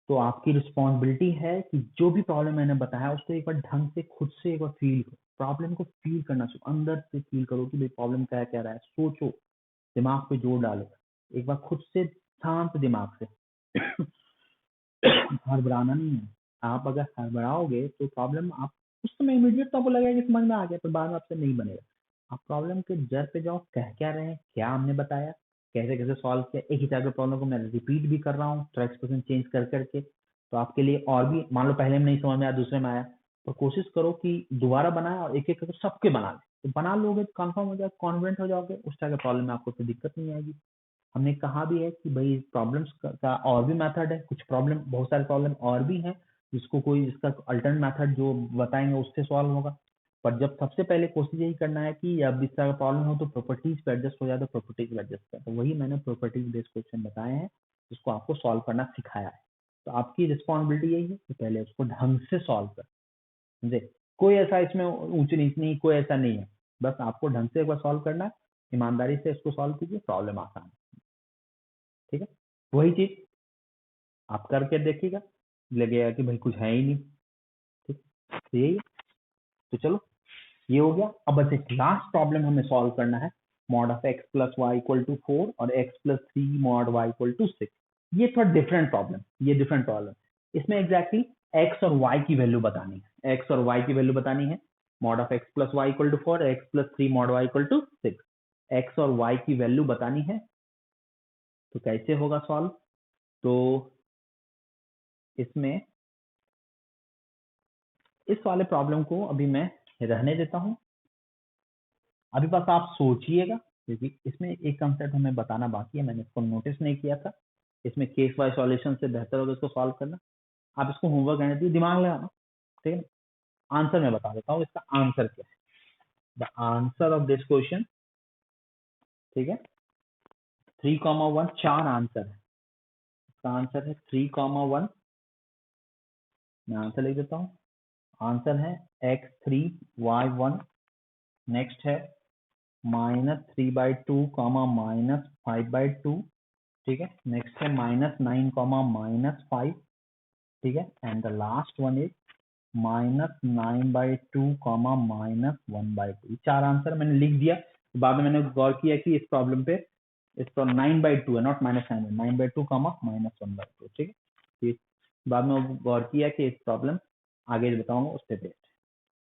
तो आपकी रिस्पॉन्सिबिलिटी है कि जो भी प्रॉब्लम मैंने बताया उसको एक बार ढंग से खुद से एक बार फील करो, प्रॉब्लम को फील करना चाहिए, अंदर से फील करो कि भाई प्रॉब्लम क्या कह रहा है, सोचो, दिमाग पे जोर डालो, एक बार खुद से शांत दिमाग से हड़बड़ाना नहीं है। आप अगर हड़बड़ाओगे तो प्रॉब्लम आप उस समय इमीडिएट तो आपको लगेगा कि समझ में आ गया, पर बाद में आपसे नहीं बनेगा। आप प्रॉब्लम के जड़ पे जाओ, कह क्या रहे हैं, क्या हमने बताया, कैसे कैसे सॉल्व किया, एक ही टाइप के प्रॉब्लम को मैं रिपीट भी कर रहा हूँ तो एक्सप्रेशन चेंज कर करके, तो आपके लिए और भी, मान लो पहले में नहीं समझ में आया, दूसरे में आया, तो कोशिश करो कि दोबारा बनाए और एक एक करके सबके बना ले, तो बना लोगे तो कंफर्म हो जाए, कॉन्फिडेंट हो जाओगे, उस टाइप के प्रॉब्लम में आपको कोई दिक्कत नहीं आएगी। हमने कहा भी है कि भाई प्रॉब्लम्स का और भी मेथड है, कुछ प्रॉब्लम, बहुत सारे प्रॉब्लम और भी हैं जिसको कोई इसका अल्टरनेट मेथड जो बताएंगे उससे सॉल्व होगा। पर जब सबसे पहले कोशिश यही करना है कि अब इस तरह का प्रॉब्लम हो तो प्रॉपर्टीज पे एडजस्ट हो जाए, तो प्रॉपर्टीज पे एडजस्ट कर, तो वही मैंने प्रॉपर्टीज बेस्ड क्वेश्चन बताए हैं जिसको आपको सॉल्व करना सिखाया है। तो आपकी रिस्पॉन्सिबिलिटी यही है कि पहले उसको ढंग से सॉल्व कर, समझे, कोई ऐसा इसमें ऊंच नीच नहीं, कोई ऐसा नहीं है, बस आपको ढंग से एक बार सॉल्व करना है, ईमानदारी से इसको सॉल्व कीजिए, प्रॉब्लम आसान है। ठीक है, वही चीज आप करके देखिएगा, लगेगा कि भाई कुछ है ही नहीं। ठीक, तो यही है। तो चलो, ये हो गया। अब बस एक लास्ट प्रॉब्लम हमें सॉल्व करना है, mod of x plus y equal to 4 और x plus 3 mod y equal to 6। ये थोड़ा डिफरेंट प्रॉब्लम, ये डिफरेंट प्रॉब्लम, इसमें एग्जैक्टली एक्स और वाई की वैल्यू बतानी है, एक्स और वाई की वैल्यू बतानी है, mod of x plus y equal to 4, x plus 3 mod y equal to 6, x और वाई की वैल्यू बतानी है। तो कैसे होगा सॉल्व? तो इसमें इस वाले प्रॉब्लम को अभी मैं रहने देता हूं, अभी बस आप सोचिएगा, क्योंकि इसमें एक कंसेप्ट हमें बताना बाकी है, मैंने इसको नोटिस नहीं किया था। इसमें केस वाइज सॉल्यूशन से बेहतर होगा इसको सॉल्व करना। आप इसको होमवर्क रहने दीजिए, दिमाग लगाना, ठीक है। आंसर मैं बता देता हूँ, इसका आंसर क्या है, the answer of this question, ठीक है, 3,1, 4 आंसर है, इसका आंसर है 3,1, मैं आंसर लिख देता हूँ। आंसर है x3y1, नेक्स्ट है -3/2, -5/2, ठीक है, नेक्स्ट है -9, -5, ठीक है, and the last one is -9/2, -1/2। 4 answer मैंने लिख दिया। बाद में मैंने गौर किया कि इस प्रॉब्लम पे इस पर 9/2 है, नॉट -9, 9/2, -1/2, ठीक है। बाद में गौर किया कि इस प्रॉब्लम आगे जो बताऊंगा उस पर बेस्ड,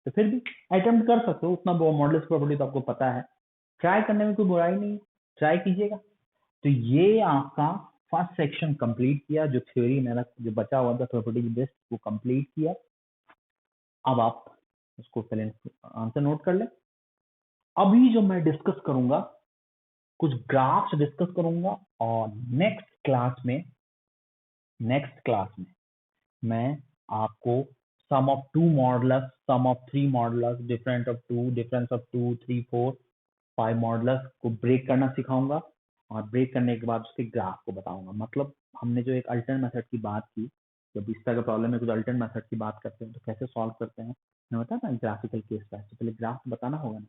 तो फिर भी अटेम्प्ट कर सकते हो, उतना मॉडल्स प्रॉपर्टी तो आपको पता है, ट्राई करने में कोई बुराई नहीं, ट्राई कीजिएगा। तो ये आपका फर्स्ट सेक्शन कंप्लीट किया, जो थ्योरी मेरा जो बचा हुआ था प्रॉपर्टी बेस्ड वो कंप्लीट किया। अब आप उसको पहले आंसर नोट कर ले। अभी जो मैं डिस्कस करूंगा, कुछ ग्राफ्स डिस्कस करूंगा, और नेक्स्ट क्लास में मैं आपको sum of 2 modulus, sum of 3 modulus, difference of 2, 3, 4, 5 modulus को ब्रेक करना सिखाऊंगा, और ब्रेक करने के बाद उसके ग्राफ को बताऊंगा। मतलब हमने जो एक अल्टरनेट मेथड की बात की, जब इस तरह का प्रॉब्लम में कुछ अल्टरनेट मेथड की बात करते हैं तो कैसे सॉल्व करते हैं, मैं बताया ना ग्राफिकल केस का, तो पहले ग्राफ बताना होगा ना,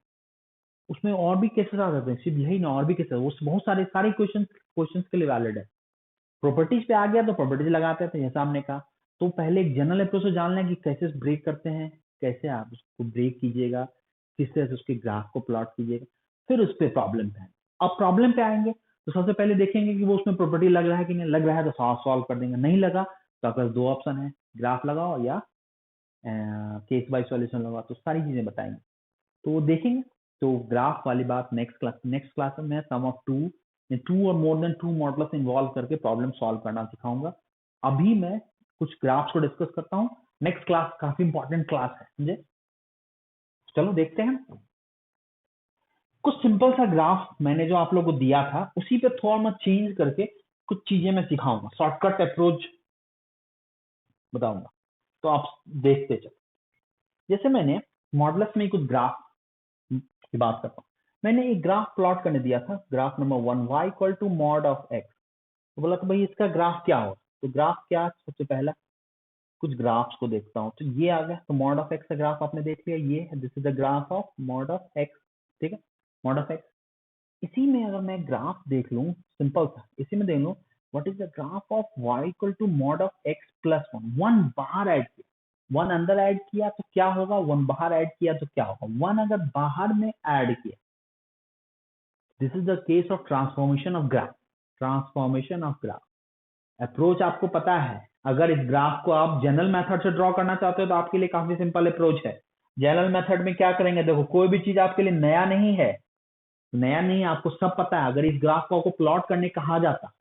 उसमें और भी केसेस आ जाते हैं, सिर्फ यही ना, और भी केसेस, वो बहुत सारे क्वेश्चंस के लिए वैलिड है। प्रॉपर्टीज पे आ गया तो प्रॉपर्टीज लगाते हैं, तो जैसा हमने कहा, तो पहले एक जनरल अप्रोच से जान लें कि कैसे ब्रेक करते हैं, कैसे आप उसको ब्रेक कीजिएगा, किस तरह से उसके ग्राफ को प्लॉट कीजिएगा, फिर उस पर प्रॉब्लम पे आएंगे। अब प्रॉब्लम पे आएंगे तो सबसे पहले देखेंगे कि वो उसमें प्रॉपर्टी लग रहा है कि नहीं, लग रहा है तो सॉल्व कर देंगे, नहीं लगा तो आपके पास 2 ऑप्शन है, ग्राफ लगाओ या केस बाय सॉल्यूशन लगाओ, तो सारी चीजें बताएंगे, तो वो देखेंगे। तो ग्राफ वाली बात नेक्स्ट क्लास में मैं सम ऑफ 2 और मोर देन 2 मॉडल्स इन्वॉल्व करके प्रॉब्लम सॉल्व करना सिखाऊंगा। अभी मैं कुछ ग्राफ्स को डिस्कस करता हूँ, नेक्स्ट क्लास काफी इंपॉर्टेंट क्लास है, समझे। चलो देखते हैं, कुछ सिंपल सा ग्राफ मैंने जो आप लोगों को दिया था उसी पे थोड़ा मैं चेंज करके कुछ चीजें मैं सिखाऊंगा, शॉर्टकट अप्रोच बताऊंगा, तो आप देखते चलो। जैसे मैंने मॉडल्स में कुछ ग्राफ की बात करता हूँ, मैंने एक ग्राफ प्लॉट करने दिया था, graph number 1, y equal to mod of x, तो बोला तो भाई इसका ग्राफ क्या हो, तो ग्राफ क्या, सबसे पहला कुछ ग्राफ्स को देखता हूँ। तो ये आ गया, तो मॉड ऑफ एक्स का ग्राफ आपने देख लिया, ये है, this is the graph of mod of x, ठीक है, मॉड ऑफ एक्स। इसी में अगर मैं ग्राफ देख लूं, सिंपल सा, इसी में देख लूं what is the graph of y equal to mod of x plus 1, 1 बाहर ऐड किया, 1 अंदर ऐड किया तो क्या होगा, 1 बाहर ऐड किया तो क्या होगा, 1 अगर बाहर में ऐड किया, this is the case of transformation of graph, transformation of graph. Approach आपको पता है, अगर इस ग्राफ को आप जनरल मेथड से ड्रॉ करना चाहते हो तो आपके लिए काफी सिंपल अप्रोच है। जनरल मेथड में क्या करेंगे, देखो कोई भी चीज आपके लिए नया नहीं है, नया नहीं, आपको सब पता है। अगर इस ग्राफ को आपको प्लॉट करने कहा जाता,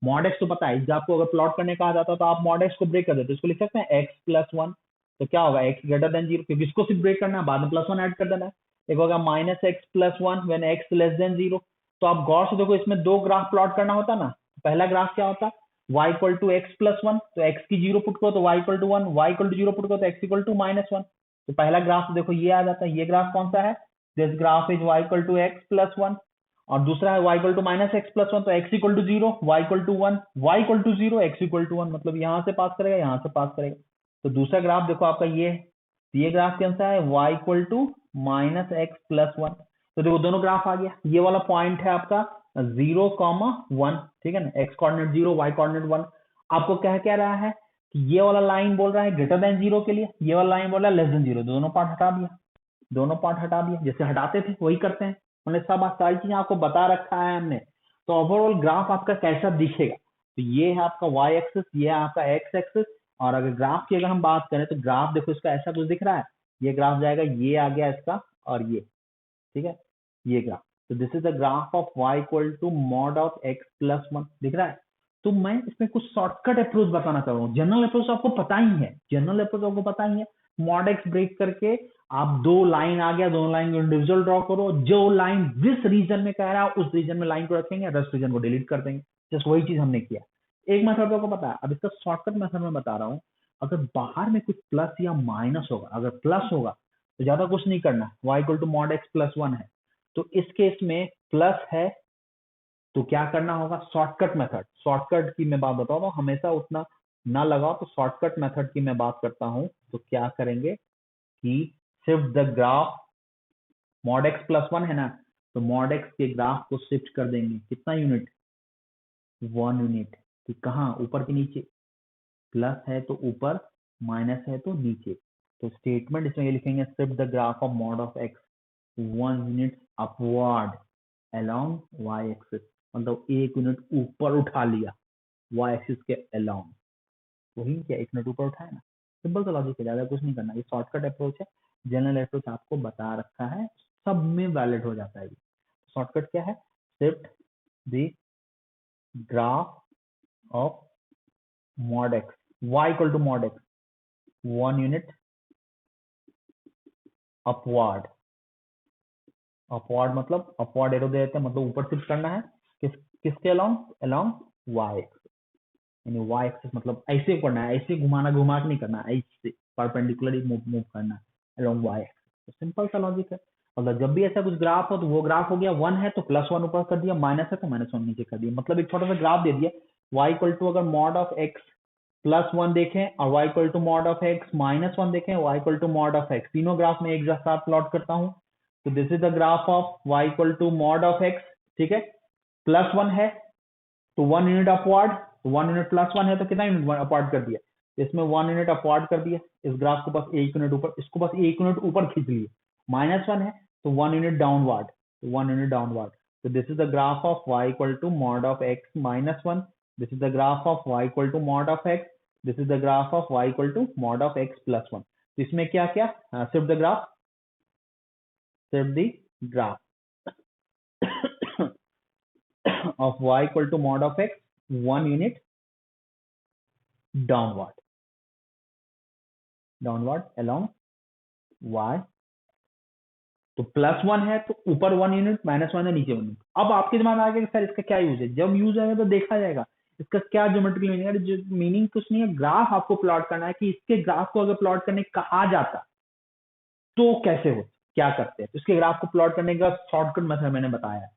मॉड एक्स तो पता है, इस ग्राफ को अगर प्लॉट करने कहा जाता तो आप मॉड एक्स को ब्रेक कर देते, इसको लिख सकते हैं एक्स प्लस 1, तो क्या होगा एक्स ग्रेटर देन 0, क्योंकि इसको सिर्फ ब्रेक करना है, बाद में प्लस 1 ऐड कर देना है। एक होगा minus x plus 1 when x less than 0। तो आप गौर से देखो, इसमें दो ग्राफ प्लॉट करना होता ना, पहला ग्राफ क्या होता, y equal to x plus 1, तो x की 0 पुट करो तो y equal to 1, y equal to 0 put करो तो x इक्वल टू माइनस 1। तो पहला ग्राफ देखो ये आ जाता है, ये ग्राफ कौन सा है, this graph is y equal to x plus 1, और दूसरा है y equal to minus x plus 1, तो x equal to 0, y equal to 1, y equal to 0, x equal to 1, मतलब यहाँ से पास करेगा, यहाँ से पास करेगा। तो दूसरा ग्राफ देखो आपका ये है, ये ग्राफ कौन सा है, y equal to minus x plus 1। तो देखो दोनों ग्राफ आ गया, ये वाला पॉइंट है आपका 0,1, ठीक है ना, x कोऑर्डिनेट 0, y कोऑर्डिनेट 1। आपको क्या रहा है कि ये वाला लाइन बोल रहा है ग्रेटर देन 0 के लिए, ये वाला लाइन बोल रहा है लेस देन 0, दोनों पार्ट हटा दिया, दोनों पार्ट हटा दिया, जैसे हटाते थे वही करते हैं, हमने सब सारी चीजें आपको बता रखा है हमने। तो ओवरऑल ग्राफ आपका कैसा दिखेगा, तो ये है आपका y एक्सिस, ये है आपका x एक्सिस। और अगर ग्राफ की अगर हम बात करें तो ग्राफ देखो इसका ऐसा कुछ दिख रहा है, ये ग्राफ जाएगा, ये आ गया इसका, और ये, ठीक है, ये ग्राफ। तो this is the graph of y equal to mod of x plus 1, दिख रहा है। तो मैं इसमें कुछ शॉर्टकट अप्रोच बताना चाह रहा हूँ, जनरल अप्रोच आपको पता ही है, जनरल अप्रोच आपको पता ही है, मॉड एक्स ब्रेक करके आप दो लाइन आ गया, दोनों लाइन को इंडिविजुअल ड्रॉ करो, जो लाइन जिस रीजन में कह रहा है उस रीजन में लाइन को रखेंगे, रेस्ट रीजन को डिलीट कर देंगे, जस्ट वही चीज हमने किया। एक मेथड आपको पता है, अब इसका शॉर्टकट मेथड में बता रहा हूँ। अगर बाहर में कुछ प्लस या माइनस होगा, अगर प्लस होगा तो ज्यादा कुछ नहीं करना, y equal to mod x plus 1 है, तो इस केस में प्लस है तो क्या करना होगा, शॉर्टकट मेथड, शॉर्टकट की मैं बात बताता हूँ, हमेशा उतना ना लगाओ, तो शॉर्टकट मेथड की मैं बात करता हूँ। तो क्या करेंगे कि shift the graph, mod x plus 1 है ना, तो मॉड एक्स के ग्राफ को शिफ्ट कर देंगे, कितना यूनिट, 1 यूनिट, कि कहाँ, ऊपर के नीचे, प्लस है तो ऊपर, माइनस है तो नीचे। तो स्टेटमेंट इसमें ये लिखेंगे, shift the graph of mod of x 1 unit upward along y axis, मतलब 1 यूनिट ऊपर उठा लिया y एक्सिस के अलोंग, वही क्या 1 यूनिट ऊपर उठाया ना, सिंपल सा लॉजिक है, ज्यादा कुछ नहीं करना, ये शॉर्टकट अप्रोच है, जनरल अप्रोच आपको बता रखा है, सब में वैलिड हो जाता है। शॉर्टकट क्या है, shift the graph of mod x, y equal to mod x 1 unit upward, upward मतलब अपवर्ड एरो दे देते हैं, मतलब ऊपर शिफ्ट करना है, किसके अलोंग, अलोंग y एक्सिस, यानी y एक्सिस मतलब ऐसे करना है, ऐसे घुमाना, घुमा के नहीं करना, ऐसे परपेंडिकुलरली मूव करना है अलोंग y एक्सिस। तो सिंपल सा लॉजिक है, मतलब जब भी ऐसा कुछ ग्राफ हो तो वो ग्राफ हो गया 1 है तो प्लस 1 ऊपर कर दिया, माइनस है तो माइनस 1 नीचे कर दिया, मतलब एक छोटा सा ग्राफ दे दिया, y इक्वल टू अगर मॉड ऑफ x प्लस 1 देखें और y equal to mod of x minus 1 देखें, y equal to mod of x, तीनों ग्राफ में एक साथ प्लॉट करता हूं। तो this is the graph of y equal to mod of x, ठीक है, प्लस 1 है तो 1 यूनिट अपवर्ड, 1 यूनिट प्लस 1 है तो कितना यूनिट अपवर्ड कर दिया, इसमें 1 यूनिट अपवर्ड कर दिया, इस ग्राफ को बस 1 यूनिट ऊपर, इसको बस 1 यूनिट ऊपर खींच लिए, माइनस 1 है तो 1 यूनिट डाउनवर्ड, 1 यूनिट डाउनवर्ड। तो this is the graph of y equal to mod of x minus 1, this is the graph of y equal to mod of x, this is the graph of y equal to mod of x plus 1। तो इसमें क्या क्या, shift the graph, shift the graph of y equal to mod of x 1 unit downward, downward along y। तो plus 1 है तो ऊपर 1 unit, minus 1 है नीचे 1 यूनिट। अब आपके दिमाग में आ गया कि सर इसका क्या यूज है, जब यूज आएगा तो देखा जाएगा इसका क्या ज्योमेट्रिकल मीनिंग है। जो मीनिंग कुछ नहीं है, ग्राफ आपको प्लॉट करना है कि इसके ग्राफ को अगर प्लॉट करने कहा जाता तो कैसे हो, क्या करते हैं। तो इसके ग्राफ को प्लॉट करने का शॉर्टकट मेथड मैंने बताया है,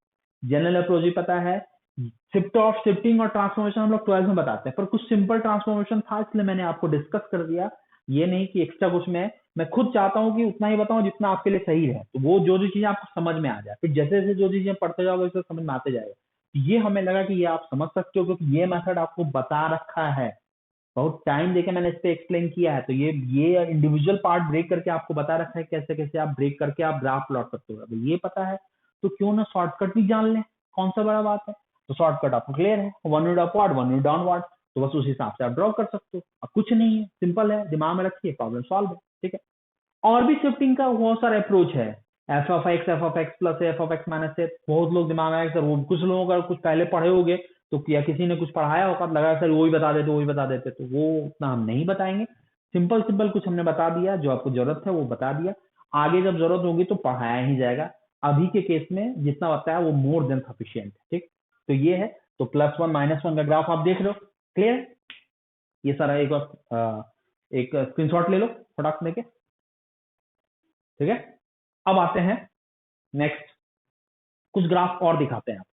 जनरल अप्रोच भी पता है, शिफ्टिंग और ट्रांसफॉर्मेशन हम लोग 12 में बताते हैं, पर कुछ सिंपल ट्रांसफॉर्मेशन था इसलिए मैंने आपको डिस्कस कर दिया। ये नहीं कि एक्स्ट्रा कुछ मैं खुद चाहता हूँ कि उतना ही बताऊं जितना आपके लिए सही रहे, तो वो जो चीजें आपको समझ में आ जाए, फिर जैसे जैसे जो चीजें पढ़ते जाओगे वैसे समझ में आते जाएगा। ये हमें लगा कि ये आप समझ सकते हो क्योंकि ये मेथड आपको बता रखा है, बहुत टाइम देके मैंने इस पे एक्सप्लेन किया है, तो ये इंडिविजुअल पार्ट ब्रेक करके आपको बता रखा है कैसे कैसे आप ब्रेक करके आप ग्राफ प्लॉट करते हो। अगर ये पता है तो क्यों ना शॉर्टकट भी जान लें, कौन सा बड़ा बात है। तो शॉर्टकट आपको क्लियर है, 1 यूनिट अपवर्ड 1 यूनिट डाउनवर्ड, तो बस उस हिसाब से आप ड्रॉ कर सकते हो। अब कुछ नहीं है, सिंपल है, दिमाग में रखिए, प्रॉब्लम सॉल्व है, ठीक है। और भी शिफ्टिंग का बहुत सारा अप्रोच है, f of x plus f of x minus a, बहुत लोग दिमाग में सर वो कुछ लोगों का कुछ पहले पढ़े होंगे तो या किसी ने कुछ पढ़ाया होगा लगा सर वही बता देते, तो वो उतना हम नहीं बताएंगे। सिंपल सिंपल कुछ हमने बता दिया, जो आपको जरूरत है वो बता दिया, आगे जब जरूरत होगी तो पढ़ाया ही जाएगा। अभी के केस में जितना बताया वो मोर देन सफिशियंट है, ठीक। तो ये है, तो +1 -1 का ग्राफ आप देख रहे हो, क्लियर। ये सारा एक स्क्रीनशॉट ले लो फटाक लेके, ठीक है। अब आते हैं नेक्स्ट, कुछ ग्राफ और दिखाते हैं आपको,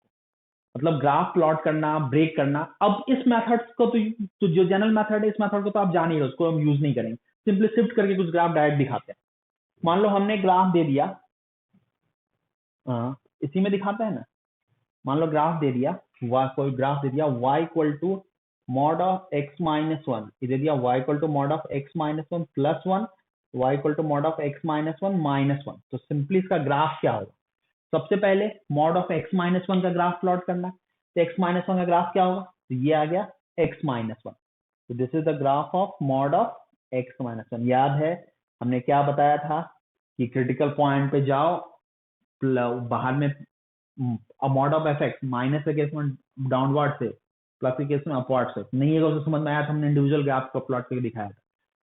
मतलब ग्राफ प्लॉट करना, ब्रेक करना। अब इस मेथड को तो जो जनरल मेथड है इस मेथड को तो आप जान ही रहे, उसको हम यूज नहीं करेंगे, सिंपली शिफ्ट करके कुछ ग्राफ डायरेक्ट दिखाते हैं। मान लो हमने ग्राफ दे दिया, इसी में दिखाते हैं ना, मान लो ग्राफ दे दिया, कोई ग्राफ दे दिया y equal to mod of x minus 1, ये दे दिया y equal to mod of x minus 1 plus 1, y equal to mod of x minus 1 minus 1। तो सिंपली इसका ग्राफ क्या होगा, सबसे पहले मॉड ऑफ x माइनस 1 का ग्राफ प्लॉट करना है, तो x माइनस 1 का ग्राफ क्या होगा, तो ये आ गया x माइनस 1, तो this is the graph of mod of x minus 1। याद है हमने क्या बताया था कि क्रिटिकल पॉइंट पे जाओ, बाहर में mod of F x minus के केस में डाउनवर्ड से, प्लस के केस में अपवर्ड से, नहीं है तो समझ में आया था, हमने इंडिविजुअल ग्राफ को प्लॉट करके दिखाया था।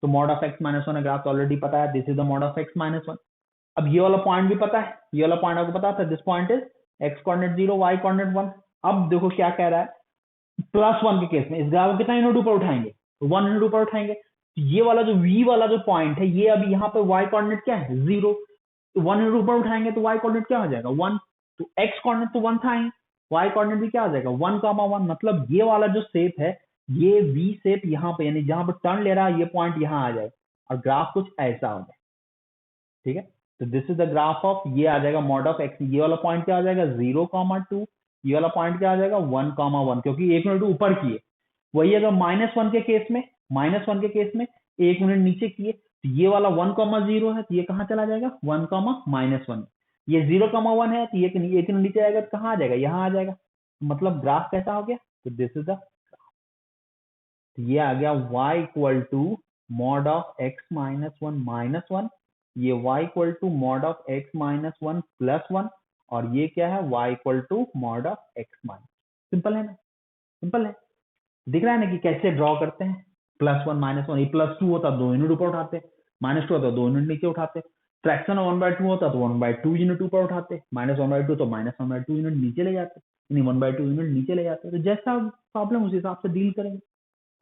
तो mod of x minus 1 graph already पता है, this is the mod of x minus 1। अब ये वाला पॉइंट भी पता है, ये वाला पॉइंट आपको पता था, this point is x coordinate 0 y coordinate 1। अब देखो क्या कह रहा है, +1 के केस में इस ग्राफ को कितना यूनिट ऊपर उठाएंगे, 1 यूनिट ऊपर उठाएंगे। ये वाला जो v वाला जो पॉइंट है, ये अभी यहाँ पे y कोऑर्डिनेट क्या है 0, तो 1 यूनिट ऊपर उठाएंगे तो y कोऑर्डिनेट क्या हो जाएगा 1, तो x कोऑर्डिनेट तो 1 था ही, y कोऑर्डिनेट भी क्या हो जाएगा 1,1। मतलब ये वाला जो शेप है, ये v शेप यहाँ पे, यानी जहां पे टर्न ले रहा है ये पॉइंट यहाँ आ जाए और ग्राफ कुछ ऐसा हो जाए, ठीक है। तो this is the graph of, ये आ जाएगा मॉड ऑफ एक्स, ये वाला पॉइंट क्या आ जाएगा 0,2, ये वाला पॉइंट क्या आ जाएगा 1,1, क्योंकि 1 यूनिट ऊपर किए। वही अगर -1 के केस में, -1 के केस में 1 यूनिट नीचे किए, तो ये वाला 1,0 है, तो ये कहाँ चला जाएगा 1,-1। ये 0,1 है, तो ये 1 यूनिट नीचे आएगा तो कहाँ आ जाएगा, यहाँ आ जाएगा। मतलब ग्राफ कैसा हो गया, तो दिस इज द, ये आ गया y equal to mod of x minus 1 minus 1, ये y equal to mod of x minus 1 plus 1, और ये क्या है y equal to mod of x minus. Simple है ना, सिंपल है, दिख रहा है ना कि कैसे ड्रॉ करते हैं। +1 -1, ये +2 होता 2 यूनिट ऊपर उठाते, -2 होता 2 यूनिट नीचे उठाते, फ्रैक्शन 1/2 होता तो 1/2 यूनिट ऊपर उठाते, -1/2 तो -1/2 यूनिट नीचे ले जाते, यानी 1/2 यूनिट नीचे ले जाते। तो जैसा प्रॉब्लम उस हिसाब से डील करेंगे।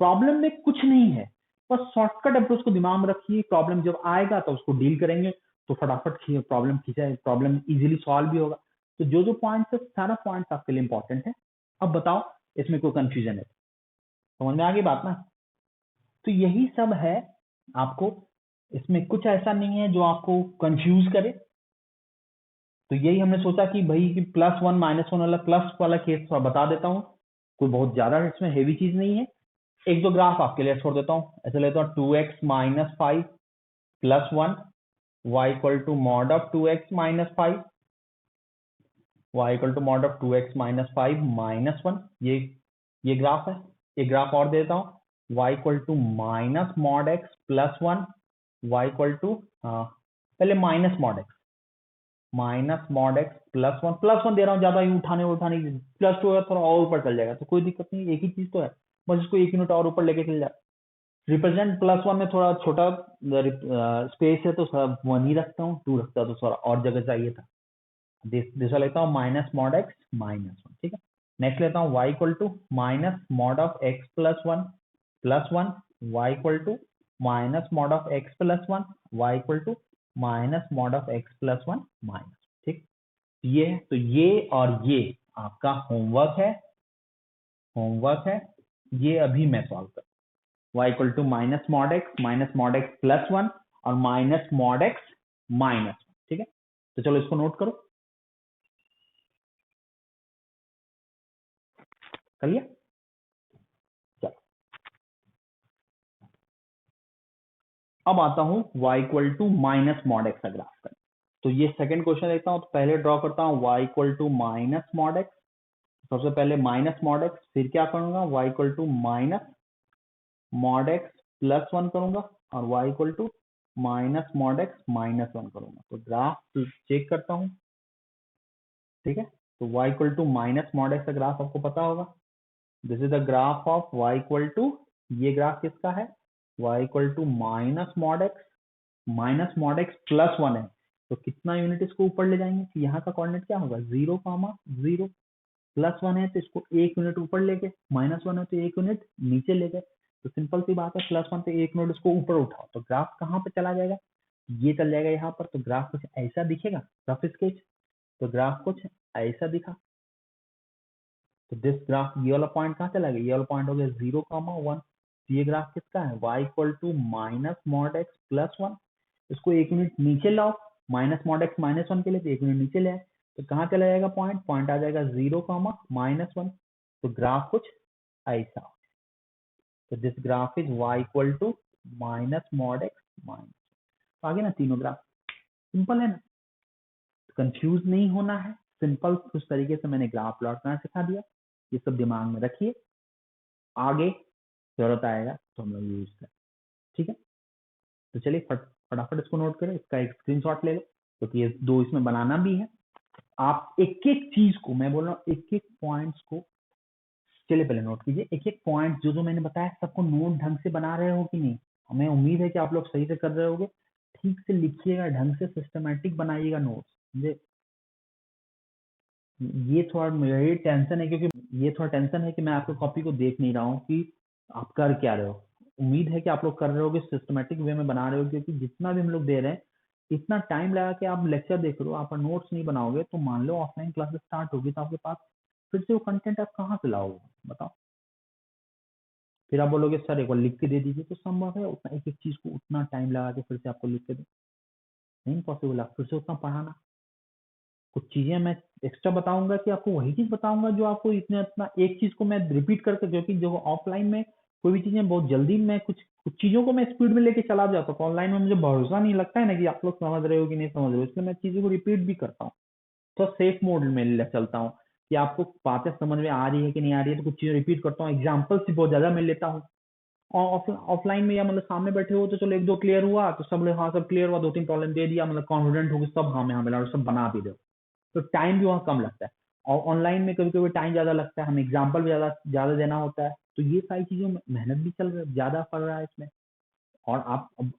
प्रॉब्लम में कुछ नहीं है, बस शॉर्टकट अप्रोच को दिमाग में रखिए, प्रॉब्लम जब आएगा तो उसको डील करेंगे तो फटाफट प्रॉब्लम खींचा, प्रॉब्लम इजीली सॉल्व भी होगा। तो जो जो पॉइंट्स है सारा पॉइंट्स आपके लिए इंपॉर्टेंट है। अब बताओ इसमें कोई कंफ्यूजन है, समझ में आ गई बात ना। तो यही सब है, आपको इसमें कुछ ऐसा नहीं है जो आपको कंफ्यूज करे। तो यही हमने सोचा कि भाई कि +1 -1 वाला प्लस वाला केस थोड़ा बता देता हूँ, कोई बहुत ज्यादा इसमें हेवी चीज नहीं है। एक दो ग्राफ आपके लिए छोड़ देता हूँ, ऐसे लेता हूँ 2x minus 5 plus 1, y equal to mod of 2x minus 5, y equal to mod of 2x minus 5 minus 1, ये ग्राफ है। एक ग्राफ और देता हूँ, y equal to minus mod x plus 1, y equal to पहले माइनस मॉड x प्लस 1 दे रहा हूँ, ज्यादा उठाने +2 थोड़ा और ऊपर चल जाएगा तो कोई दिक्कत नहीं, एक ही चीज तो है, बस इसको 1 यूनिट और ऊपर लेके चल जाए। रिप्रेजेंट +1 में थोड़ा छोटा स्पेस है तो 1 ही रखता हूँ, 2 रखता तो थोड़ा और जगह चाहिए था। दूसरा लेता हूँ माइनस मॉड x माइनस 1, ठीक है। नेक्स्ट लेता हूँ y equal to minus mod of x plus 1, y equal to minus mod of x plus 1, y equal to minus mod of x plus 1 minus, ठीक। ये तो ये और ये आपका होमवर्क है, होमवर्क है, ये अभी मैं सॉल्व कर y equal to minus mod x plus 1 और माइनस मॉड एक्स माइनस 1, ठीक है। तो चलो इसको नोट करो, कर लिया। चलो अब आता हूं y equal to minus mod x का ग्राफ करने। तो ये सेकंड क्वेश्चन देखता हूं, तो पहले ड्रॉ करता हूं y equal to minus mod x. सबसे पहले माइनस मॉड एक्स, फिर क्या करूंगा y equal to minus mod x plus 1 करूंगा और y equal to minus mod x minus 1 करूंगा। तो ग्राफ चेक करता हूं, ठीक है। तो y equal to minus mod x का ग्राफ आपको पता होगा, this is the graph of y equal to, ये ग्राफ किसका है, y equal to minus mod x plus 1 है। तो कितना यूनिट इसको ऊपर ले जाएंगे, तो यहाँ का कोऑर्डिनेट क्या होगा 0,0, प्लस 1 है तो इसको 1 यूनिट ऊपर ले गए, माइनस 1 है तो 1 यूनिट नीचे ले गए। तो सिंपल सी बात है, प्लस 1 पे 1 यूनिट उसको ऊपर उठाओ तो ग्राफ कहाँ पे चला जाएगा, ये चल जाएगा यहाँ पर। तो ग्राफ कुछ ऐसा दिखेगा, रफ स्केच। तो ग्राफ कुछ ऐसा दिखा, तो दिस ग्राफ, ये वाला पॉइंट कहाँ चला गया, ये वाला पॉइंट हो गया 0,1। तो ये ग्राफ किसका है, y equal to minus mod x plus 1। इसको 1 यूनिट नीचे लाओ, माइनस मॉड एक्स माइनस 1 के लिए, तो 1 यूनिट नीचे ले आए तो कहाँ चला जाएगा पॉइंट आ जाएगा 0,-1। तो ग्राफ कुछ ऐसा। तो this graph is y equal to minus mod x minus. आगे ना तीनों ग्राफ सिंपल है ना, कंफ्यूज नहीं होना है, सिंपल कुछ तरीके से मैंने ग्राफ प्लॉट करना सिखा दिया। ये सब दिमाग में रखिए, आगे जरूरत आएगा तो हम लोग यूज करें, ठीक है। तो चलिए फटाफट इसको नोट करें, इसका एक स्क्रीनशॉट ले लो क्योंकि ये दो इसमें बनाना भी है। आप एक एक चीज को, मैं बोल रहा हूँ एक एक पॉइंट्स को, चलिए पहले नोट कीजिए एक एक पॉइंट जो जो मैंने बताया सबको नोट ढंग से बना रहे हो कि नहीं। हमें उम्मीद है कि आप लोग सही से कर रहे होगे, ठीक से लिखिएगा, ढंग से सिस्टमेटिक बनाइएगा नोट्स। मुझे ये थोड़ा मेरी टेंशन है, क्योंकि ये थोड़ा टेंशन है कि मैं आपको कॉपी को देख नहीं रहा हूँ कि आप कर क्या रहे हो। उम्मीद है कि आप लोग कर रहे होगे, सिस्टमेटिक वे में बना रहे हो, क्योंकि जितना भी हम लोग दे रहे हैं इतना टाइम लगा के आप लेक्चर देख रहे हो, आप नोट्स नहीं बनाओगे तो मान लो ऑफलाइन क्लासेस स्टार्ट होगी तो आपके पास फिर से वो कंटेंट आप कहाँ से लाओगे, बताओ। फिर आप बोलोगे सर एक बार लिख के दे दीजिए, तो संभव है उतना एक एक चीज को उतना टाइम लगा के फिर से आपको लिख के दे, नहीं पॉसिबल है फिर से उतना पढ़ाना। कुछ चीजें मैं एक्स्ट्रा बताऊंगा कि आपको वही चीज बताऊंगा जो आपको इतना एक चीज को मैं रिपीट करके, क्योंकि जो ऑफलाइन में कोई भी चीजें बहुत जल्दी मैं कुछ चीजों को मैं स्पीड में लेके चला जाता हूँ, ऑनलाइन में मुझे भरोसा नहीं लगता है ना कि आप लोग समझ रहे हो कि नहीं समझ रहे हो, इसलिए मैं चीजों को रिपीट भी करता हूँ। तो सेफ मोड में चलता हूँ कि आपको बातें समझ में आ रही है कि नहीं आ रही है, तो कुछ चीजें रिपीट करता हूँ, एग्जाम्पल्स भी बहुत ज्यादा मैं लेता हूँ। और ऑफलाइन में या मतलब सामने बैठे हो तो चलो एक दो क्लियर हुआ तो सब लोग हाँ सब क्लियर हुआ, दो तीन प्रॉब्लम दे दिया, मतलब कॉन्फिडेंट हो गए सब, हाँ में हाँ मिला और सब बना भी दो, तो टाइम भी वहाँ कम लगता है। और ऑनलाइन में कभी कभी टाइम ज्यादा लगता है, हमें एग्जाम्पल भी ज्यादा ज्यादा देना होता है, तो ये सारी चीजों में मेहनत भी चल रहा है, ज्यादा पड़ रहा है इसमें। और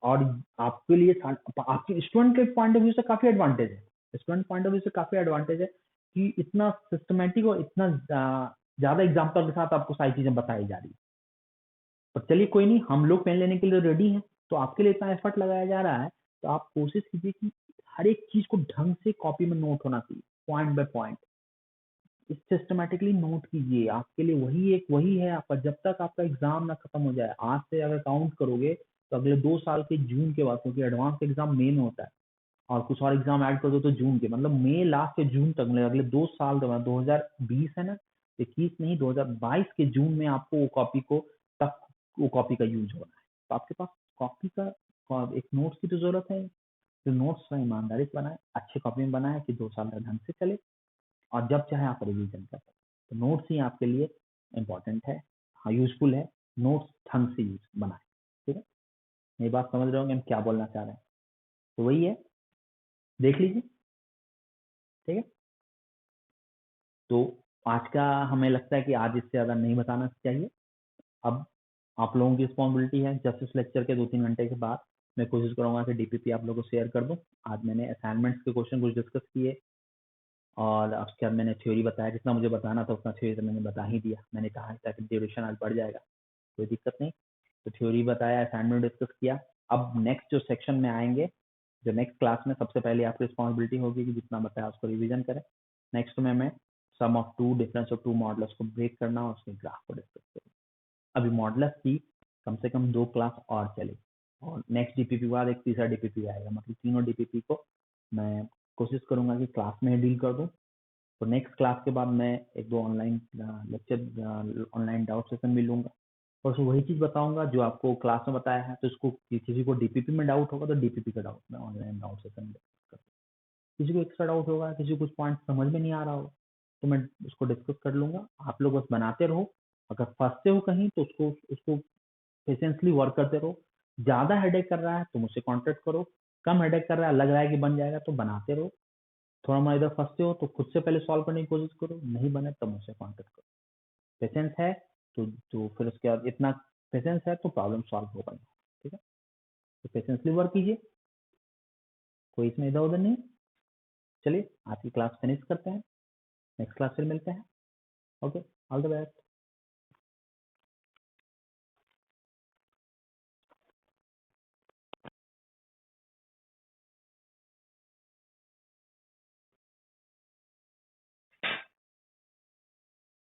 और आपके लिए आपके स्टूडेंट के पॉइंट ऑफ व्यू से काफी एडवांटेज है, स्टूडेंट पॉइंट ऑफ व्यू से काफी एडवांटेज है कि इतना सिस्टमेटिक और इतना ज्यादा एग्जाम्पल के साथ आपको सारी चीजें बताई जा रही है। पर चलिए कोई नहीं, हम लोग पेन लेने के लिए रेडी हैं, तो आपके लिए इतना एफर्ट लगाया जा रहा है, तो आप कोशिश कीजिए कि हर एक चीज को ढंग से कॉपी में नोट होना चाहिए, point by point systematically note कीजिए। आपके लिए वही है आपका, जब तक आपका एग्जाम ना खत्म हो जाए। आज से अगर काउंट करोगे तो अगले 2 साल के जून के बाद, क्योंकि एडवांस एग्जाम मई में होता है और कुछ और एग्जाम ऐड कर दो तो जून के, मतलब मई लास्ट से जून तक, मतलब अगले 2 साल के बाद 2020 है ना, 21 नहीं 2022 के जून में आपको वो कॉपी को तक वो कॉपी का यूज होना है। तो आपके पास कॉपी का एक नोट्स की तो जरूरत है, तो नोट्स का ईमानदारी से बनाए, अच्छे कॉपी में बनाए कि 2 साल तक ढंग से चले और जब चाहे आप रिवीजन कर सकते। तो नोट्स ही आपके लिए इम्पोर्टेंट है, हाँ यूजफुल है, नोट्स ढंग से यूज बनाए, ठीक है। मेरी बात समझ रहे होंगे हम क्या बोलना चाह रहे हैं, तो वही है, देख लीजिए, ठीक है। तो आज का हमें लगता है कि आज इससे ज्यादा नहीं बताना चाहिए। अब आप लोगों की रिस्पॉन्सिबिलिटी है, जस्ट इस लेक्चर के 2-3 घंटे के बाद मैं कोशिश करूंगा कि डीपीपी आप लोगों को शेयर कर दूं। आज मैंने असाइनमेंट्स के क्वेश्चन कुछ डिस्कस किए और उसके बाद मैंने थ्योरी बताया, जितना मुझे बताना था उतना थ्योरी तो मैंने बता ही दिया। मैंने कहा था कि ड्यूरेशन आज बढ़ जाएगा, कोई दिक्कत नहीं, तो थ्योरी बताया, असाइनमेंट डिस्कस किया। अब नेक्स्ट जो सेक्शन में आएंगे, जो नेक्स्ट क्लास में सबसे पहले आपकी रिस्पॉन्सिबिलिटी होगी कि जितना बताया उसको रिवीजन करें। नेक्स्ट में मैं sum of two difference of two models को ब्रेक करना और उसके ग्राफ को डिस्कस करेंगे। अभी मॉडल्स की कम से कम 2 क्लास और चलेगी और नेक्स्ट डीपीपी के बाद एक तीसरा डीपीपी आएगा, मतलब तीनों डीपीपी को मैं कोशिश करूंगा कि क्लास में ही डील कर दूं। तो नेक्स्ट क्लास के बाद मैं एक दो online lecture, online doubt session भी लूंगा और उसमें वही चीज बताऊंगा जो आपको क्लास में बताया है। तो इसको किसी को डीपीपी में डाउट होगा तो डीपीपी का डाउट मैं ऑनलाइन डाउट सेशन में डिस्कस करूंगा। किसी को एक्स्ट्रा डाउट होगा, किसी को कुछ पॉइंट समझ में नहीं आ रहा हो तो मैं उसको डिस्कस कर लूंगा। आप लोग बस बनाते रहो, अगर फंसते हो कहीं तो उसको उसको पेशेंसली वर्क करते रहो। ज्यादा हेडेक कर रहा है तो मुझसे कांटेक्ट करो, कम हेडेक कर रहा है, लग रहा है कि बन जाएगा तो बनाते रहो। थोड़ा मोड़ा इधर फंसते हो तो खुद से पहले सॉल्व करने की कोशिश करो, नहीं बने तब मुझसे कांटेक्ट करो। पेशेंस है तो फिर उसके बाद इतना पेशेंस है तो प्रॉब्लम सॉल्व होगा ही। ठीक है, तो पेशेंसली वर्क कीजिए, कोई इसमें इधर उधर नहीं। चलिए आज की क्लास फिनिश करते हैं, नेक्स्ट क्लास फिर मिलते हैं। Okay, all the best.